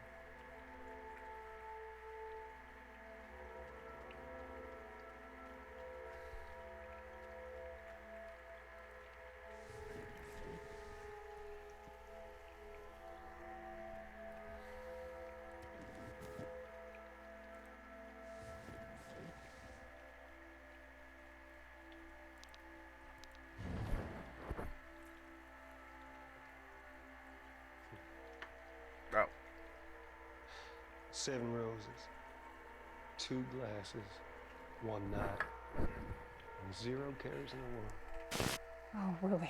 Oh. 7 roses, 2 glasses, 1 night, and 0 cares in the world. Oh, Willie.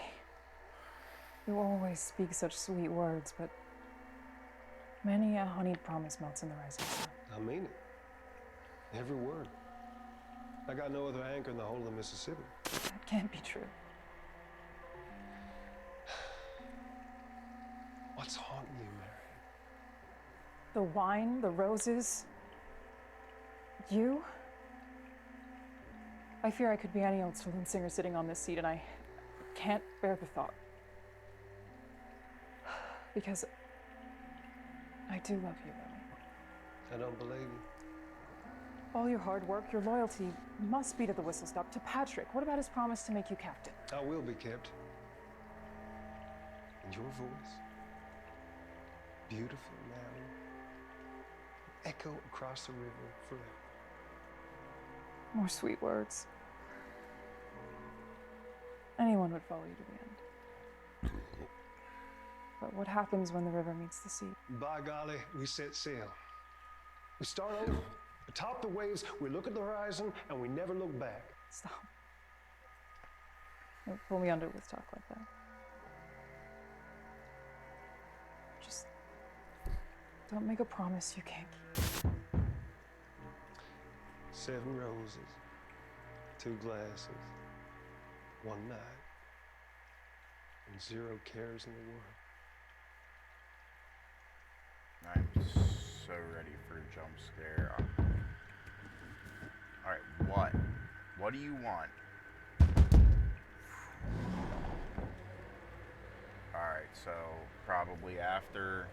You always speak such sweet words, but many a honeyed promise melts in the rising sun. I mean it. Every word. I got no other anchor in the whole of the Mississippi. That can't be true. What's haunting you, Mary? The wine, the roses, you. I fear I could be any old saloon singer sitting on this seat, and I can't bear the thought. Because I do love you, Willie. I don't believe you. All your hard work, your loyalty must be to the Whistle Stop, to Patrick. What about his promise to make you captain? I will be kept. And your voice, beautiful now, echo across the river forever. More sweet words. Anyone would follow you to the end. But what happens when the river meets the sea? By golly, we set sail. We start over. Atop the waves, we look at the horizon, and we never look back. Stop. Don't pull me under with talk like that. Just don't make a promise you can't keep. 7 roses, 2 glasses, 1 night, and 0 cares in the world. I'm so ready for a jump scare. Alright, what? What do you want? Alright, so probably after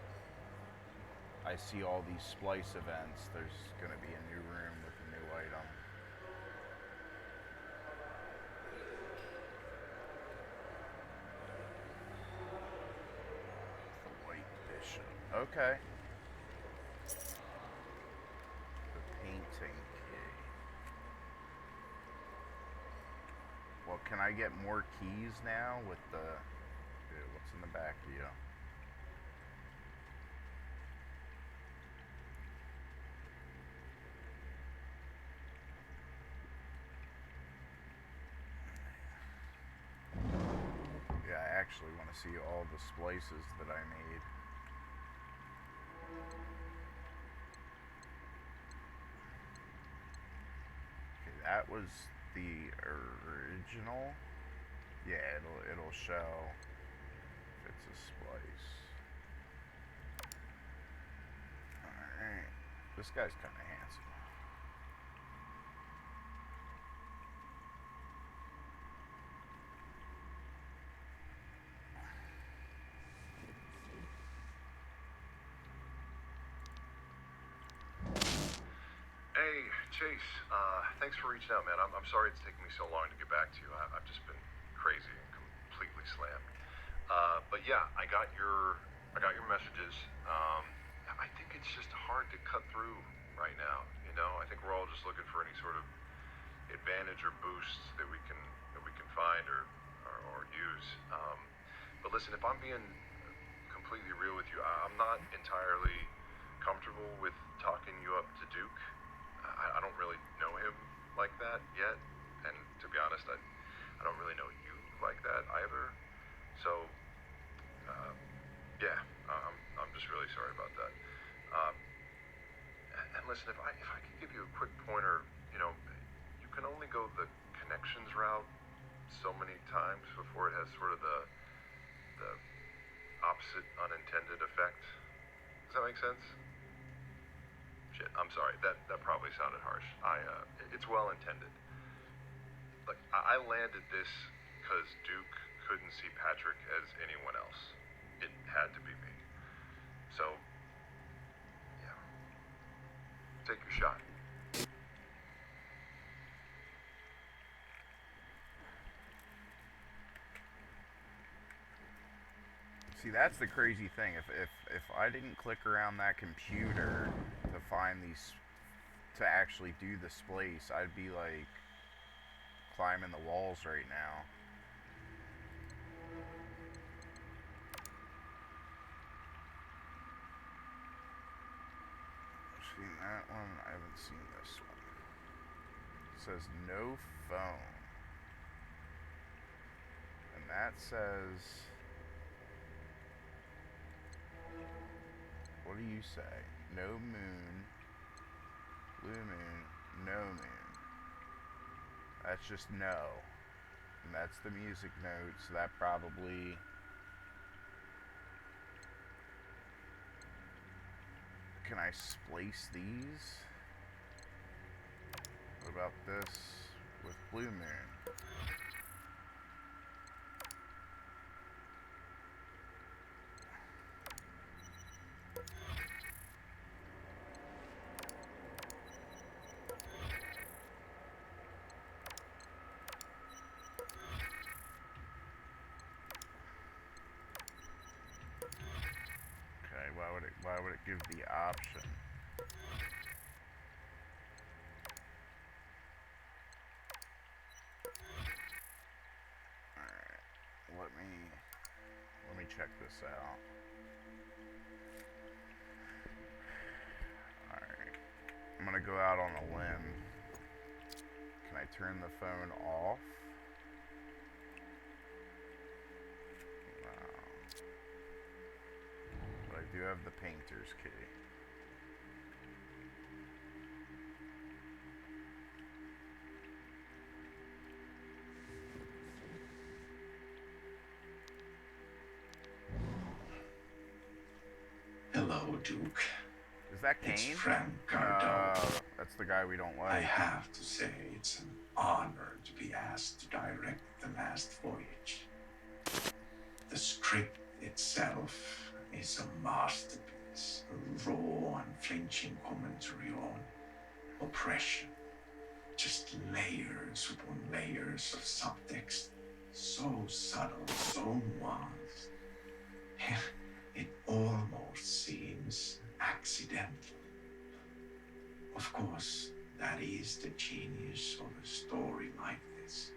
I see all these splice events, there's gonna be a new room with a new item. The White Bishop. Okay. The painting key. Well, can I get more keys now with the... Dude, what's in the back of you? Yeah, I actually want to see all the splices that I made. Okay, that was the original. Yeah, it'll show if it's a splice. Alright. This guy's kind of handsome. Hey, Chase, thanks for reaching out, man. I'm sorry it's taken me so long to get back to you. I've just been crazy and completely slammed. But yeah, I got your messages. I think it's just hard to cut through right now. You know, I think we're all just looking for any sort of advantage or boosts that we can find or use. But listen, if I'm being completely real with you, I'm not entirely comfortable with talking you up to Duke. I don't really know him like that yet, and to be honest, I don't really know you like that either. So, yeah, I'm just really sorry about that. And listen, if I could give you a quick pointer, you know, you can only go the connections route so many times before it has sort of the opposite unintended effect. Does that make sense? Shit, I'm sorry. That probably sounded harsh. It's well intended. Like, I landed this because Duke couldn't see Patrick as anyone else. It had to be me. So, yeah. Take your shot. See, that's the crazy thing. If I didn't click around that computer to find these, to actually do the splice, I'd be like climbing the walls right now. I've seen that one. I haven't seen this one. It says no phone. And that says... What do you say? No moon, blue moon, no moon. That's just no. And that's the music note, so that probably... Can I splice these? What about this with blue moon? Why would it give the option? Alright, let me check this out. Alright. I'm gonna go out on a limb. Can I turn the phone off? No. But I do have the painter's key. Hello, Duke. Is that Kane? It's Frank Cardone. That's the guy we don't like. I have to say, it's an honor to be asked to direct the last voyage. The script itself is a masterpiece, a raw, unflinching commentary on oppression. Just layers upon layers of subtext, so subtle, so nuanced. It almost seems accidental. Of course, that is the genius of a story like this.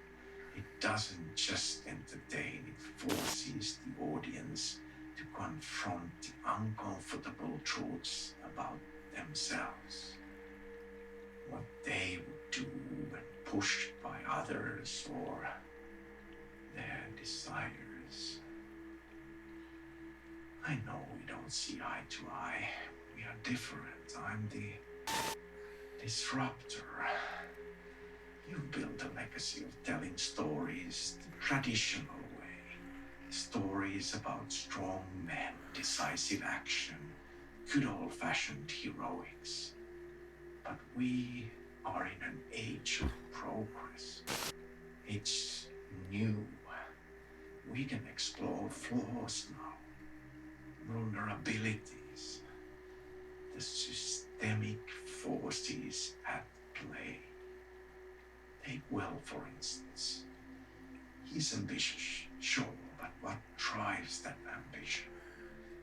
It doesn't just entertain, it forces the audience to confront the uncomfortable truths about themselves. What they would do when pushed by others or their desires. I know we don't see eye to eye. We are different. I'm the disruptor. You've built a legacy of telling stories the traditional way. Stories about strong men, decisive action, good old-fashioned heroics. But we are in an age of progress. It's new. We can explore flaws now, vulnerabilities, the systemic forces at play. Take Will, for instance. He's ambitious, sure, but what drives that ambition?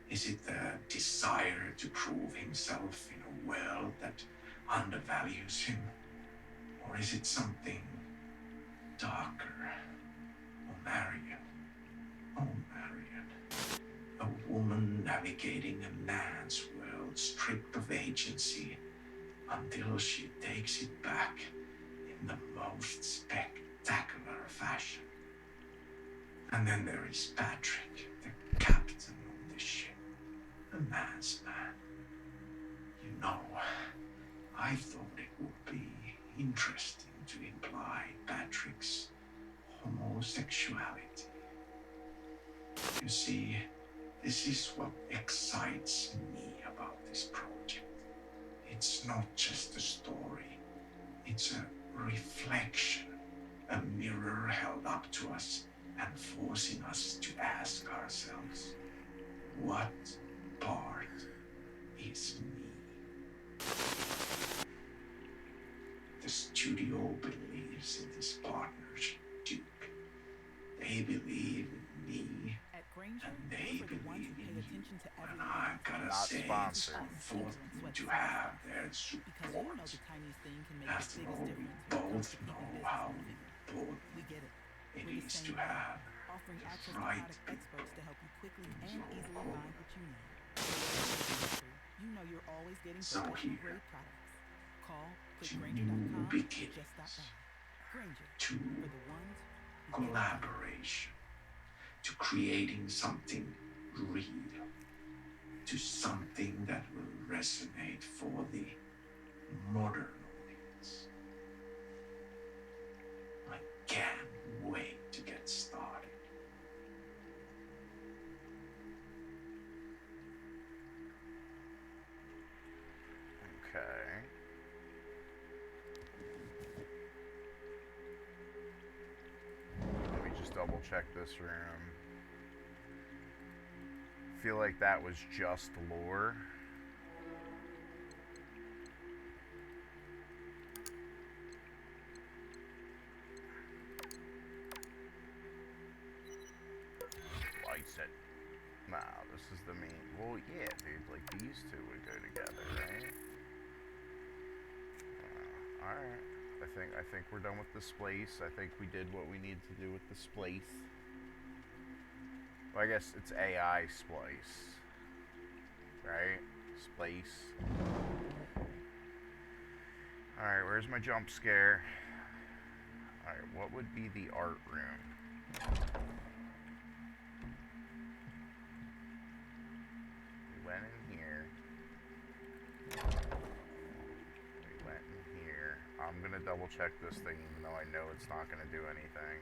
Is it the desire to prove himself in a world that undervalues him? Or is it something darker? Or Marion? Oh, Marion. A woman navigating a man's world stripped of agency until she takes it back in the most spectacular fashion. And then there is Patrick, the captain of the ship, a man's man. You know, I thought it would be interesting to imply Patrick's homosexuality. You see, this is what excites me about this project. It's not just a story, it's a reflection, a mirror held up to us and forcing us to ask ourselves, what part is me? The studio believes in this partnership, Duke. They believe in me, and they believe in you. And I gotta say, it's important to have their support. After all, we both know how important it is to have the right people in your corner. So here, to new beginnings, to collaboration, to creating something real, to something that will resonate for the modern audience. I can't wait to get started. Okay. Let me just double check this room. Feel like that was just lore. Lights it. Wow, this is the main. Well, yeah, dude. like these two would go together, right? Alright. I think we're done with the splice. I think we did what we need to do with the splice. Well, I guess it's AI splice. Right? Splice. Alright, where's my jump scare? Alright, what would be the art room? We went in here. We went in here. I'm gonna double check this thing even though I know it's not gonna do anything.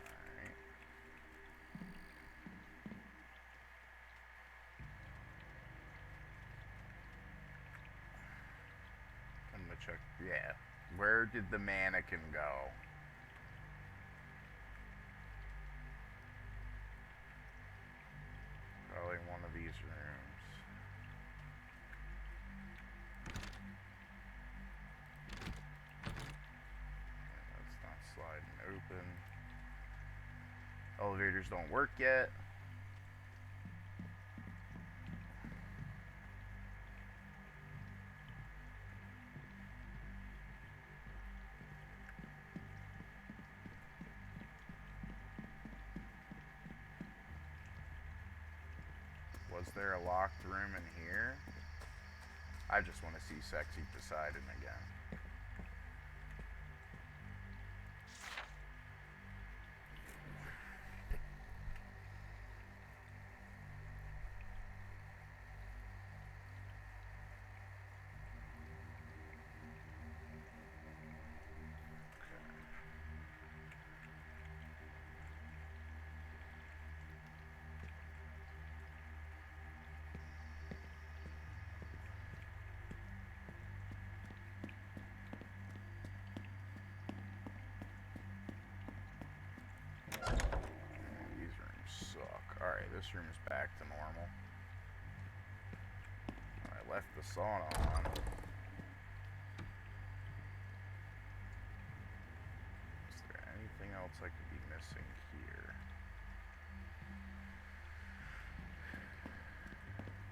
Alright. I'm gonna check. Yeah. Where did the mannequin go? Probably one of these rooms. That's not sliding open. Elevators don't work yet. Was there a locked room in here? I just want to see Sexy Poseidon again. These rooms suck. Alright, this room is back to normal. I left the sauna on. Is there anything else I could be missing here?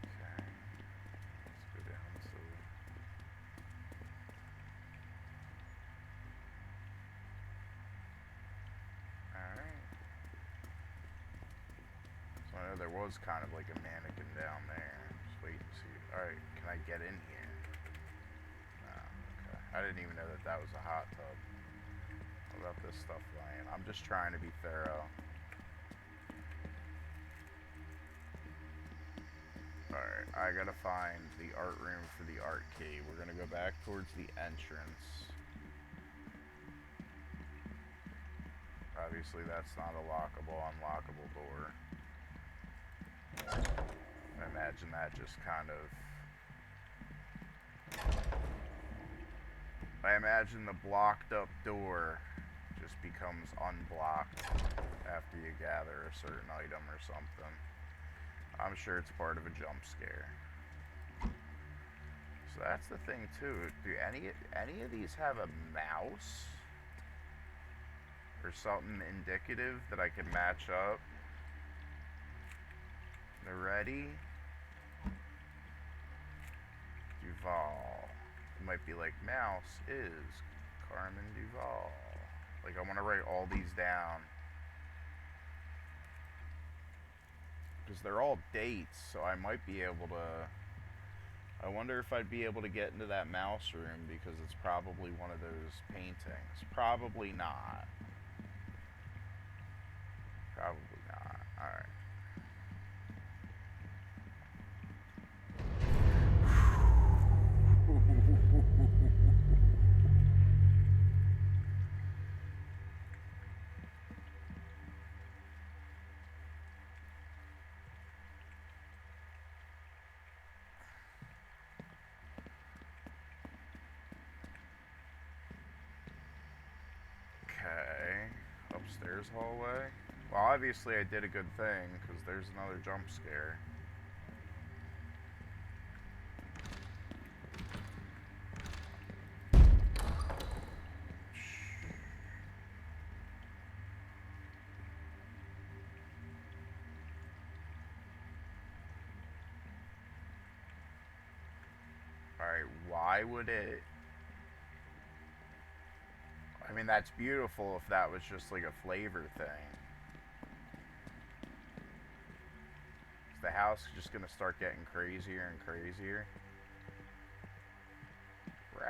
Okay. Let's go down to... Alright. So I know there was kind of like a mannequin down there. Just wait and see. Alright, can I get in here? No, okay. I didn't even know that that was a hot tub. What about this stuff lying? I'm just trying to be thorough. Alright, I gotta find the art room for the art key. We're gonna go back towards the entrance. Obviously that's not a lockable, unlockable door. I imagine that just kind of... I imagine the blocked up door just becomes unblocked after you gather a certain item or something. I'm sure it's part of a jump scare. So that's the thing too. Do any of these have a mouse? Or something indicative that I can match up? They're ready. Duval. It might be like mouse is Carmen Duval. Like I want to write all these down. Because they're all dates, so I might be able to... I wonder if I'd be able to get into that mouse room because it's probably one of those paintings. Probably not. Probably not. Alright. Okay. Upstairs hallway. Well, obviously I did a good thing, because there's another jump scare. why would it... I mean, that's beautiful if that was just like a flavor thing. Is the house just gonna start getting crazier and crazier? Rah.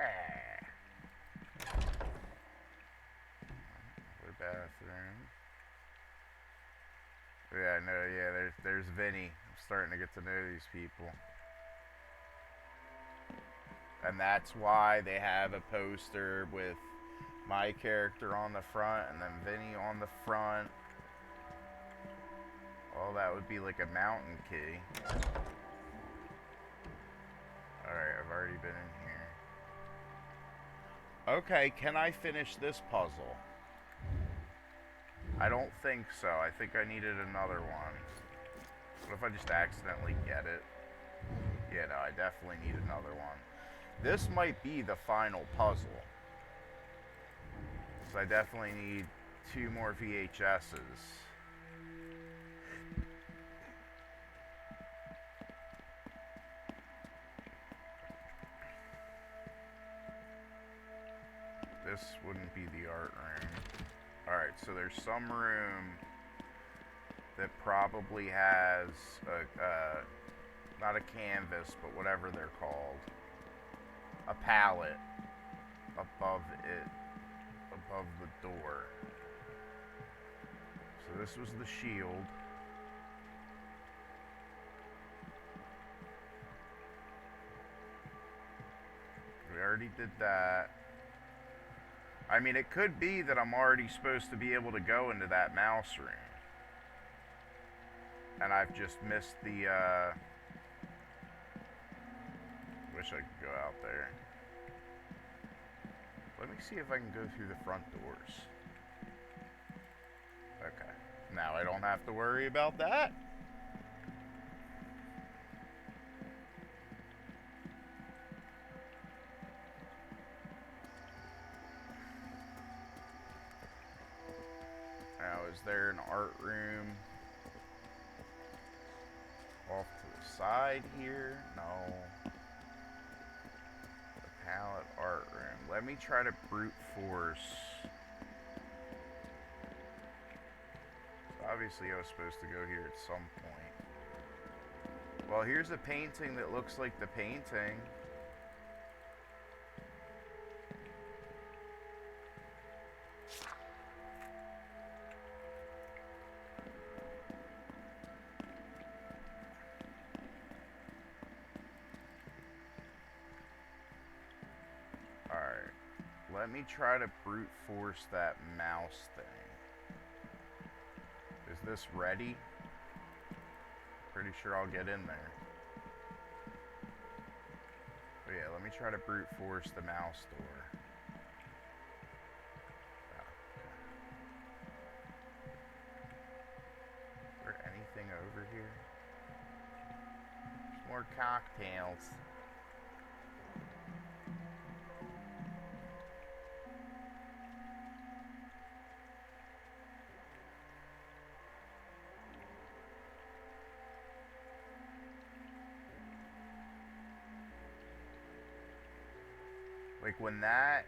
Another bathroom. Yeah, no, yeah, there's Vinny. I'm starting to get to know these people. And that's why they have a poster with my character on the front and then Vinny on the front. Oh, that would be like a mountain key. Alright, I've already been in here. Okay, can I finish this puzzle? I don't think so. I think I needed another one. What if I just accidentally get it? Yeah, no, I definitely need another one. This might be the final puzzle. So I definitely need 2 more VHSs. This wouldn't be the art room. Alright, so there's some room that probably has not a canvas, but whatever they're called. A palette above it, above the door. So this was the shield. We already did that. I mean, it could be that I'm already supposed to be able to go into that mouse room. And I've just missed the, wish I could go out there. Let me see if I can go through the front doors. Okay. Now I don't have to worry about that. Now, is there an art room off to the side here? No. The palette art room. Let me try to brute force. So obviously I was supposed to go here at some point. Well, here's a painting that looks like the painting. Let me try to brute force that mouse thing. Is this ready? Pretty sure I'll get in there. But yeah, let me try to brute force the mouse door. Is there anything over here? There's more cocktails. Like when that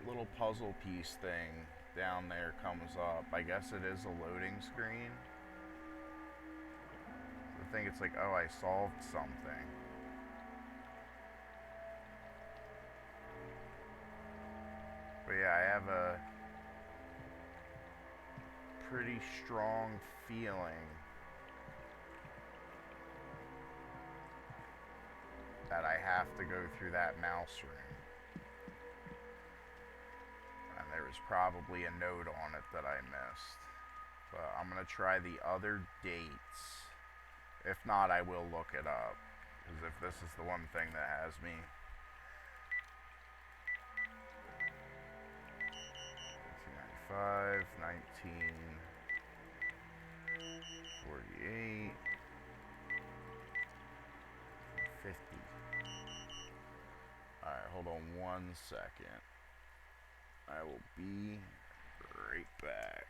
little puzzle piece thing down there comes up, I guess it is a loading screen. I think it's like, oh, I solved something. But yeah, I have a pretty strong feeling that I have to go through that mouse room. And there was probably a note on it that I missed. But I'm going to try the other dates. If not, I will look it up. Because if this is the one thing that has me. 1995, 1948, 50. Alright, hold on 1 second. I will be right back.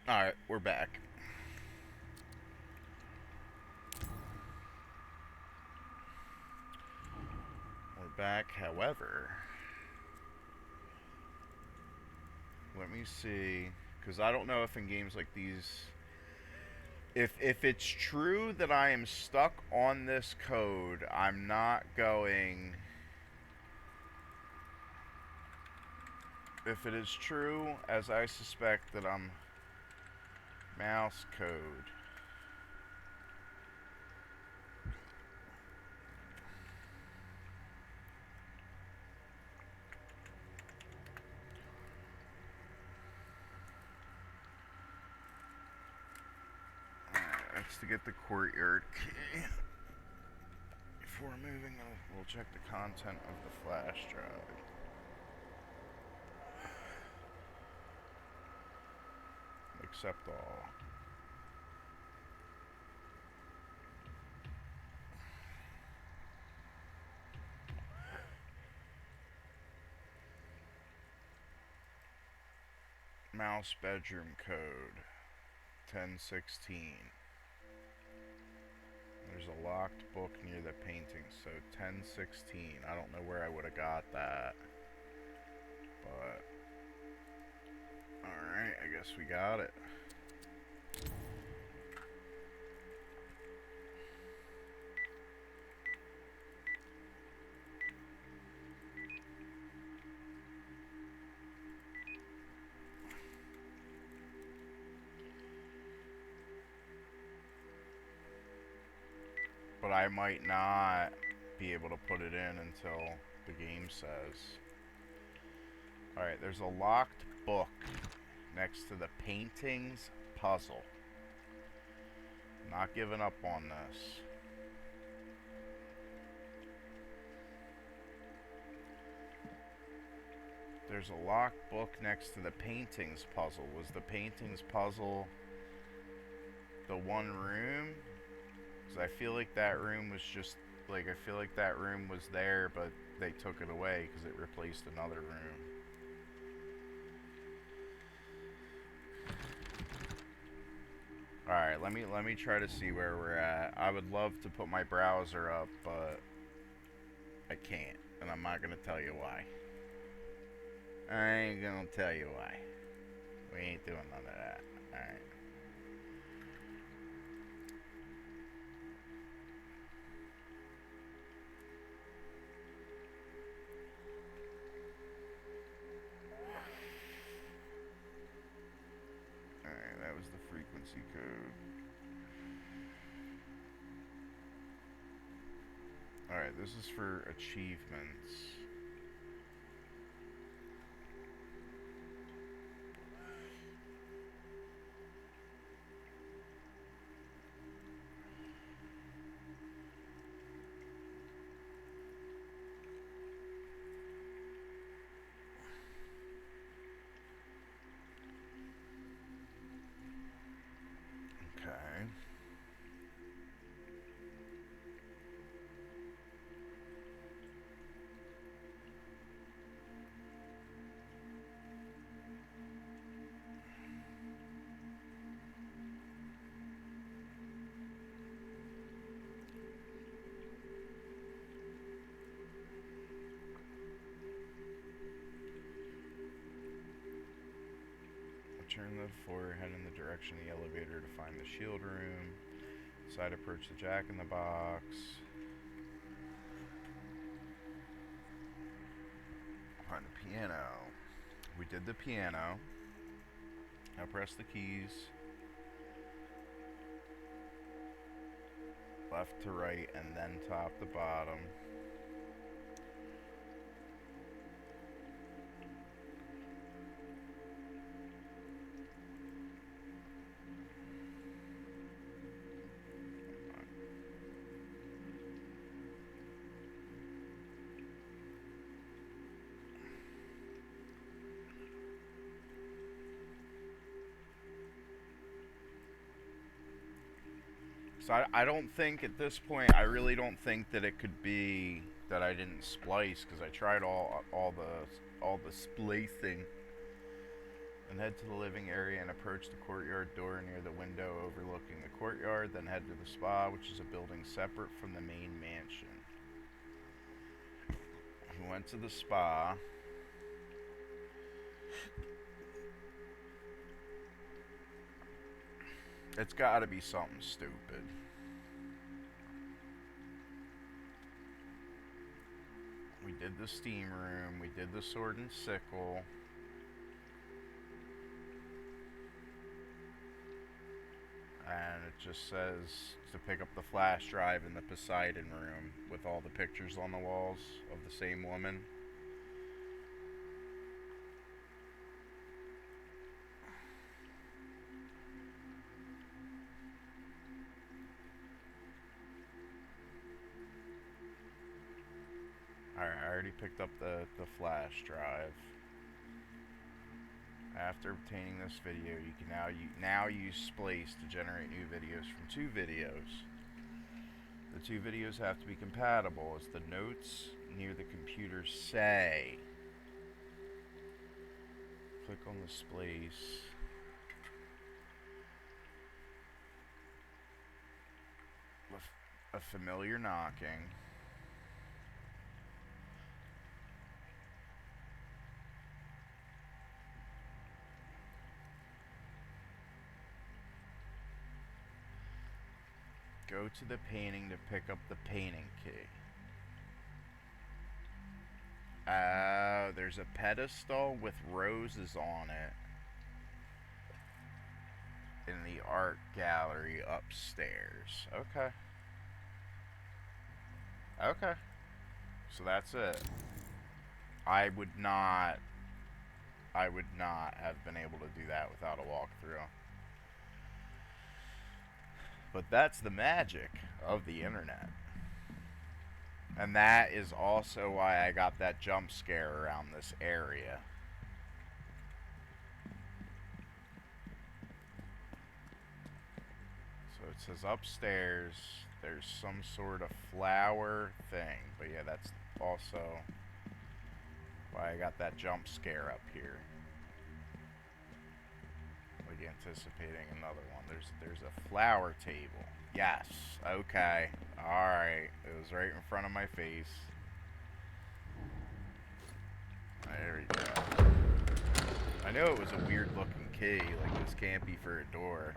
Alright, we're back. We're back, however, let me see, because I don't know if in games like these, if it's true that I am stuck on this code, I'm not going, if it is true, as I suspect, that I'm mouse code. That's to get the courtyard key. Before moving, we'll check the content of the flash drive. Accept all. Mouse bedroom code 1016. There's a locked book near the painting, so 1016. I don't know where I would have got that, but alright, I guess we got it. But I might not be able to put it in until the game says. Alright, there's a locked book next to the paintings puzzle. Not giving up on this. There's a locked book next to the paintings puzzle. Was the paintings puzzle the one room? Because I feel like that room was just, like, I feel like that room was there, but they took it away because it replaced another room. Alright, let me try to see where we're at. I would love to put my browser up, but I can't, and I'm not gonna tell you why. I ain't gonna tell you why. We ain't doing none of that. Alright. Alright, that was the frequency code. Alright, this is for achievements. Okay. Turn the floor, head in the direction of the elevator to find the shield room. Side approach the jack-in-the-box. Find the piano. We did the piano. Now press the keys. Left to right and then top to bottom. So I don't think at this point, I really don't think that it could be that I didn't splice, because I tried all the splicing, Then head to the living area and approach the courtyard door near the window overlooking the courtyard. Then head to the spa, which is a building separate from the main mansion. We went to the spa. It's got to be something stupid. We did the steam room. We did the sword and sickle. And it just says to pick up the flash drive in the Poseidon room with all the pictures on the walls of the same woman. Alright, I already picked up the flash drive. After obtaining this video, you can now use Splice to generate new videos from 2 videos. The 2 videos have to be compatible, as the notes near the computer say. Click on the Splice. A familiar knocking. Go to the painting to pick up the painting key. There's a pedestal with roses on it in the art gallery upstairs. Okay. Okay. So that's it. I would not have been able to do that without a walkthrough. But that's the magic of the internet. And that is also why I got that jump scare around this area. So it says upstairs, there's some sort of flower thing. But yeah, that's also why I got that jump scare up here. Like anticipating another one. There's a flower table. Yes. Okay. Alright. It was right in front of my face. There we go. I know it was a weird looking key. Like, this can't be for a door.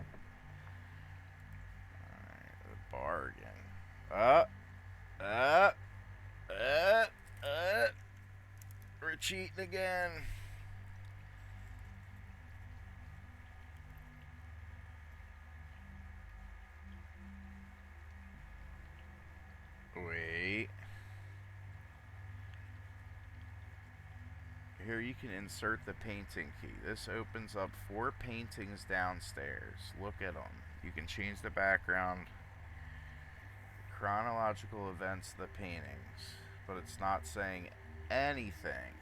Alright. A bargain. We're cheating again. Wait. Here you can insert the painting key. This opens up 4 paintings downstairs. Look at them. You can change the background, the chronological events of the paintings, but it's not saying anything.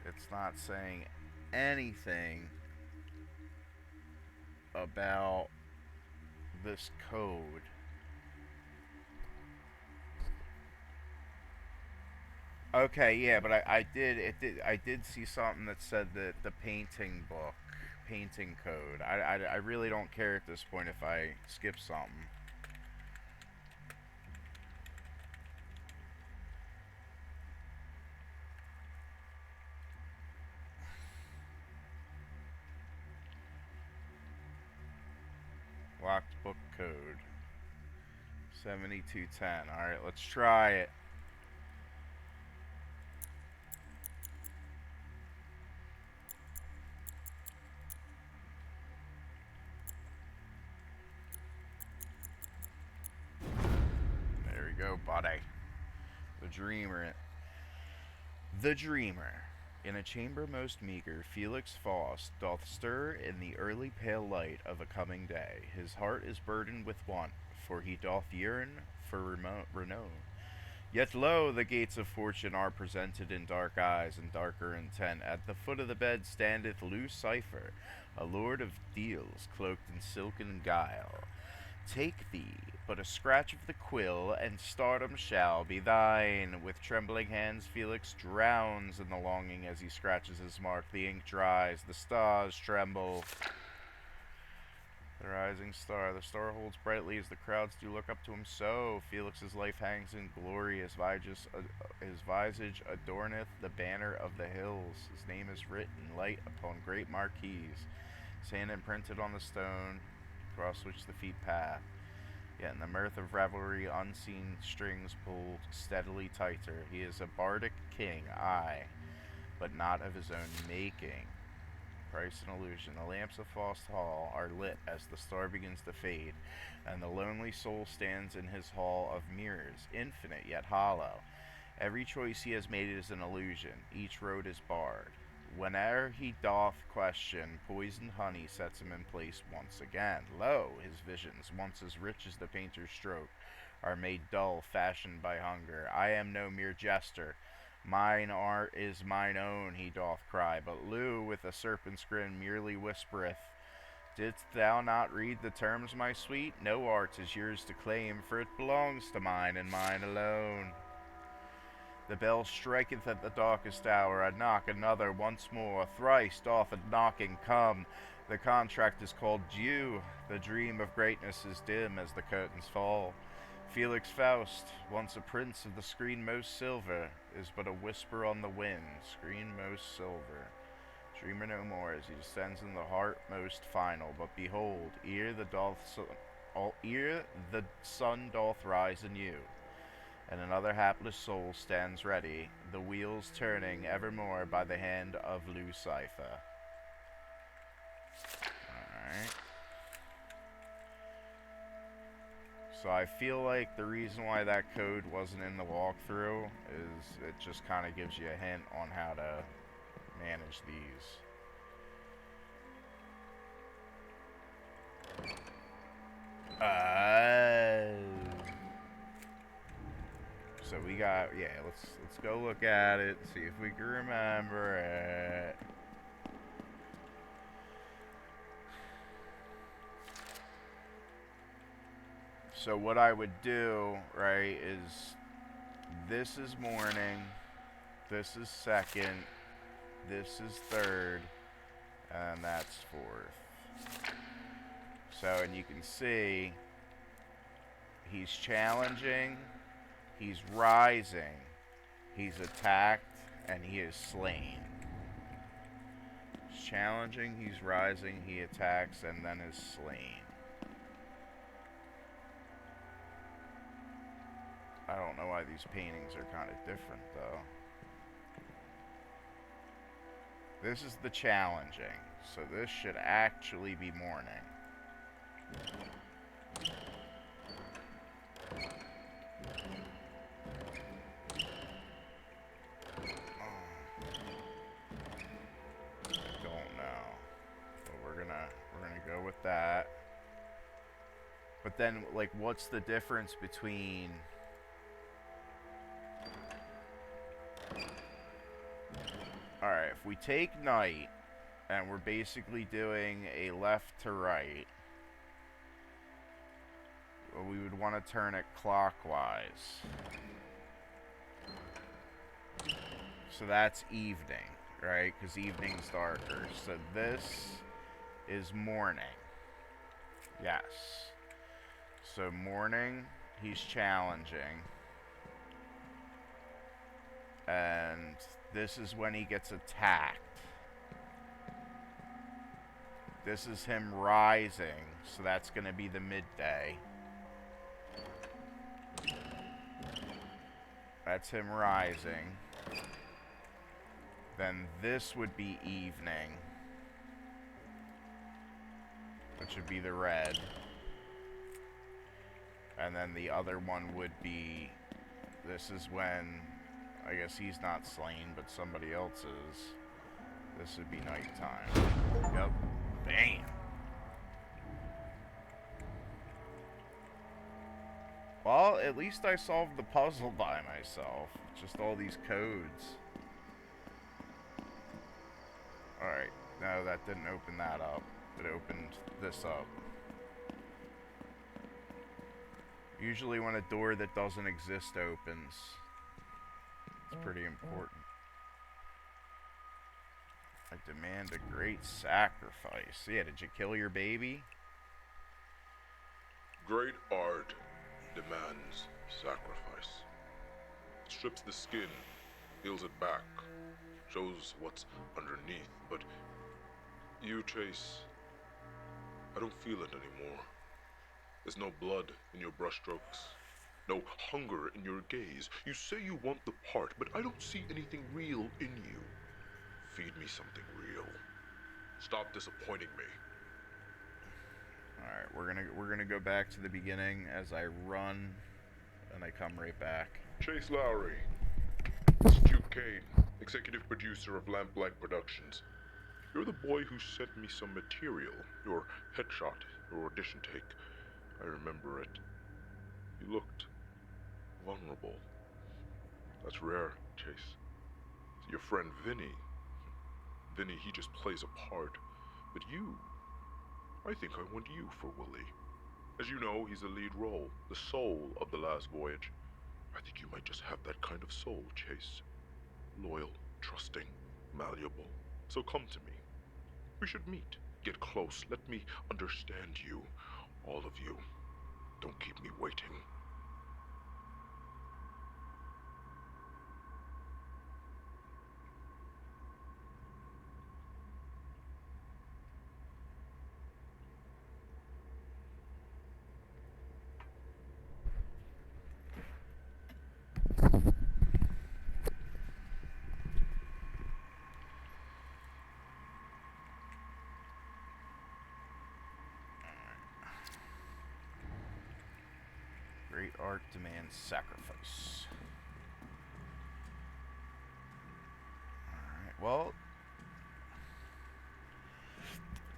It's not saying anything about this code. Okay, yeah, but I did see something that said that the painting book, painting code. I really don't care at this point if I skip something. Locked book code 7210. Alright, let's try it. There we go, buddy. The Dreamer. The Dreamer. In a chamber most meager, Felix Faust doth stir in the early pale light of a coming day. His heart is burdened with want, for he doth yearn for renown. Yet lo, the gates of fortune are presented in dark eyes and darker intent. At the foot of the bed standeth Lucifer, a lord of deals, cloaked in silken guile. Take thee but a scratch of the quill, and stardom shall be thine. With trembling hands Felix drowns in the longing as he scratches his mark. The ink dries, the stars tremble. The rising star. The star holds brightly as the crowds do look up to him. So Felix's life hangs in glory. His visage adorneth the banner of the hills. His name is written light upon great marquees. His hand imprinted on the stone, across which the feet path. Yet in the mirth of revelry, unseen strings pulled steadily tighter. He is a bardic king, aye, but not of his own making. Price and illusion. The lamps of Faust Hall are lit as the star begins to fade, and the lonely soul stands in his hall of mirrors, infinite yet hollow. Every choice he has made is an illusion, each road is barred. Whene'er he doth question, poisoned honey sets him in place once again. Lo, his visions, once as rich as the painter's stroke, are made dull, fashioned by hunger. I am no mere jester. Mine art is mine own, he doth cry, but Lou, with a serpent's grin, merely whispereth, Didst thou not read the terms, my sweet? No art is yours to claim, for it belongs to mine, and mine alone. The bell striketh at the darkest hour, I knock another once more, thrice doth a knocking come. The contract is called due, the dream of greatness is dim as the curtains fall. Felix Faust, once a prince of the screen most silver, is but a whisper on the wind, screen most silver. Dreamer no more as he descends in the heart most final, but behold, ere the sun doth rise anew, and another hapless soul stands ready, the wheels turning evermore by the hand of Lucifer. Alright. So I feel like the reason why that code wasn't in the walkthrough is it just kind of gives you a hint on how to manage these. So we got, yeah, let's go look at it, see if we can remember it. So what I would do, right, is this is morning, this is second, this is third, and that's fourth. So, and you can see he's challenging, he's rising, he's attacked, and he is slain. He's challenging, he's rising, he attacks, and then is slain. I don't know why these paintings are kind of different, though. This is the challenging, so this should actually be morning. Don't know, but we're gonna go with that. But then, like, what's the difference between? Alright, if we take night, and we're basically doing a left to right, well, we would want to turn it clockwise. So that's evening, right? Because evening's darker. So this is morning. Yes. So morning, he's challenging. And this is when he gets attacked. This is him rising, so that's going to be the midday. That's him rising. Then this would be evening, which would be the red. And then the other one would be, this is when, I guess he's not slain, but somebody else is. This would be nighttime. Yep. Bam. Well, at least I solved the puzzle by myself. Just all these codes. Alright. No, that didn't open that up. It opened this up. Usually when a door that doesn't exist opens, it's pretty important. I demand a great sacrifice. Yeah, did you kill your baby? Great art demands sacrifice. It strips the skin, peels it back, shows what's underneath, but you, Chase, I don't feel it anymore. There's no blood in your brushstrokes, no hunger in your gaze. You say you want the part, but I don't see anything real in you. Feed me something real. Stop disappointing me. Alright, we're gonna go back to the beginning as I run and I come right back. Chase Lowry. Stu Kane, executive producer of Lamplight Productions. You're the boy who sent me some material. Your headshot, your audition take. I remember it. You looked vulnerable. That's rare, Chase. Your friend Vinny. Vinny, he just plays a part. But you, I think I want you for Willie. As you know, he's the lead role, the soul of The Last Voyage. I think you might just have that kind of soul, Chase. Loyal, trusting, malleable. So come to me. We should meet. Get close. Let me understand you. All of you. Don't keep me waiting. Great art demands sacrifice. Alright, well,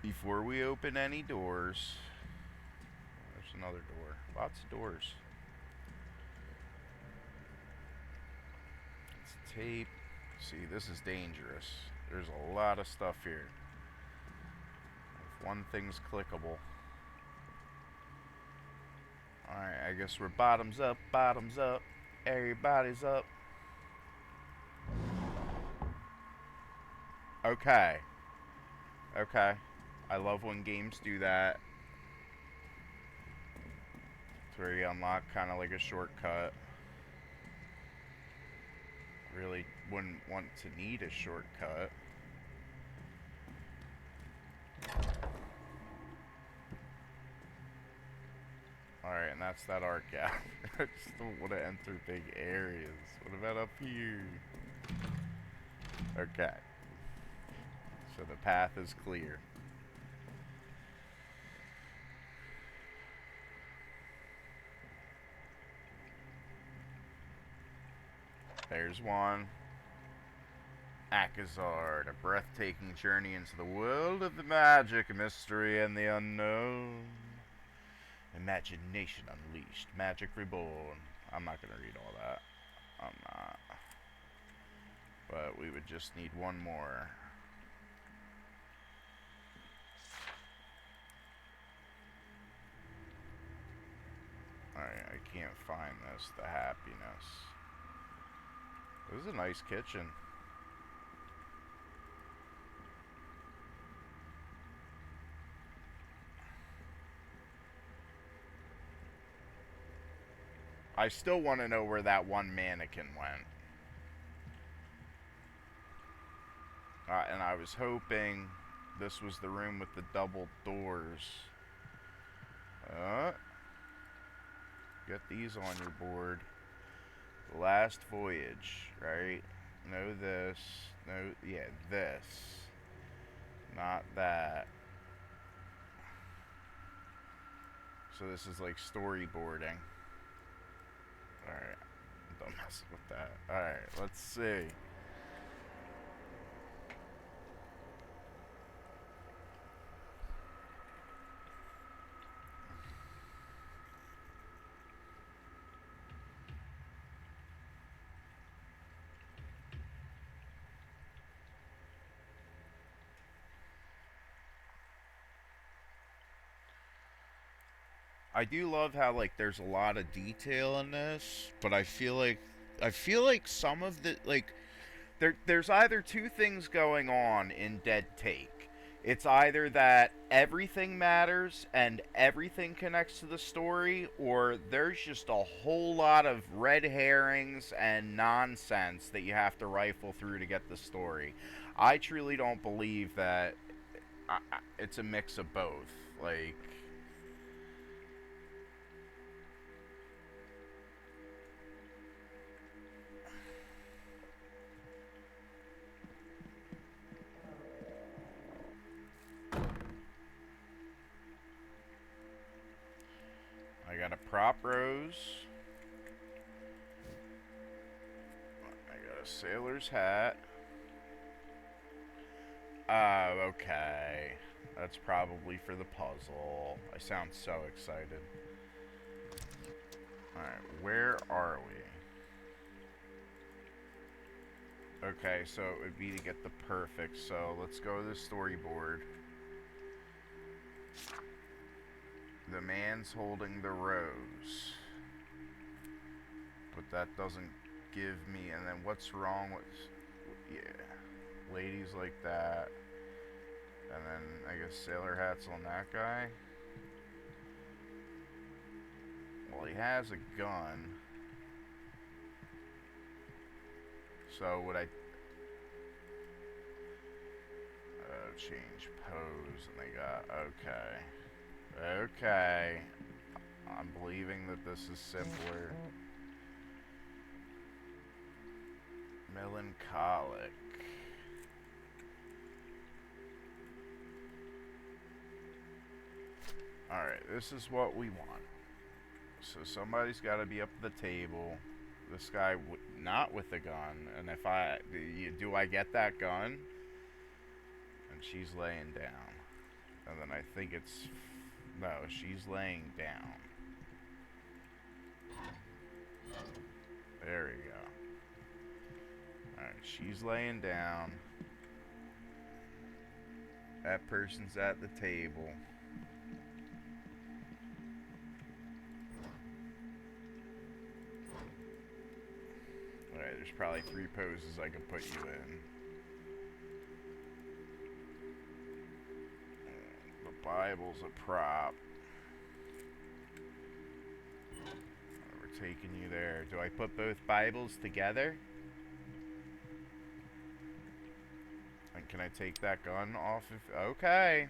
before we open any doors, there's another door. Lots of doors. It's tape. See, this is dangerous. There's a lot of stuff here. If one thing's clickable. Alright, I guess we're bottoms up, everybody's up. Okay. Okay. I love when games do that. It's where you unlock kind of like a shortcut. Really wouldn't want to need a shortcut. Alright, and that's that art gap. I just don't want to enter big areas. What about up here? Okay. So the path is clear. There's one. Akazard, a breathtaking journey into the world of the magic, mystery, and the unknown. Imagination unleashed, magic reborn. I'm not gonna read all that. I'm not. But we would just need one more. Alright, I can't find this. The happiness. This is a nice kitchen. I still want to know where that one mannequin went. And I was hoping this was the room with the double doors. Get these on your board. The Last Voyage, right? No this. No, yeah, this. Not that. So this is like storyboarding. Alright. Don't mess with that. Alright, let's see. I do love how like there's a lot of detail in this, but I feel like some of the like there's either two things going on in Dead Take. It's either that everything matters and everything connects to the story, or there's just a whole lot of red herrings and nonsense that you have to rifle through to get the story. I truly don't believe that it's a mix of both. Like, I got a prop rose. I got a sailor's hat. Okay. That's probably for the puzzle. I sound so excited. Alright, where are we? Okay, so it would be to get the perfect, so let's go to the storyboard. The man's holding the rose. But that doesn't give me, and then what's wrong with, yeah, ladies like that. And then I guess sailor hats on that guy. Well, he has a gun. So would I change pose, and they got, okay. I'm believing that this is simpler. Melancholic. Alright, this is what we want. So somebody's got to be up at the table. This guy not with the gun. And if do I get that gun? And she's laying down. And then I think it's, no, she's laying down. There we go. Alright, she's laying down. That person's at the table. Alright, there's probably 3 poses I could put you in. The Bible's a prop. We're taking you there. Do I put both Bibles together? And can I take that gun off of... Okay.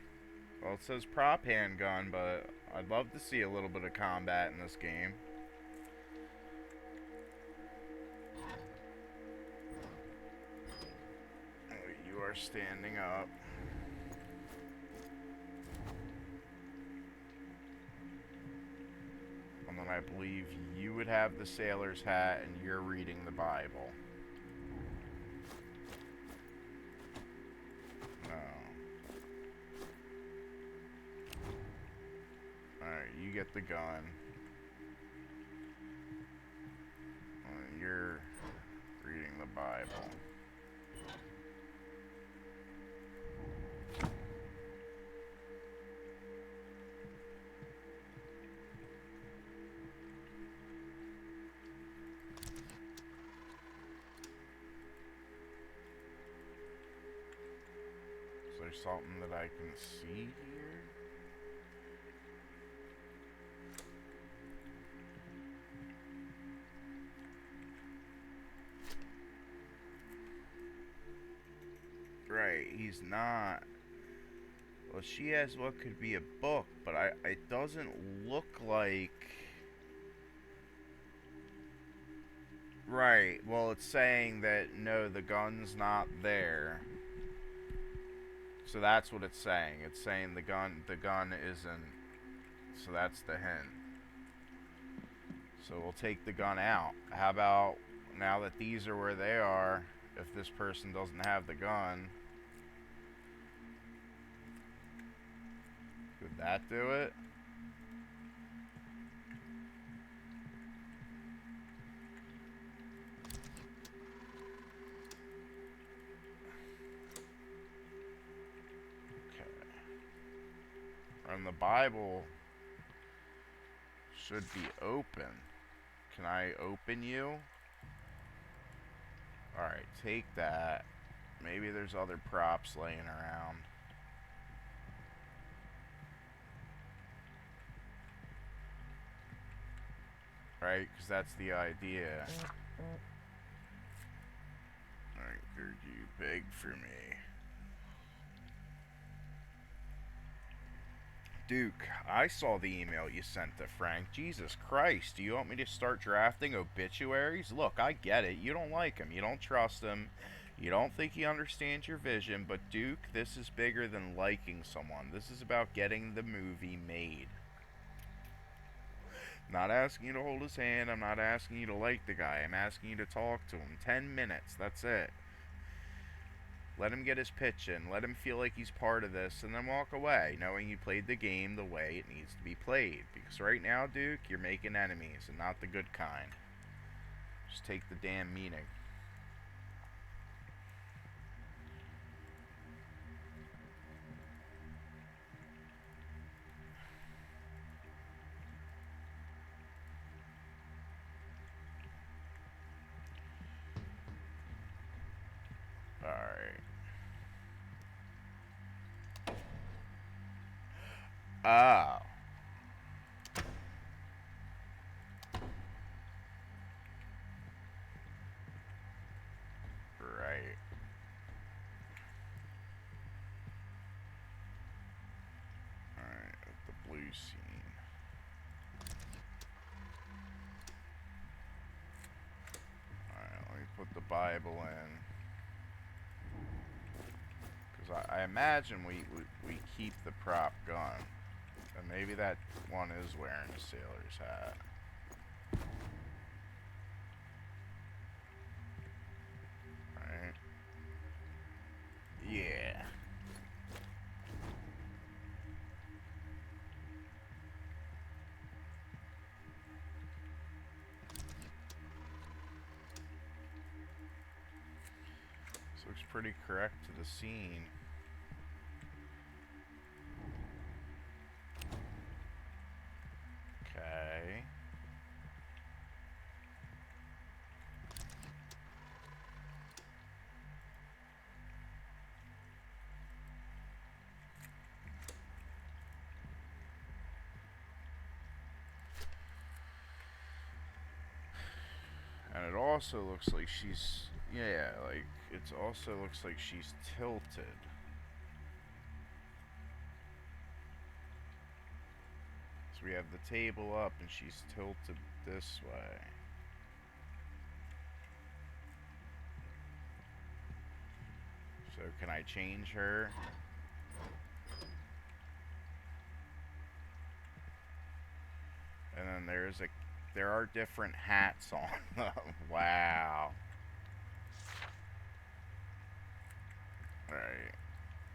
Well, it says prop handgun, but I'd love to see a little bit of combat in this game. You are standing up. And then I believe you would have the sailor's hat and you're reading the Bible. No. Alright, you get the gun. And you're reading the Bible. Something that I can see here. Right, he's not. Well, she has what could be a book, but it doesn't look like. Right, well, it's saying that no, the gun's not there. So that's what it's saying. It's saying the gun isn't. So that's the hint. So we'll take the gun out. How about now that these are where they are, if this person doesn't have the gun, could that do it? From the Bible, Should be open. Can I open you? Alright, take that. Maybe there's other props laying around. Right? Because that's the idea. Alright, could you beg for me? Duke, I saw the email you sent to Frank. Jesus Christ, do you want me to start drafting obituaries? Look, I get it. You don't like him. You don't trust him. You don't think he understands your vision. But Duke, this is bigger than liking someone. This is about getting the movie made. I'm not asking you to hold his hand. I'm not asking you to like the guy. I'm asking you to talk to him. 10 minutes. That's it. Let him get his pitch in. Let him feel like he's part of this, and then walk away, knowing you played the game the way it needs to be played. Because right now, Duke, you're making enemies, and not the good kind. Just take the damn meeting. Alright. Oh. Right. Alright, the blue scene. Alright, let me put the Bible in. Because I imagine we keep the prop gun. And maybe that one is wearing a sailor's hat. Right? Yeah. This looks pretty correct to the scene. Okay. And it also looks like she's, yeah, like, it also looks like she's tilted. So we have the table up and she's tilted this way. So can I change her? And then there are different hats on them. Wow. Right.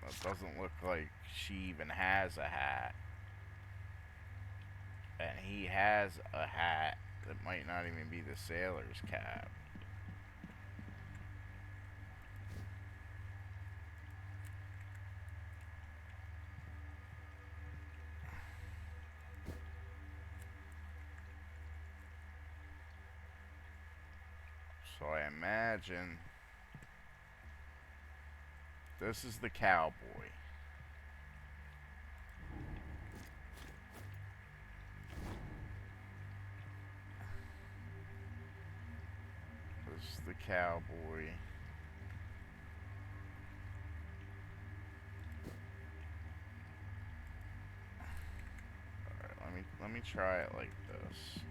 That doesn't look like she even has a hat. And he has a hat that might not even be the sailor's cap. So I imagine this is the cowboy. This is the cowboy. Alright, let me try it like this.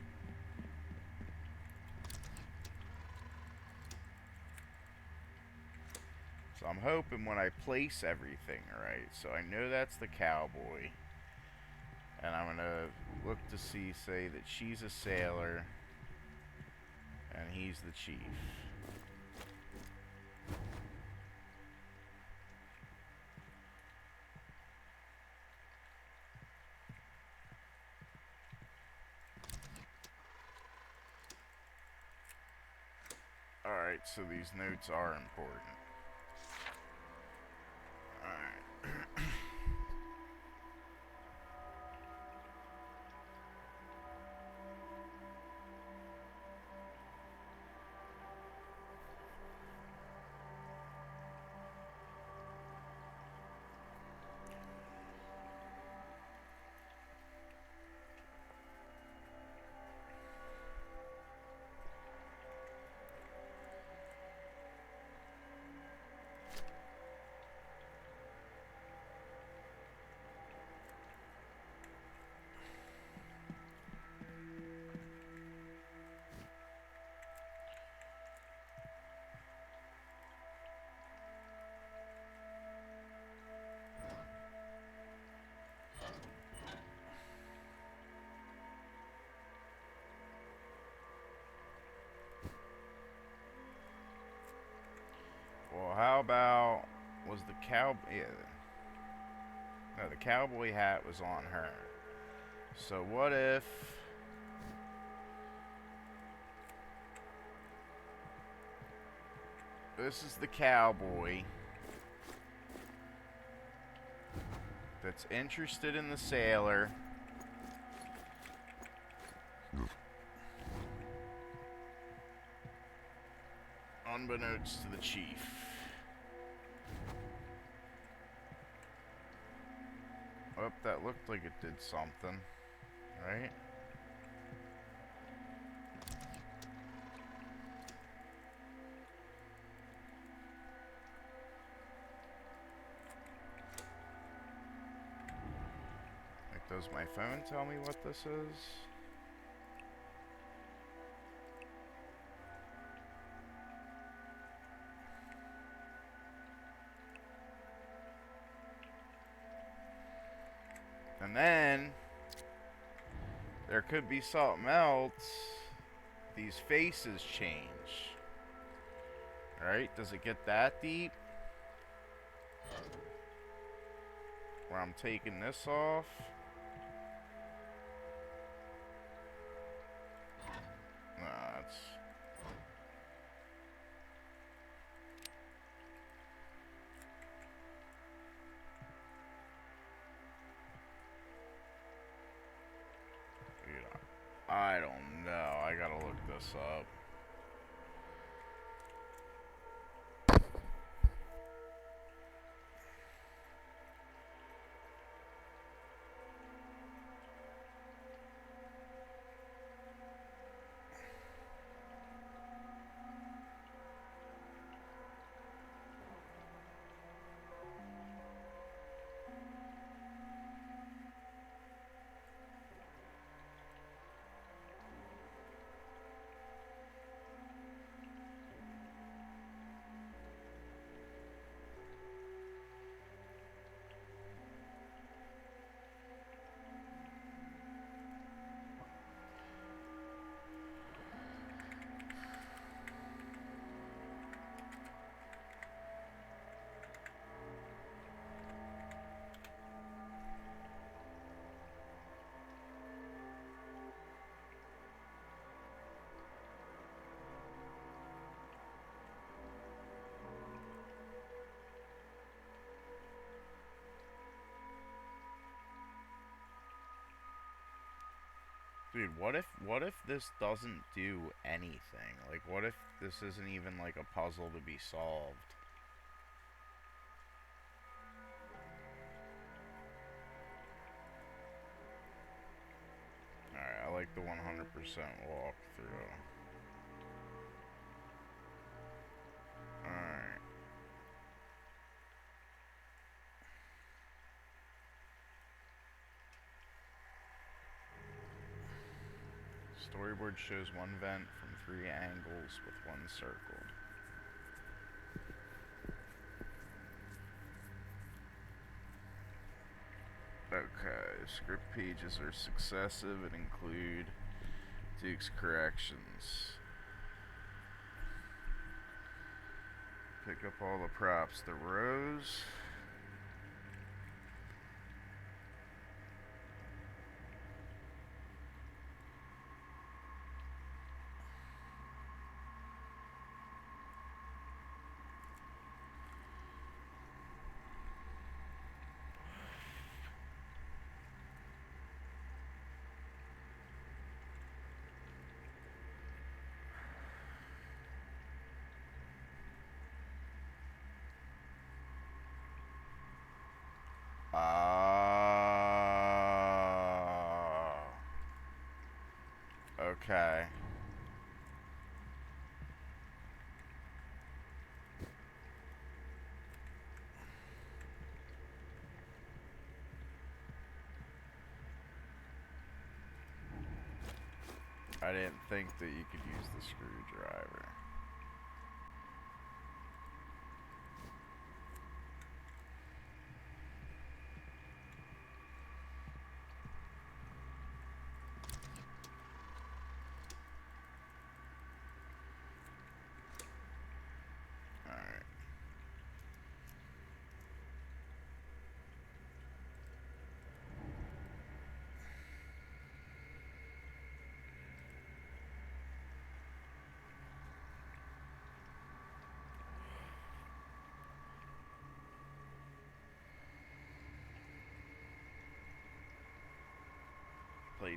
So I'm hoping when I place everything right, so I know that's the cowboy, and I'm gonna look to see, say that she's a sailor, and he's the chief. Alright, so these notes are important. how about, was the cow, yeah. No, the cowboy hat was on her. So what if this is the cowboy that's interested in the sailor, unbeknownst to the chief. Oh, that looked like it did something, right? Like, does my phone tell me what this is? And then there could be something else. These faces change. Right? Does it get that deep? Where I'm taking this off. Nah, it's... Dude, I don't know. I gotta look this up. Dude, what if this doesn't do anything? Like, what if this isn't even like a puzzle to be solved? Alright, I like the 100% walkthrough. Alright. Storyboard shows one vent from 3 angles with 1 circle. Okay, script pages are successive and include Duke's corrections. Pick up all the props. The rows. Okay. I didn't think that you could use the screwdriver. Alright.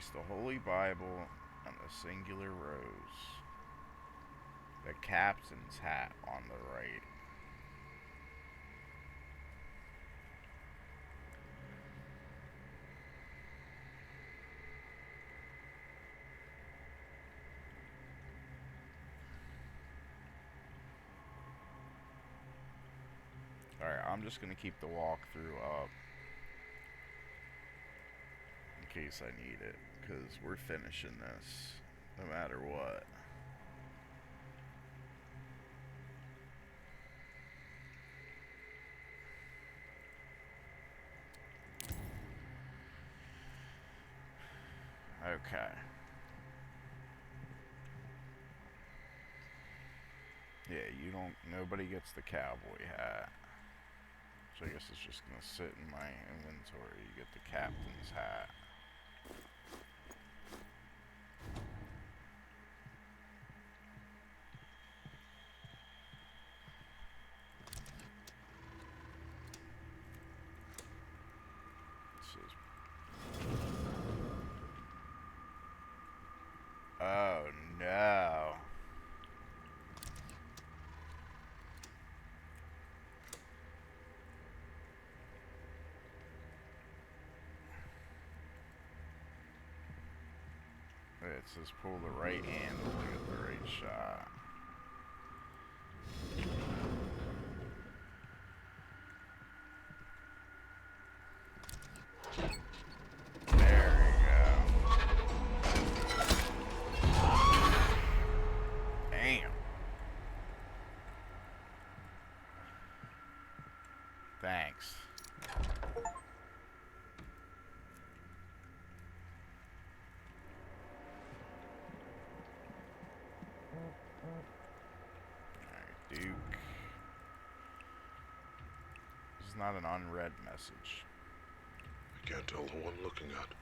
Place the Holy Bible on the singular rose. The captain's hat on the right. Alright, I'm just going to keep the walkthrough up in case I need it, because we're finishing this no matter what. Okay. Yeah, nobody gets the cowboy hat. So I guess it's just gonna sit in my inventory. You get the captain's hat. Oh no. It says pull the right handle to get the right shot. There we go. Damn. Thanks. Duke. This is not an unread message. I can't tell who I'm looking at.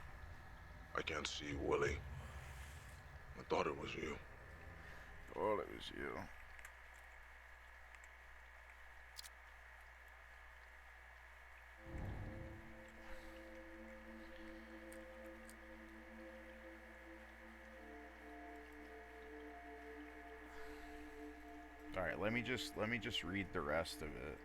I can't see Willie. I thought it was you. Thought it was you. Alright, let me just read the rest of it.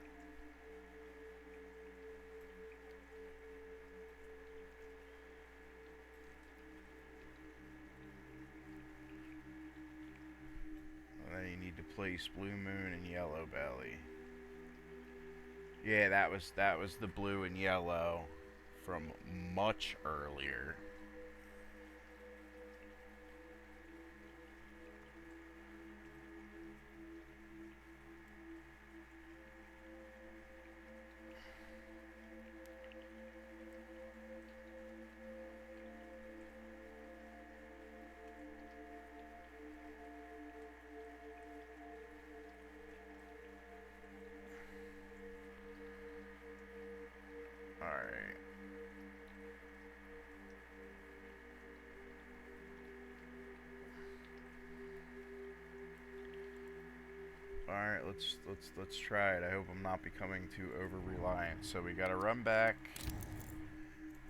And then you need to place Blue Moon and Yellow Belly. Yeah, that was the blue and yellow from much earlier. Alright. Alright, let's try it. I hope I'm not becoming too over-reliant. So we gotta run back.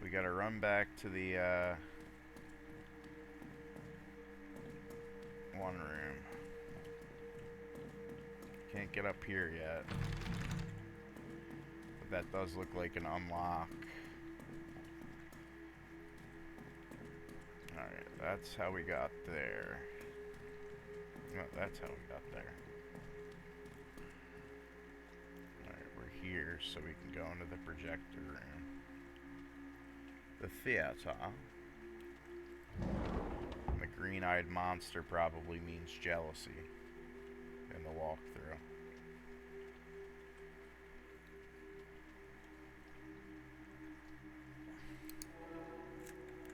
We gotta run back to the one room. Can't get up here yet. But that does look like an unlock. Alright, that's how we got there. No, that's how we got there. Alright, we're here so we can go into the projector room. The theater. And the green-eyed monster probably means jealousy in the walkthrough.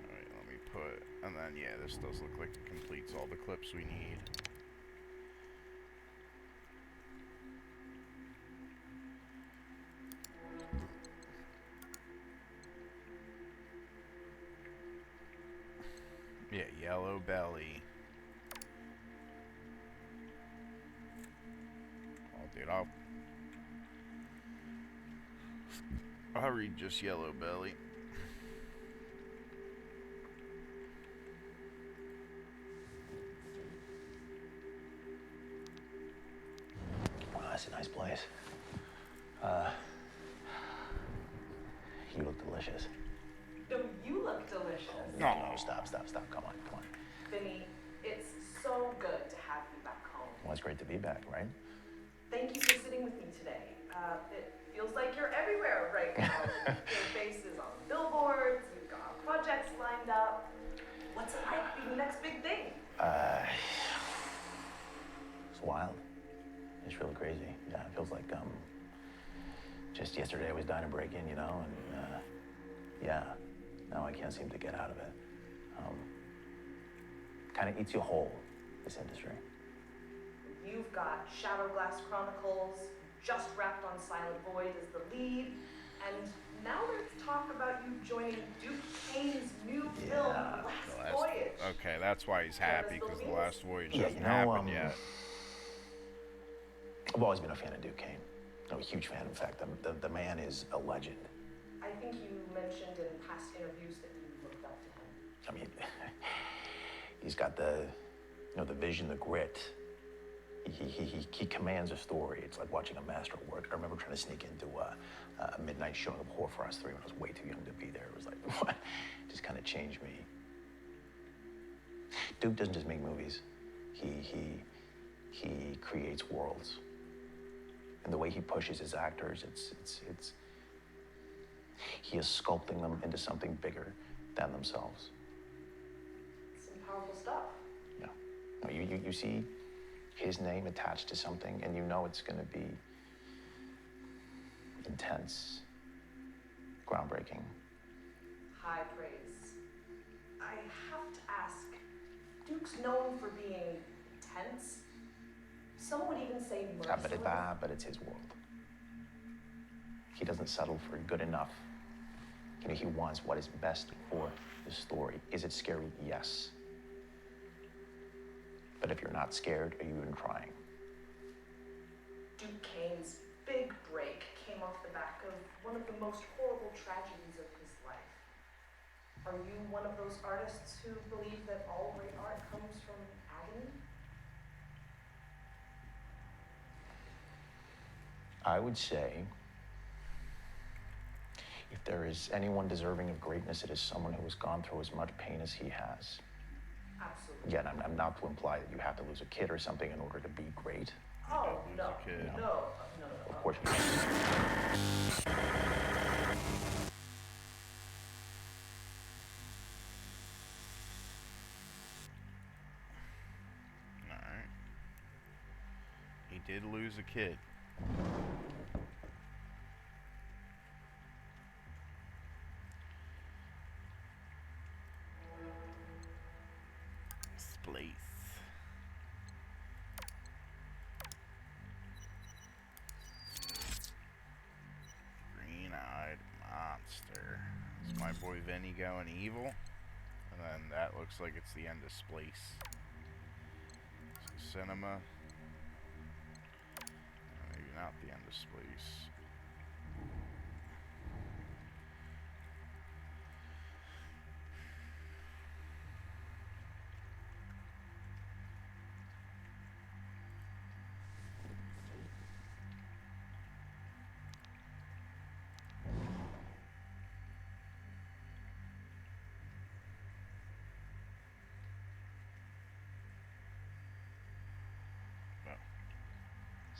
Alright, let me put... And then, yeah, this does look like it completes all the clips we need. Yeah, Yellow Belly. Oh, dude, I'll read just Yellow Belly. That's a nice place. You look delicious. No, you look delicious. No, stop. Come on. Vinny, it's so good to have you back home. Well, it's great to be back, right? Thank you for sitting with me today. It feels like you're everywhere right now. Your face is on billboards, you've got projects lined up. What's it like being the next big thing? It's wild. It's really crazy. Yeah, it feels like, just yesterday I was dying to break in, you know, and, yeah, now I can't seem to get out of it. Kind of eats you whole, this industry. You've got Shadowglass Chronicles, just wrapped on Silent Void as the lead, and now there's talk about you joining Duke Kane's new film, Last Voyage. Okay, that's why he's happy, because The Last Voyage Yeah, hasn't happened yet. I've always been a fan of Duke Kane. I'm a huge fan, in fact. The man is a legend. I think you mentioned in past interviews that you looked up to him. I mean, he's got the vision, the grit. He commands a story. It's like watching a master work. I remember trying to sneak into a midnight showing of Horror for Us 3 when I was way too young to be there. It was like, what? It just kind of changed me. Duke doesn't just make movies. He creates worlds. And the way he pushes his actors, he is sculpting them into something bigger than themselves. Some powerful stuff. Yeah. No, you see his name attached to something, and you know it's going to be intense, groundbreaking. High praise. I have to ask, Duke's known for being intense. Some would even say merciless. But it's his world. He doesn't settle for good enough. You know, he wants what is best for the story. Is it scary? Yes. But if you're not scared, are you even trying? Duke Kane's big break came off the back of one of the most horrible tragedies of his life. Are you one of those artists who believe that all great art comes from agony? I would say, if there is anyone deserving of greatness, it is someone who has gone through as much pain as he has. Absolutely. Again, I'm not to imply that you have to lose a kid or something in order to be great. Oh, no. No. Of course you Alright. He did lose a kid. Place. Green-eyed monster. Is my boy Vinny going evil? And then that looks like it's the end of Splice. So cinema. Maybe not the end of Splice.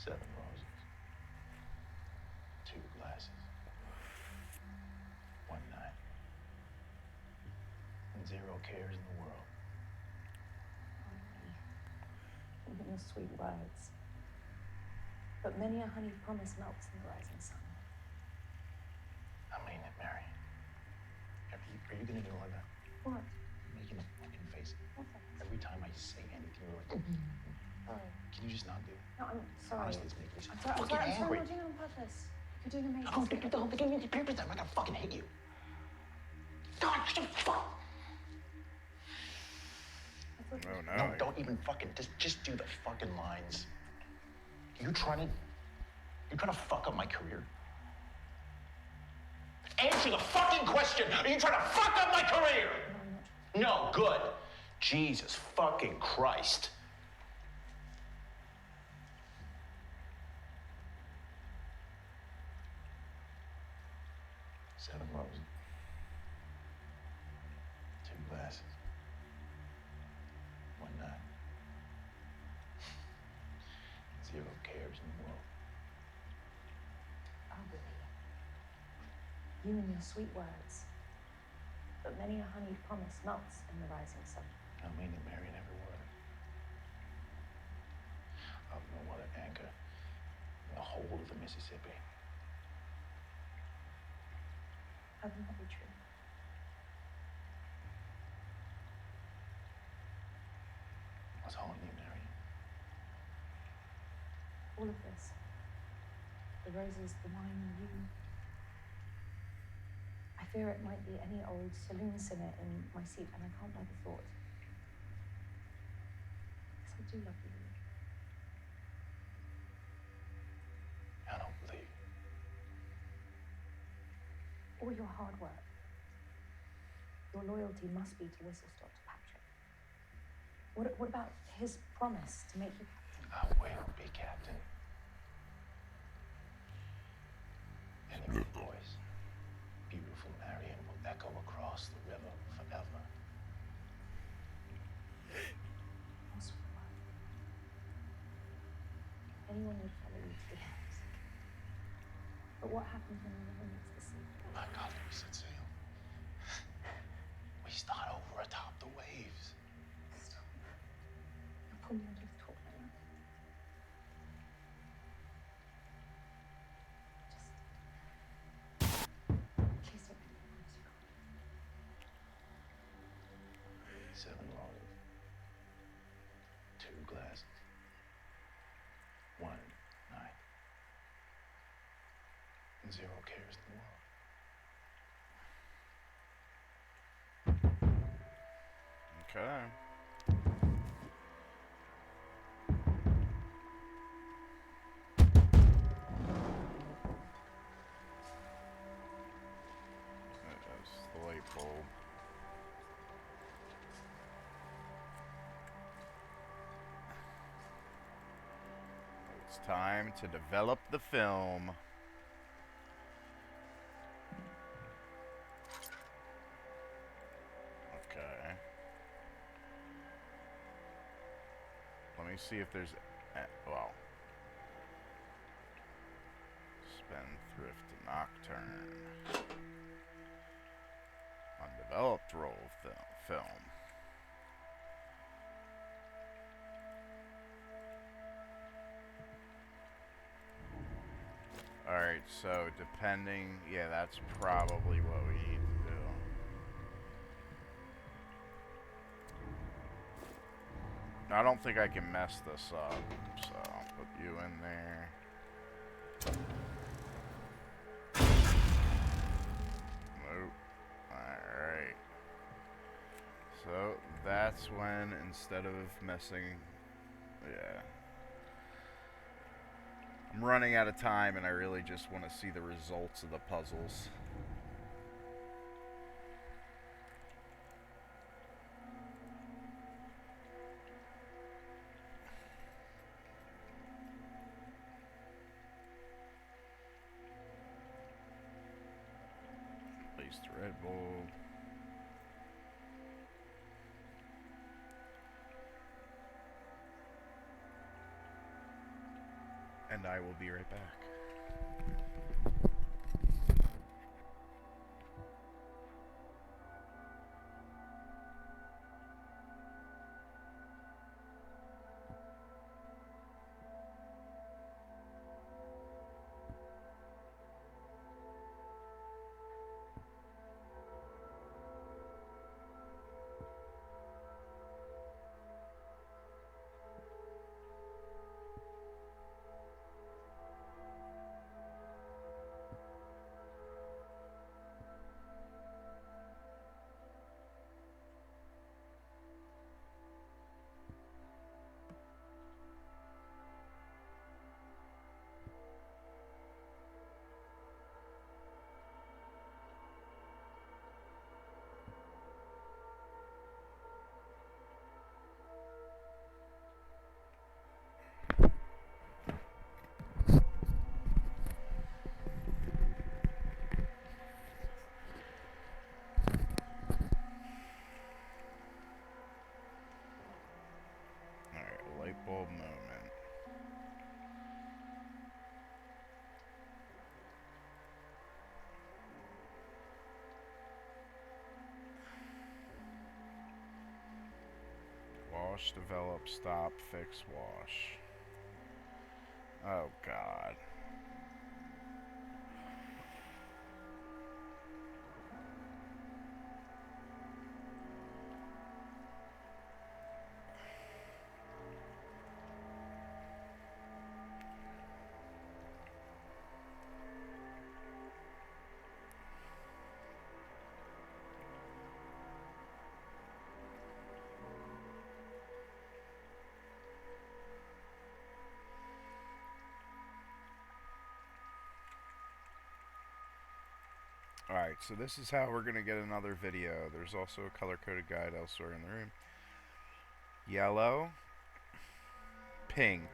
Seven roses, 2 glasses, 1 night, and 0 cares in the world. Even the sweet words. But many a honey promise melts in the rising sun. I mean it, Mary. Are you gonna do like that? What? You're making a fucking face. Every time I say anything, you're like, Sorry. Can you just not do it? No, I'm sorry. Honestly, it's making me so I'm fucking sorry, angry. I'm not doing it on purpose. You're doing amazing. Oh, give me the papers then. I'm gonna fucking hit you. God, fuck. Oh no. No, don't even fucking, just do the fucking lines. You're trying to fuck up my career? Answer the fucking question! Are you trying to fuck up my career? No, good. Jesus fucking Christ. 7 roses. 2 glasses. 1 night. 0 cares in the world. Oh, Willie. You and your sweet words. But many a honeyed promise melts in the rising sun. I mean to marry in every word. I've no other anchor in the whole of the Mississippi. How can that be true? What's holding you, Marion? All of this. The roses, the wine, and you. I fear it might be any old saloon singer in my seat, and I can't bear the thought. Because I do love you. I don't believe you. All your hard work. Your loyalty must be to Whistlestop, to Patrick. What about his promise to make you captain? I will be captain. And your voice, beautiful Marion, will echo across the river forever. Also, anyone would follow you to the end. But what happens when the river meets the sea? My God, we set sail. We start over atop the waves. Stop. You'll pull me under the talk now. Please don't make me promise you can't. 7 roses. 2 glasses. 1 night. And 0 cares in the world. Okay. That's the light bulb. It's time to develop the film. Okay. Let me see if there's, well, Spendthrift Nocturne. Undeveloped role film. Alright, so depending, yeah, that's probably what we need to do. I don't think I can mess this up, so I'll put you in there. Nope. Alright. So that's when, instead of messing, yeah. I'm running out of time and I really just want to see the results of the puzzles. Placed red bulb. And I will be right back. wash, develop, stop, fix, wash. Oh, God. Alright, so this is how we're going to get another video. There's also a color-coded guide elsewhere in the room. Yellow, pink,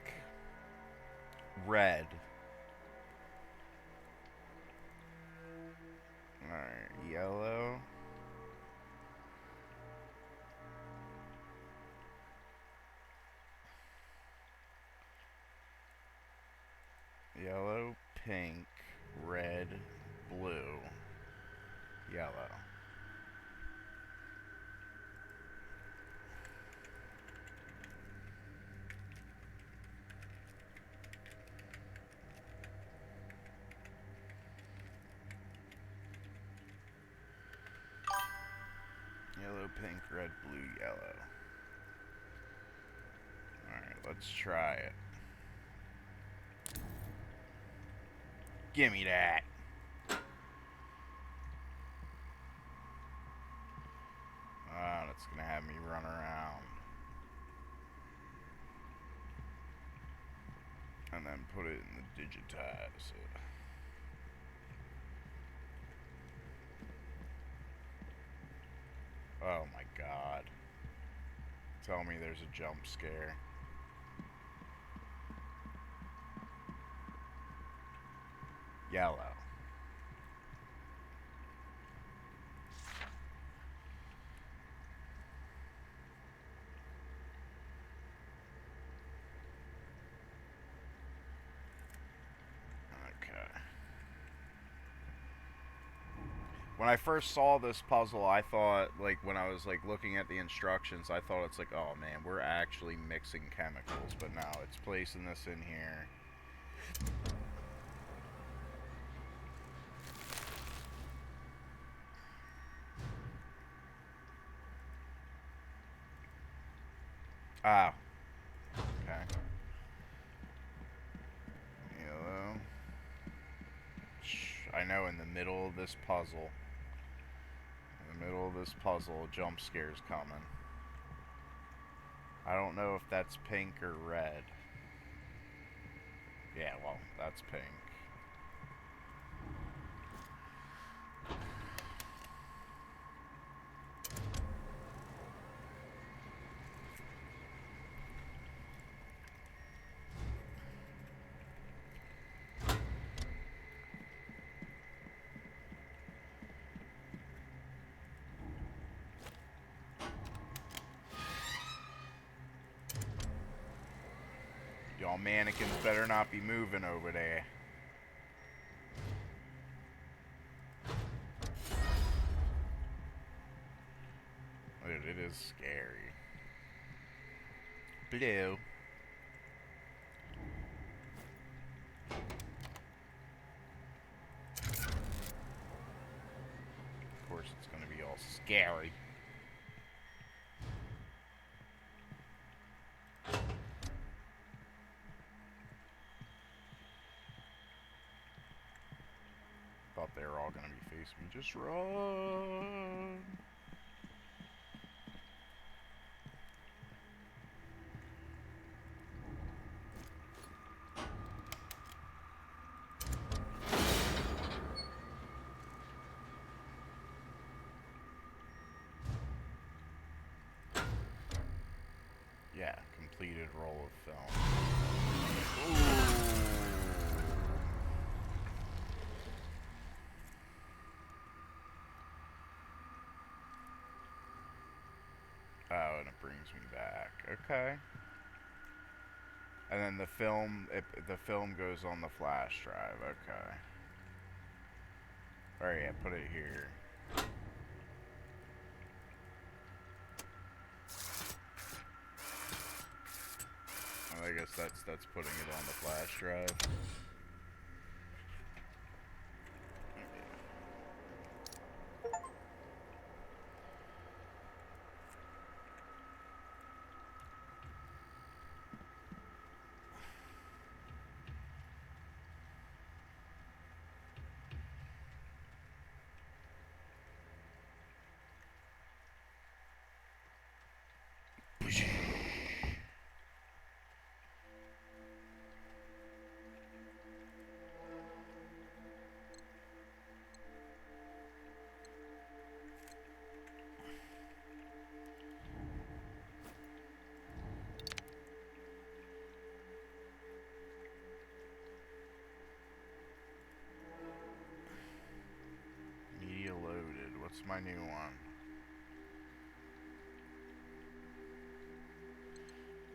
red. Alright, yellow. Yellow, pink, red, blue, yellow. Yellow, pink, red, blue, yellow. Alright, let's try it. Gimme that. Oh, it's gonna have me run around. And then put it in the digitize. Oh my God. Tell me there's a jump scare. Yellow. Okay. When I first saw this puzzle, I thought, like, when I was, like, looking at the instructions, I thought it's like, oh man, we're actually mixing chemicals, but no, it's placing this in here. Ah. Okay. Yellow. I know in the middle of this puzzle, a jump scare's coming. I don't know if that's pink or red. Yeah, well, that's pink. Y'all mannequins better not be moving over there. Dude, it is scary. Blue. Of course it's gonna be all scary. Thought they were all gonna be facing me. Just run. Yeah, completed roll of film. Ooh. Oh, and it brings me back. Okay. And then the film goes on the flash drive. Okay. Alright, yeah, put it here. I guess that's putting it on the flash drive. Media loaded. What's my new one?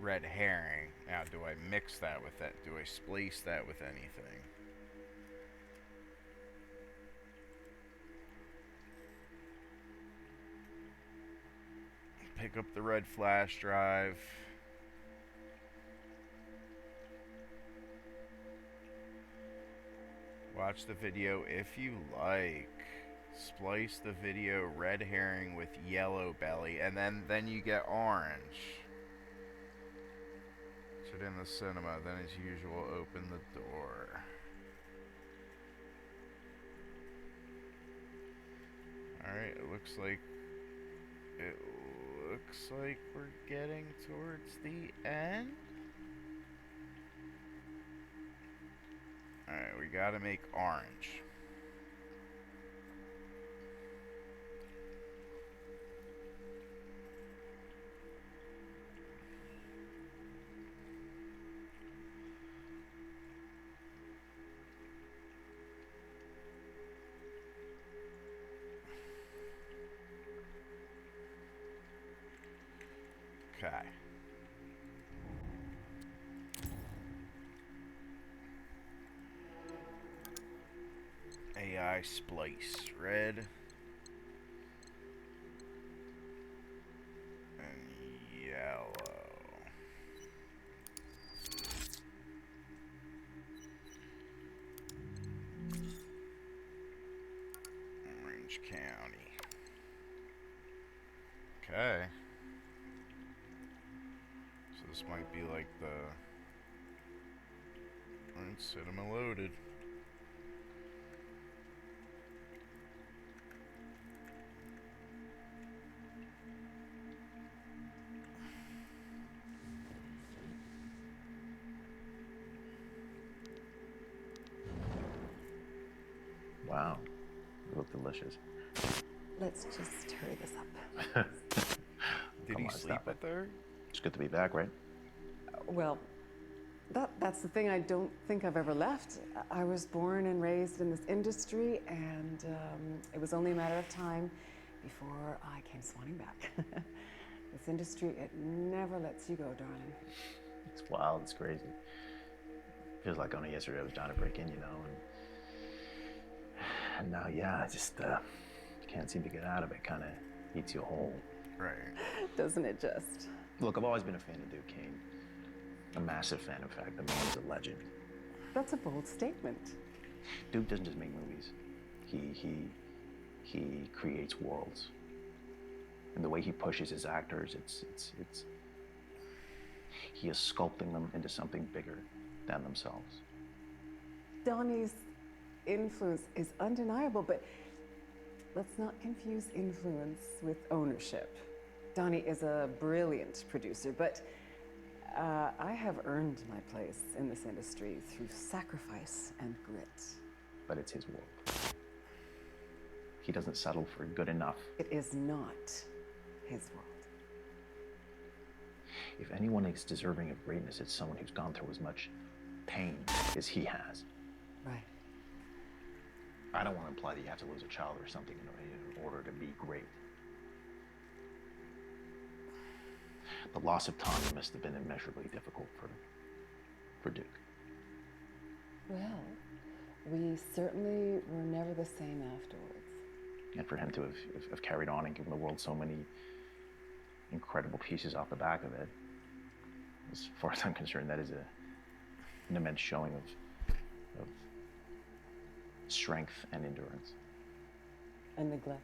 Red herring. Now, do I mix that with that? Do I splice that with anything? Pick up the red flash drive. Watch the video if you like. Splice the video red herring with yellow belly, and then you get orange. Sit in the cinema, then as usual, open the door. Alright, it looks like we're getting towards the end. Alright, we gotta make orange. Okay. AI splice red and yellow. Orange County. Okay. So this might be like the cinema loaded. Wow, you look delicious. Let's just hurry this up. Did he sleep up there? It's good to be back, right? Well, that's the thing. I don't think I've ever left. I was born and raised in this industry, and it was only a matter of time before I came swanning back. This industry, it never lets you go, darling. It's wild, it's crazy. Feels like only yesterday I was trying to break in, you know, and now, yeah, I just can't seem to get out of it. Kind of eats you whole. Right. Doesn't it just? Look, I've always been a fan of Duke Kane. A massive fan, in fact. The man's a legend. That's a bold statement. Duke doesn't just make movies. He creates worlds. And the way he pushes his actors, it's he is sculpting them into something bigger than themselves. Donnie's influence is undeniable, but let's not confuse influence with ownership. Donnie is a brilliant producer, but I have earned my place in this industry through sacrifice and grit. But it's his world. He doesn't settle for good enough. It is not his world. If anyone is deserving of greatness, it's someone who's gone through as much pain as he has. Right. I don't want to imply that you have to lose a child or something in order to be great. The loss of Tanya must have been immeasurably difficult for Duke. Well, we certainly were never the same afterwards. And for him to have carried on and given the world so many incredible pieces off the back of it, as far as I'm concerned, that is an immense showing of strength and endurance. And neglect.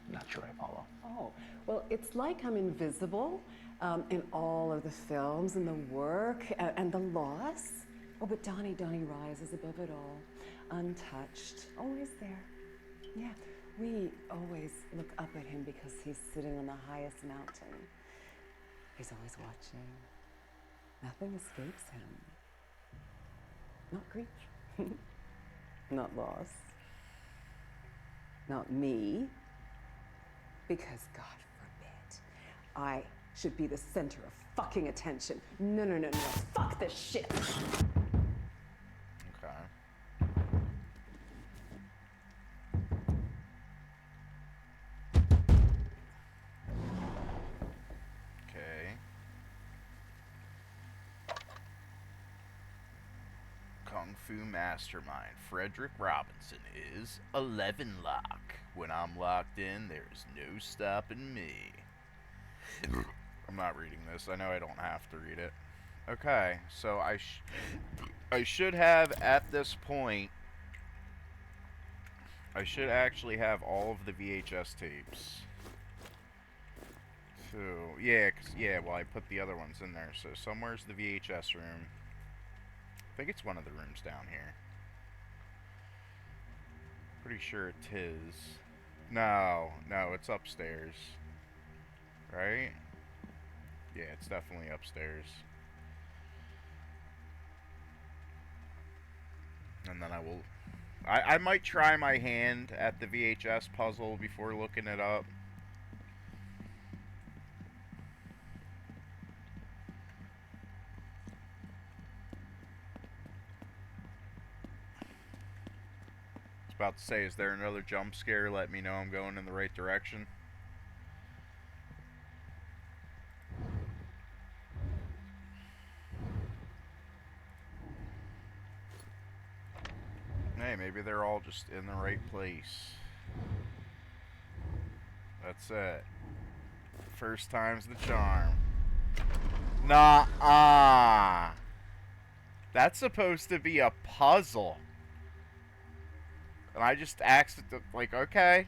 Not sure I follow. Oh, well, it's like I'm invisible in all of the films and the work and the loss. Oh, but Donnie rises above it all, untouched, always there. Yeah, we always look up at him because he's sitting on the highest mountain. He's always watching. Nothing escapes him. Not grief, not loss, not me, because God forbid I should be the center of fucking attention. No, fuck this shit. Okay. Okay. Kung Fu Mastermind Frederick Robinson is 11 lock. When I'm locked in, there's no stopping me. I'm not reading this. I know I don't have to read it. Okay, so I should have at this point. I should actually have all of the VHS tapes. So yeah, well I put the other ones in there. So somewhere's the VHS room. I think it's one of the rooms down here. Pretty sure it is. No, it's upstairs. Right? Yeah, it's definitely upstairs. And then I might try my hand at the VHS puzzle before looking it up. About to say, is there another jump scare? Let me know I'm going in the right direction. Hey, maybe they're all just in the right place. That's it. First time's the charm. Nah. That's supposed to be a puzzle. And I just accidentally, like, okay.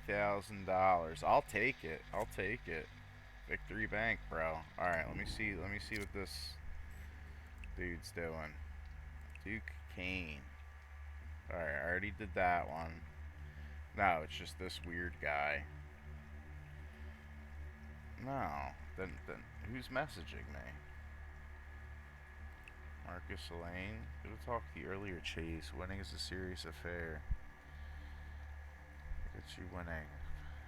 $50,000. I'll take it. I'll take it. Victory Bank, bro. Alright, let me see what this dude's doing. Duke Kane. Alright, I already did that one. No, it's just this weird guy. No. Then who's messaging me? Marcus Elaine. Could have talked to you earlier, Chase. Winning is a serious affair. It's you winning.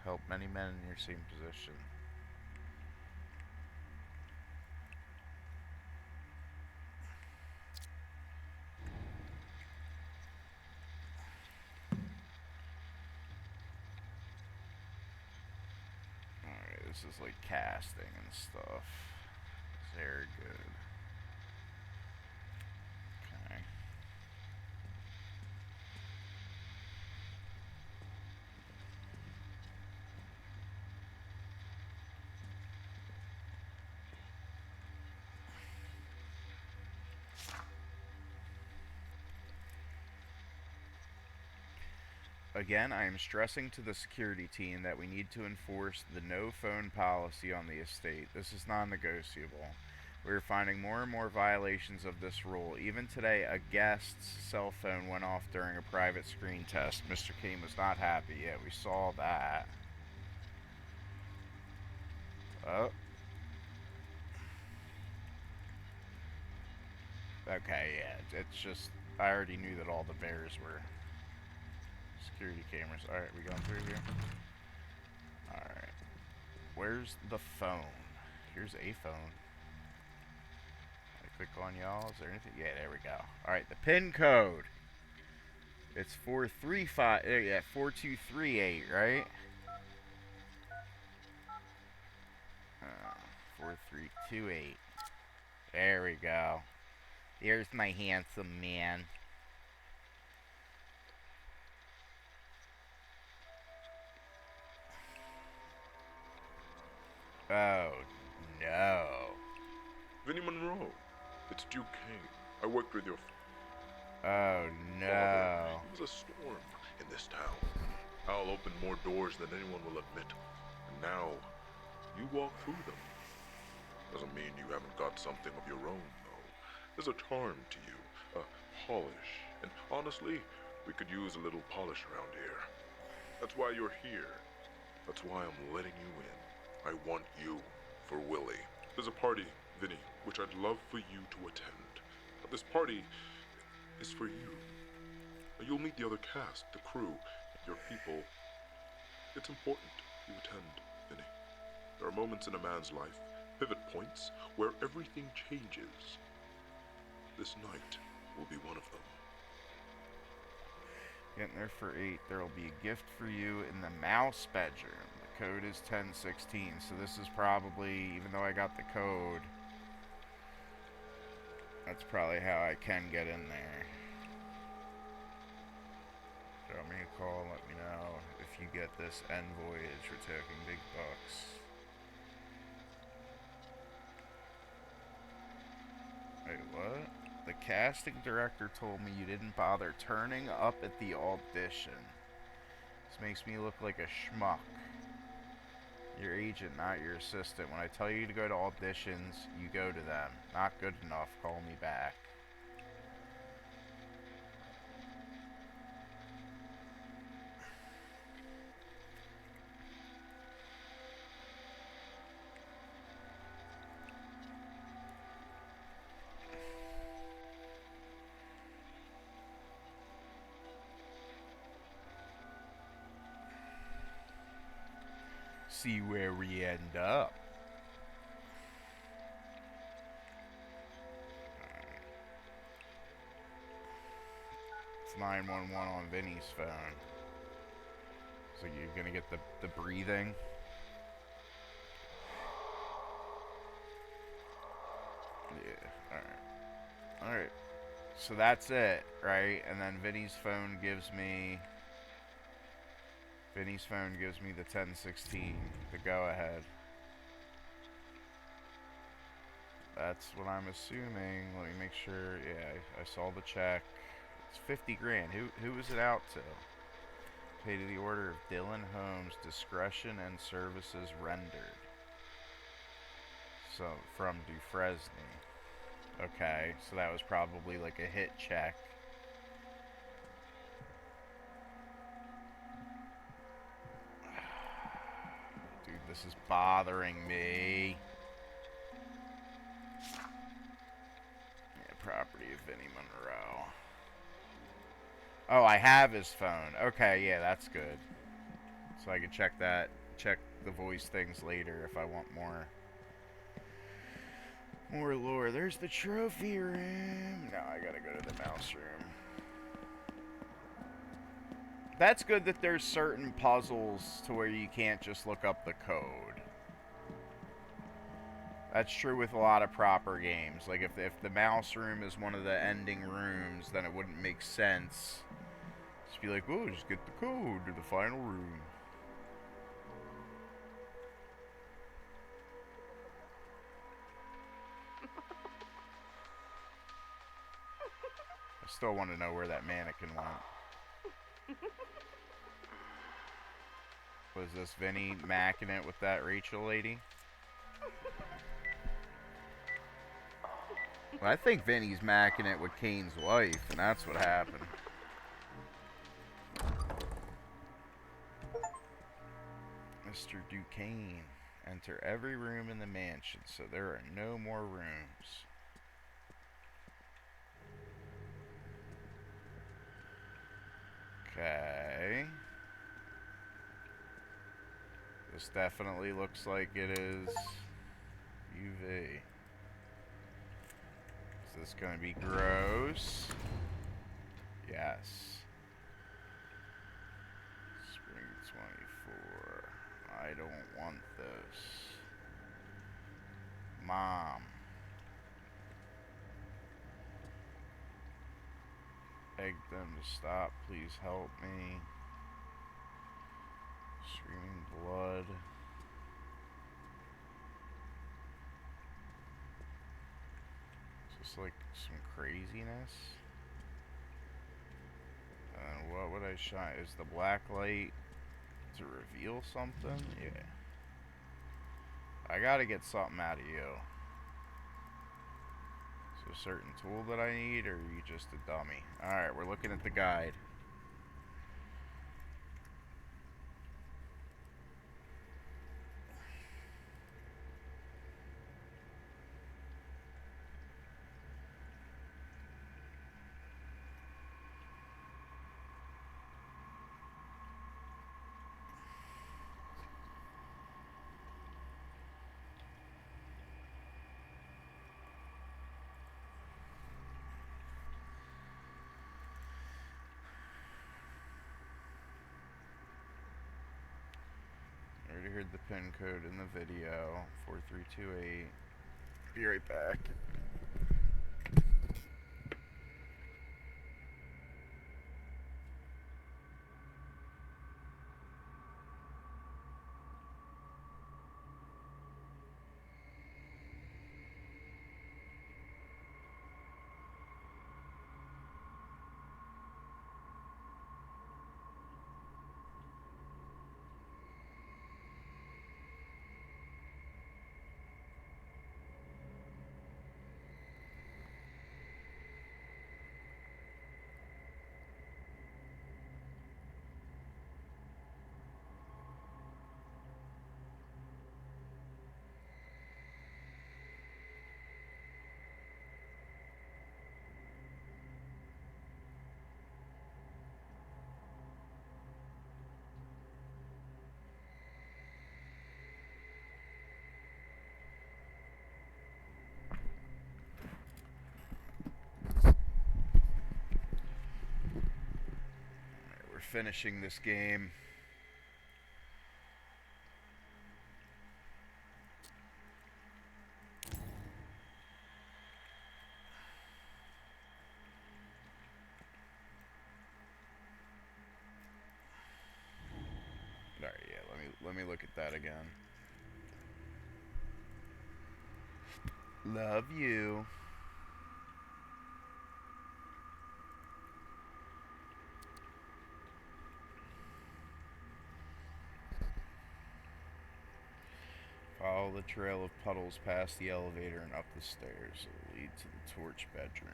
Help many men in your same position. Alright, this is like casting and stuff. Very good. Okay. Again, I am stressing to the security team that we need to enforce the no phone policy on the estate. This is non-negotiable. We are finding more and more violations of this rule. Even today, a guest's cell phone went off during a private screen test. Mr. Kane was not happy. Yeah, we saw that. Oh. Okay, yeah, it's just, I already knew that all the bears were security cameras. Alright, we going through here? Alright. Where's the phone? Here's a phone. Click on y'all. Is there anything? Yeah, there we go. Alright, the PIN code. It's 435. Yeah, 4238, right? 4328. There we go. Here's my handsome man. Oh, no. Vinnie Monroe, it's Duke Kane. I worked with your Oh, no. father. He was a storm in this town. I'll open more doors than anyone will admit. And now, you walk through them. Doesn't mean you haven't got something of your own, though. There's a charm to you, a polish. And honestly, we could use a little polish around here. That's why you're here. That's why I'm letting you in. I want you for Willie. There's a party, Vinny, which I'd love for you to attend. But this party is for you. You'll meet the other cast, the crew, your people. It's important you attend, Vinny. There are moments in a man's life, pivot points, where everything changes. This night will be one of them. Getting there for 8. There'll be a gift for you in the mouse bedroom. The code is 1016. So this is probably, even though I got the code, that's probably how I can get in there. Drop me a call, let me know if you get this end voyage. We're taking big bucks. Wait, what? The casting director told me you didn't bother turning up at the audition. This makes me look like a schmuck. Your agent, not your assistant. When I tell you to go to auditions, you go to them. Not good enough, call me back. See where we end up. It's 911 on Vinny's phone. So you're gonna get the breathing. Yeah, alright. Alright. So that's it, right? And then Vinny's phone gives me the 1016, the go-ahead. That's what I'm assuming. Let me make sure. Yeah, I saw the check. It's 50 grand. Who was it out to? Pay to the order of Dylan Holmes, discretion and services rendered. So, from Dufresne. Okay, so that was probably like a hit check. Dude, this is bothering me. Yeah, property of Vinnie Monroe. Oh, I have his phone. Okay, yeah, that's good. So I can check the voice things later if I want more lore. There's the trophy room. Now I gotta go to the mouse room. That's good that there's certain puzzles to where you can't just look up the code. That's true with a lot of proper games. Like if the mouse room is one of the ending rooms, then it wouldn't make sense. Just be like, oh, just get the code to the final room. I still want to know where that mannequin went. Was this Vinny macking it with that Rachel lady? Well, I think Vinny's macking it with Kane's wife, and that's what happened. Mr. Duquesne. Enter every room in the mansion, so there are no more rooms. Okay. This definitely looks like it is UV. this going to be gross? Yes. Spring 24. I don't want those. Mom. Beg them to stop. Please help me. Screaming blood. Just like some craziness. And what would I shine? Is the black light to reveal something? Yeah. I gotta get something out of you. Is there a certain tool that I need, or are you just a dummy? Alright, we're looking at the guide. I already heard the pin code in the video. 4328. Be right back. Finishing this game. Alright, yeah, let me look at that again. Love you. Follow the trail of puddles past the elevator and up the stairs. It will lead to the torch bedroom.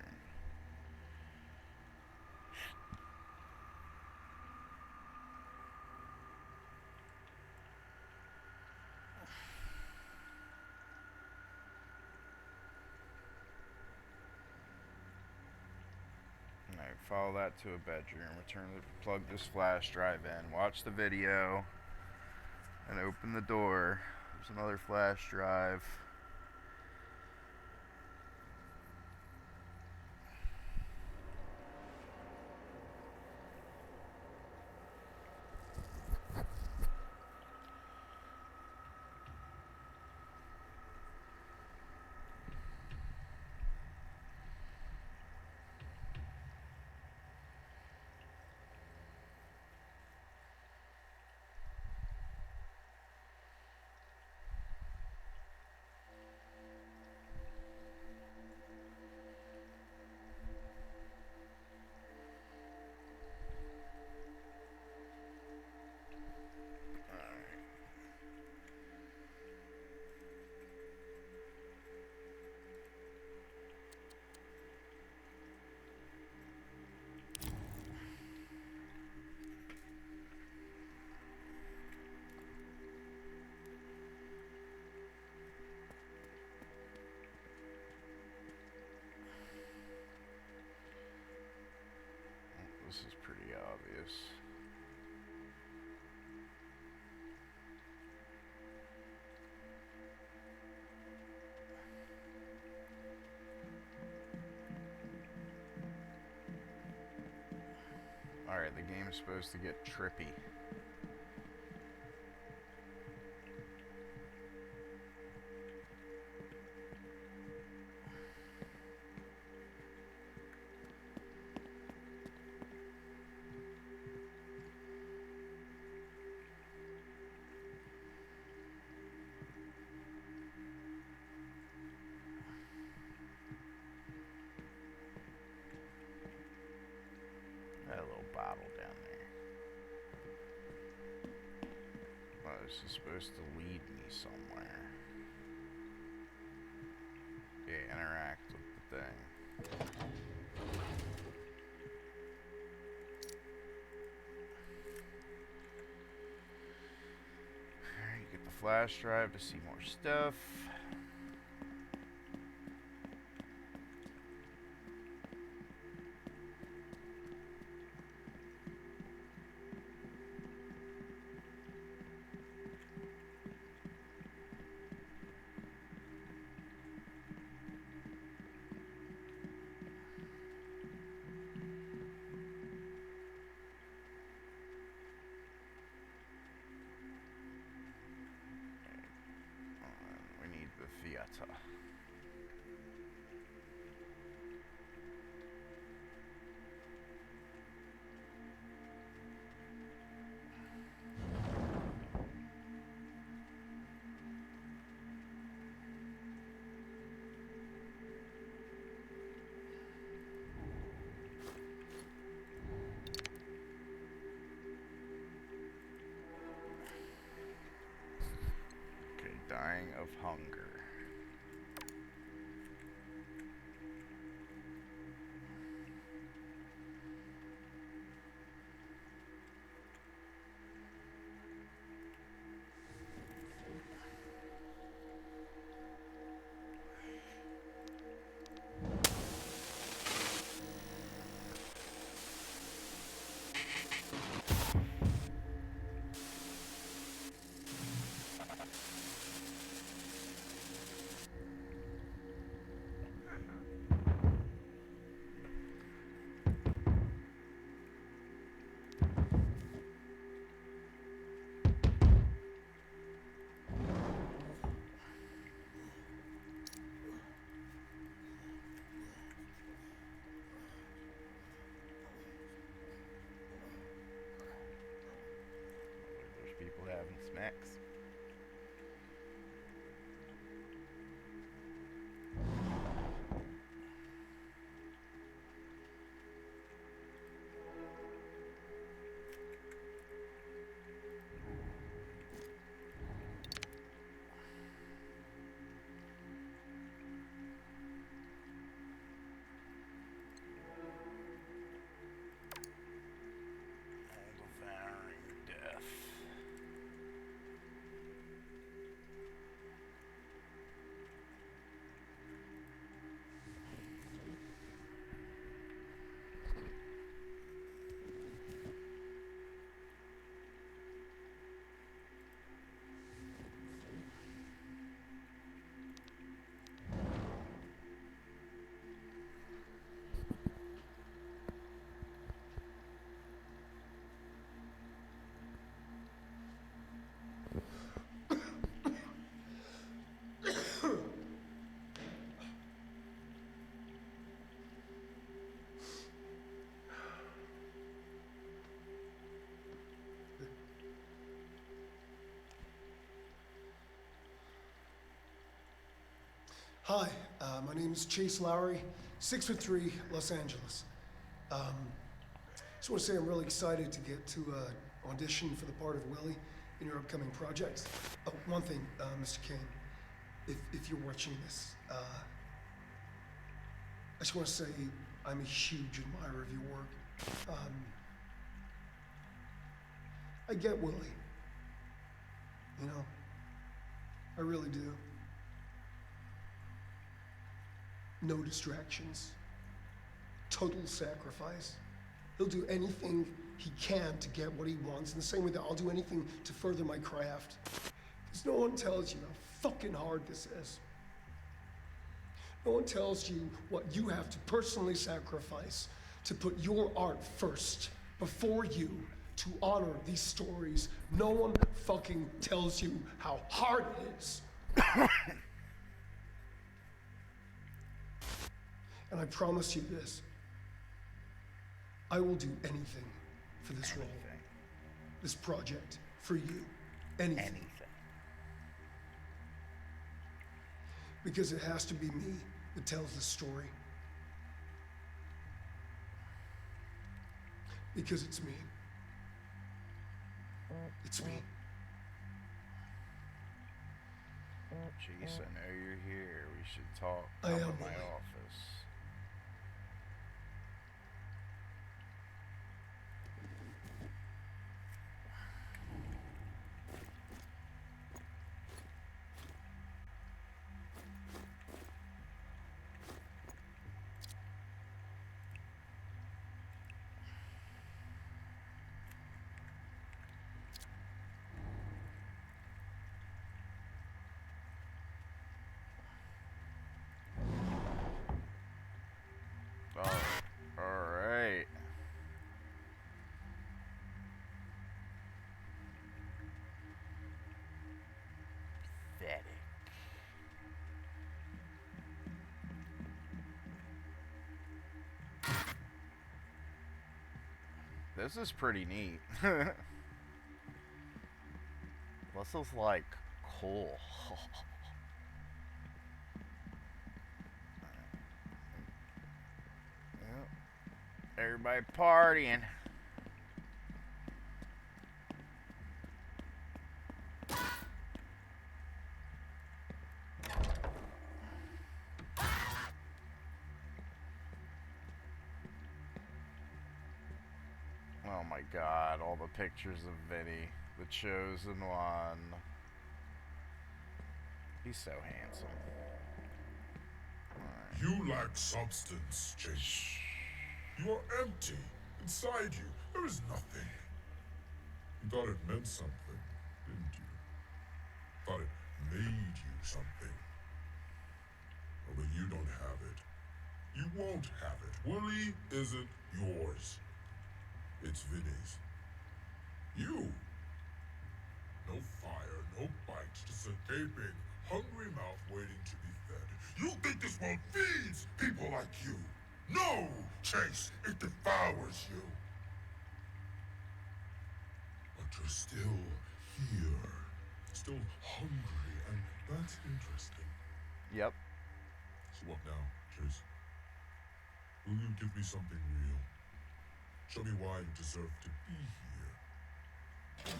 Alright, follow that to a bedroom. Return to plug this flash drive in. Watch the video. And open the door. There's another flash drive. This is pretty obvious. Alright, the game's supposed to get trippy. That little bottle down there. Well, this is supposed to lead me somewhere. Okay, interact with the thing. Alright, get the flash drive to see more stuff. We need the theater. Okay, dying of hunger. There's people having snacks. Devouring death. Hi, my name is Chase Lowry, 6'3", Los Angeles. Just want to say I'm really excited to get to audition for the part of Willie in your upcoming project. Oh, one thing, Mr. Kane, if you're watching this, I just want to say I'm a huge admirer of your work. I get Willie. You know, I really do. No distractions. Total sacrifice. He'll do anything he can to get what he wants, in the same way that I'll do anything to further my craft. Because no one tells you how fucking hard this is. No one tells you what you have to personally sacrifice to put your art first. before you to honor these stories. No one fucking tells you how hard it is. And I promise you this. I will do anything for this role. This project. For you. Anything. Because it has to be me that tells the story. Because it's me. It's me. Jeez, I know you're here. We should talk. I Come am, to my Willie. office. Alright. Pathetic. This is pretty neat. This is like cool. Everybody partying. Oh my god, all the pictures of Vinny, the chosen one. He's so handsome. You lack substance, Chase. You are empty. Inside you, there is nothing. You thought it meant something, didn't you? Thought it made you something. Oh, but you don't have it. You won't have it. Willie isn't yours. It's Vinny's. You. No fire, no bite, just a gaping, hungry mouth waiting to be fed. You think this world feeds people like you? No, Chase, it devours you. But you're still here, still hungry, and that's interesting. Yep. So what now, Chase? Will you give me something real? Show me why you deserve to be here.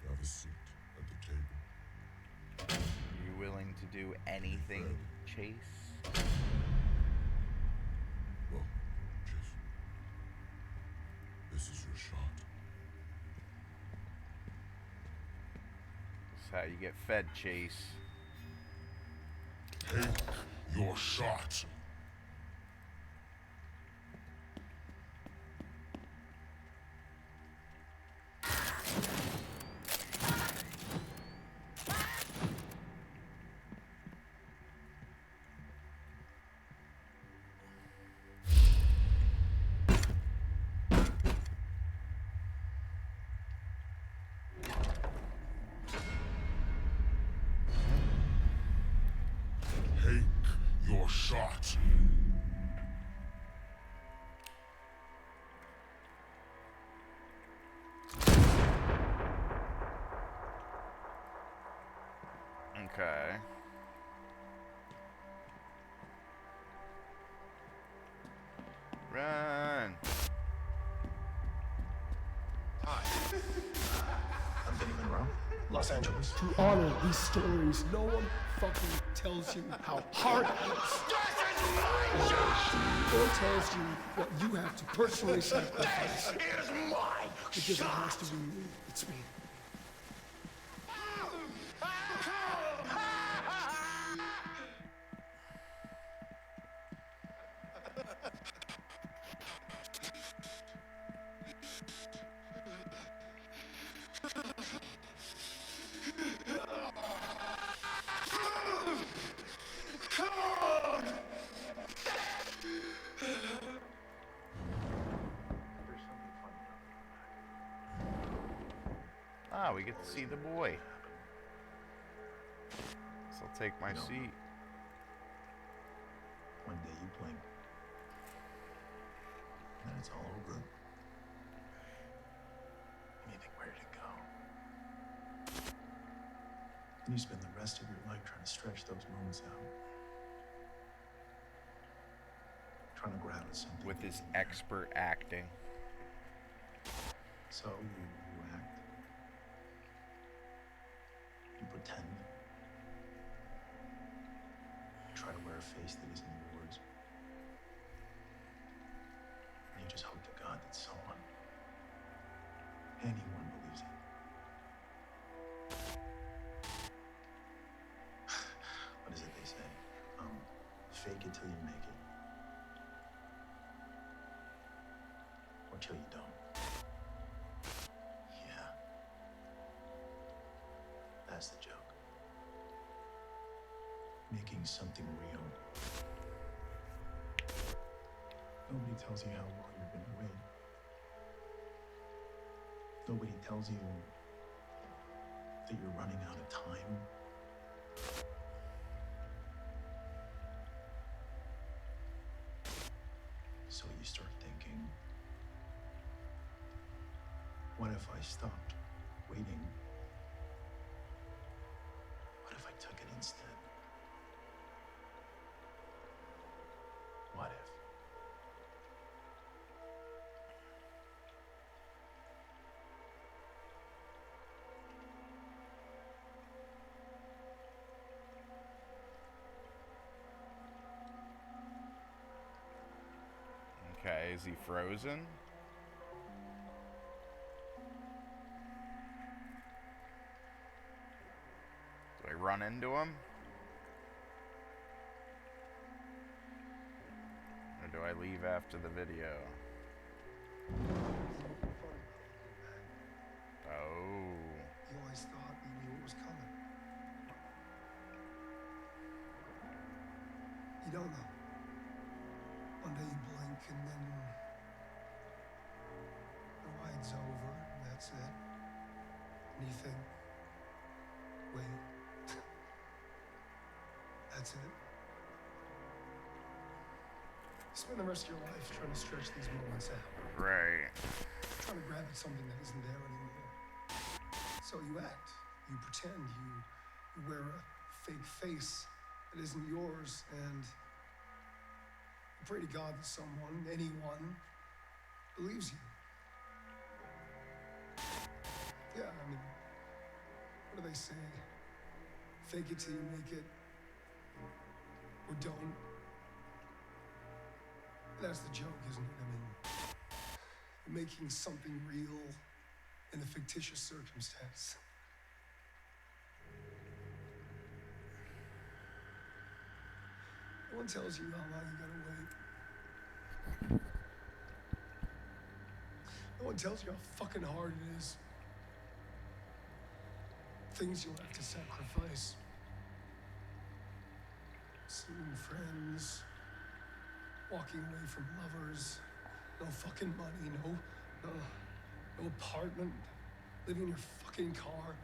Have a seat at the table. Are you willing to do anything, Chase? Well, Chase, this is your shot. This is how you get fed, Chase. Take your shot. Your shot. Okay. Run. Hi. I'm Vinny Monroe. Los Angeles. To honor these stories, no one fucking tells you how hard it is. No one tells you what you have to personally sacrifice. Here's my Because it has to be me. It's me. Ah, we get to see the boy. So I'll take my seat. One day you blink, and then it's all over. And you think, where did it go? And you spend the rest of your life trying to stretch those moments out. Trying to grab at something. With his expert acting. So you act. You pretend. You try to wear a face that isn't yours. And you just hope to God that someone, anyone believes it. What is it they say? Fake it till you make it. Or till you don't. Yeah. That's the joke. Making something real. Nobody tells you how long you're gonna wait. Nobody tells you that you're running out of time. So you start thinking, what if I stopped waiting? What if I took it instead? What if? Okay, is he frozen? Do I run into him? Or do I leave after the video? Oh. You always thought you knew what was coming. You don't know. One day you blink and then the ride's over and that's it. And you think, wait, that's it. You spend the rest of your life trying to stretch these moments out. Right. Trying to grab at something that isn't there anymore. So you act, you pretend, you wear a fake face that isn't yours, and you pray to God that someone, anyone, believes you. Yeah, I mean, what do they say? Fake it till you make it, or don't. That's the joke, isn't it? I mean, you're making something real in a fictitious circumstance. No one tells you how long you gotta wait. No one tells you how fucking hard it is. Things you'll have to sacrifice. Seeing friends, walking away from lovers, no fucking money, no apartment, living in your fucking car,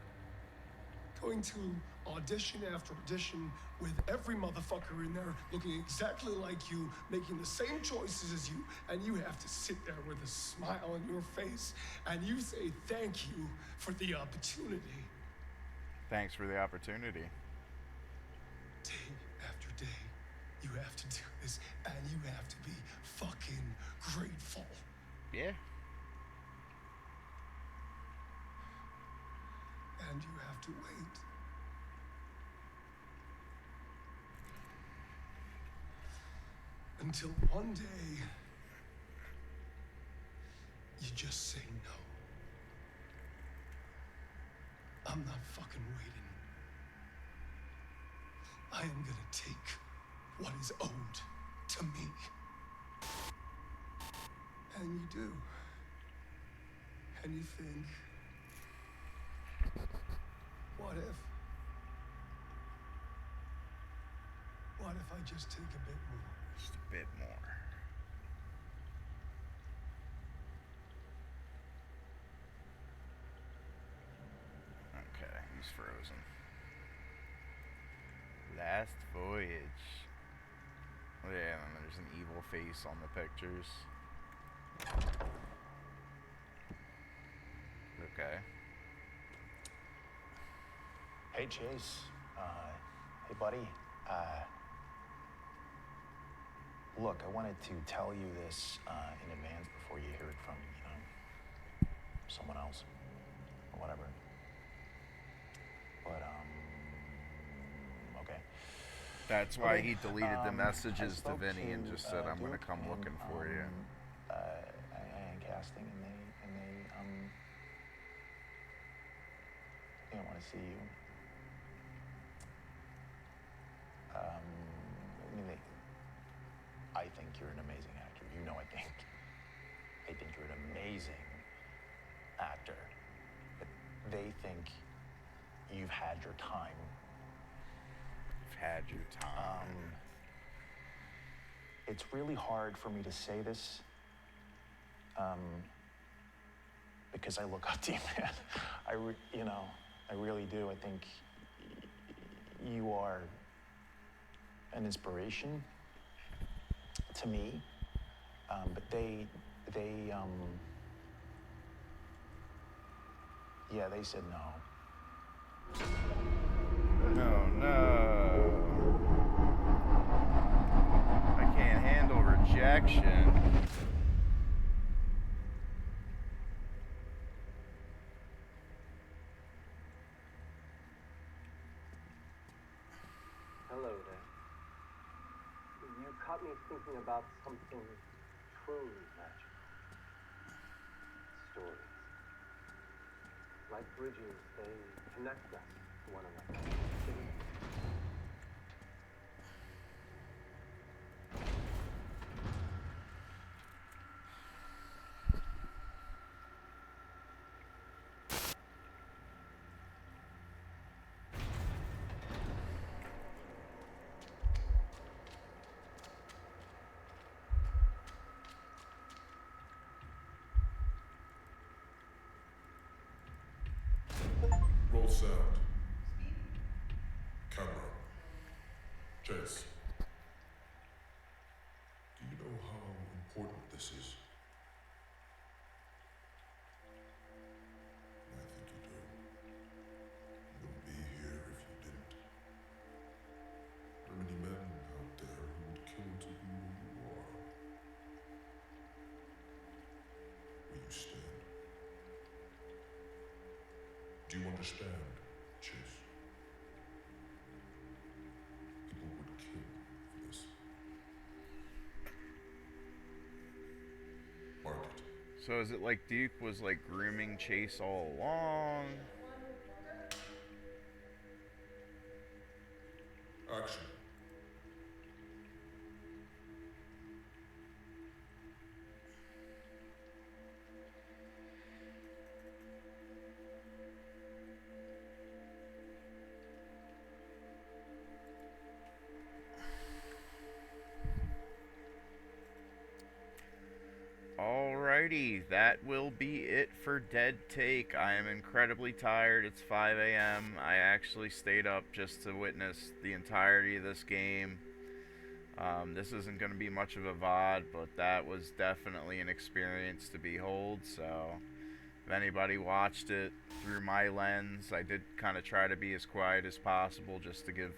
going to audition after audition with every motherfucker in there looking exactly like you, making the same choices as you, and you have to sit there with a smile on your face, and you say thank you for the opportunity. Thanks for the opportunity. Day after day, you have to do this, and you have to be fucking grateful. Yeah. And you have to wait. Until one day, you just say no. I'm not fucking waiting. I am gonna take what is owed to me. And you do. And you think, what if? What if I just take a bit more? Just a bit more. he's frozen. Last Voyage. Yeah, and there's an evil face on the pictures. Okay. Hey, Chase. Hey, buddy. Look, I wanted to tell you this in advance before you hear it from, someone else or whatever. But, okay. That's why Okay, he deleted the I messages to spoke Vinny and just said, I'm going to Duke come and, looking for you. and casting, and they want to see you. I think you're an amazing actor. You know, I think you're an amazing actor. But they think you've had your time. You've had your time. It's really hard for me to say this, because I look up to you, man. I really do. I think you are an inspiration to me, but they said no. No. I can't handle rejection. Hello there. You caught me thinking about something truly magical. Stories. Like bridges, they connect us to one another. Roll sound. Camera. Chase. Do you know how important this is? I think you do. You wouldn't be here if you didn't. There are many men out there who would kill to be who you are. Will you stand? Do you understand, Chase? People would kill for this. Mark it. So is it like Duke was like grooming Chase all along? Action. Alrighty, that will be it for Dead Take. I am incredibly tired. It's 5 a.m. I actually stayed up just to witness the entirety of this game. This isn't going to be much of a VOD, but that was definitely an experience to behold. So, if anybody watched it through my lens, I did kind of try to be as quiet as possible just to give,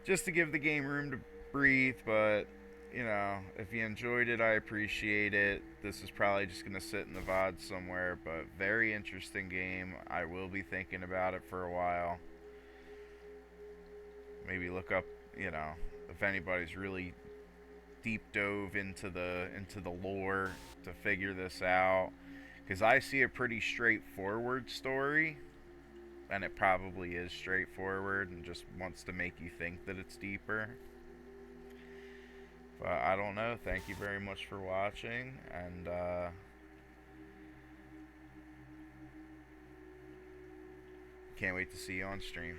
just to give the game room to breathe, but if you enjoyed it, I appreciate it. This is probably just going to sit in the VOD somewhere, but very interesting game. I will be thinking about it for a while. Maybe look up, if anybody's really deep dove into the lore to figure this out, because I see a pretty straightforward story, and it probably is straightforward and just wants to make you think that it's deeper. But I don't know. Thank you very much for watching, and can't wait to see you on stream.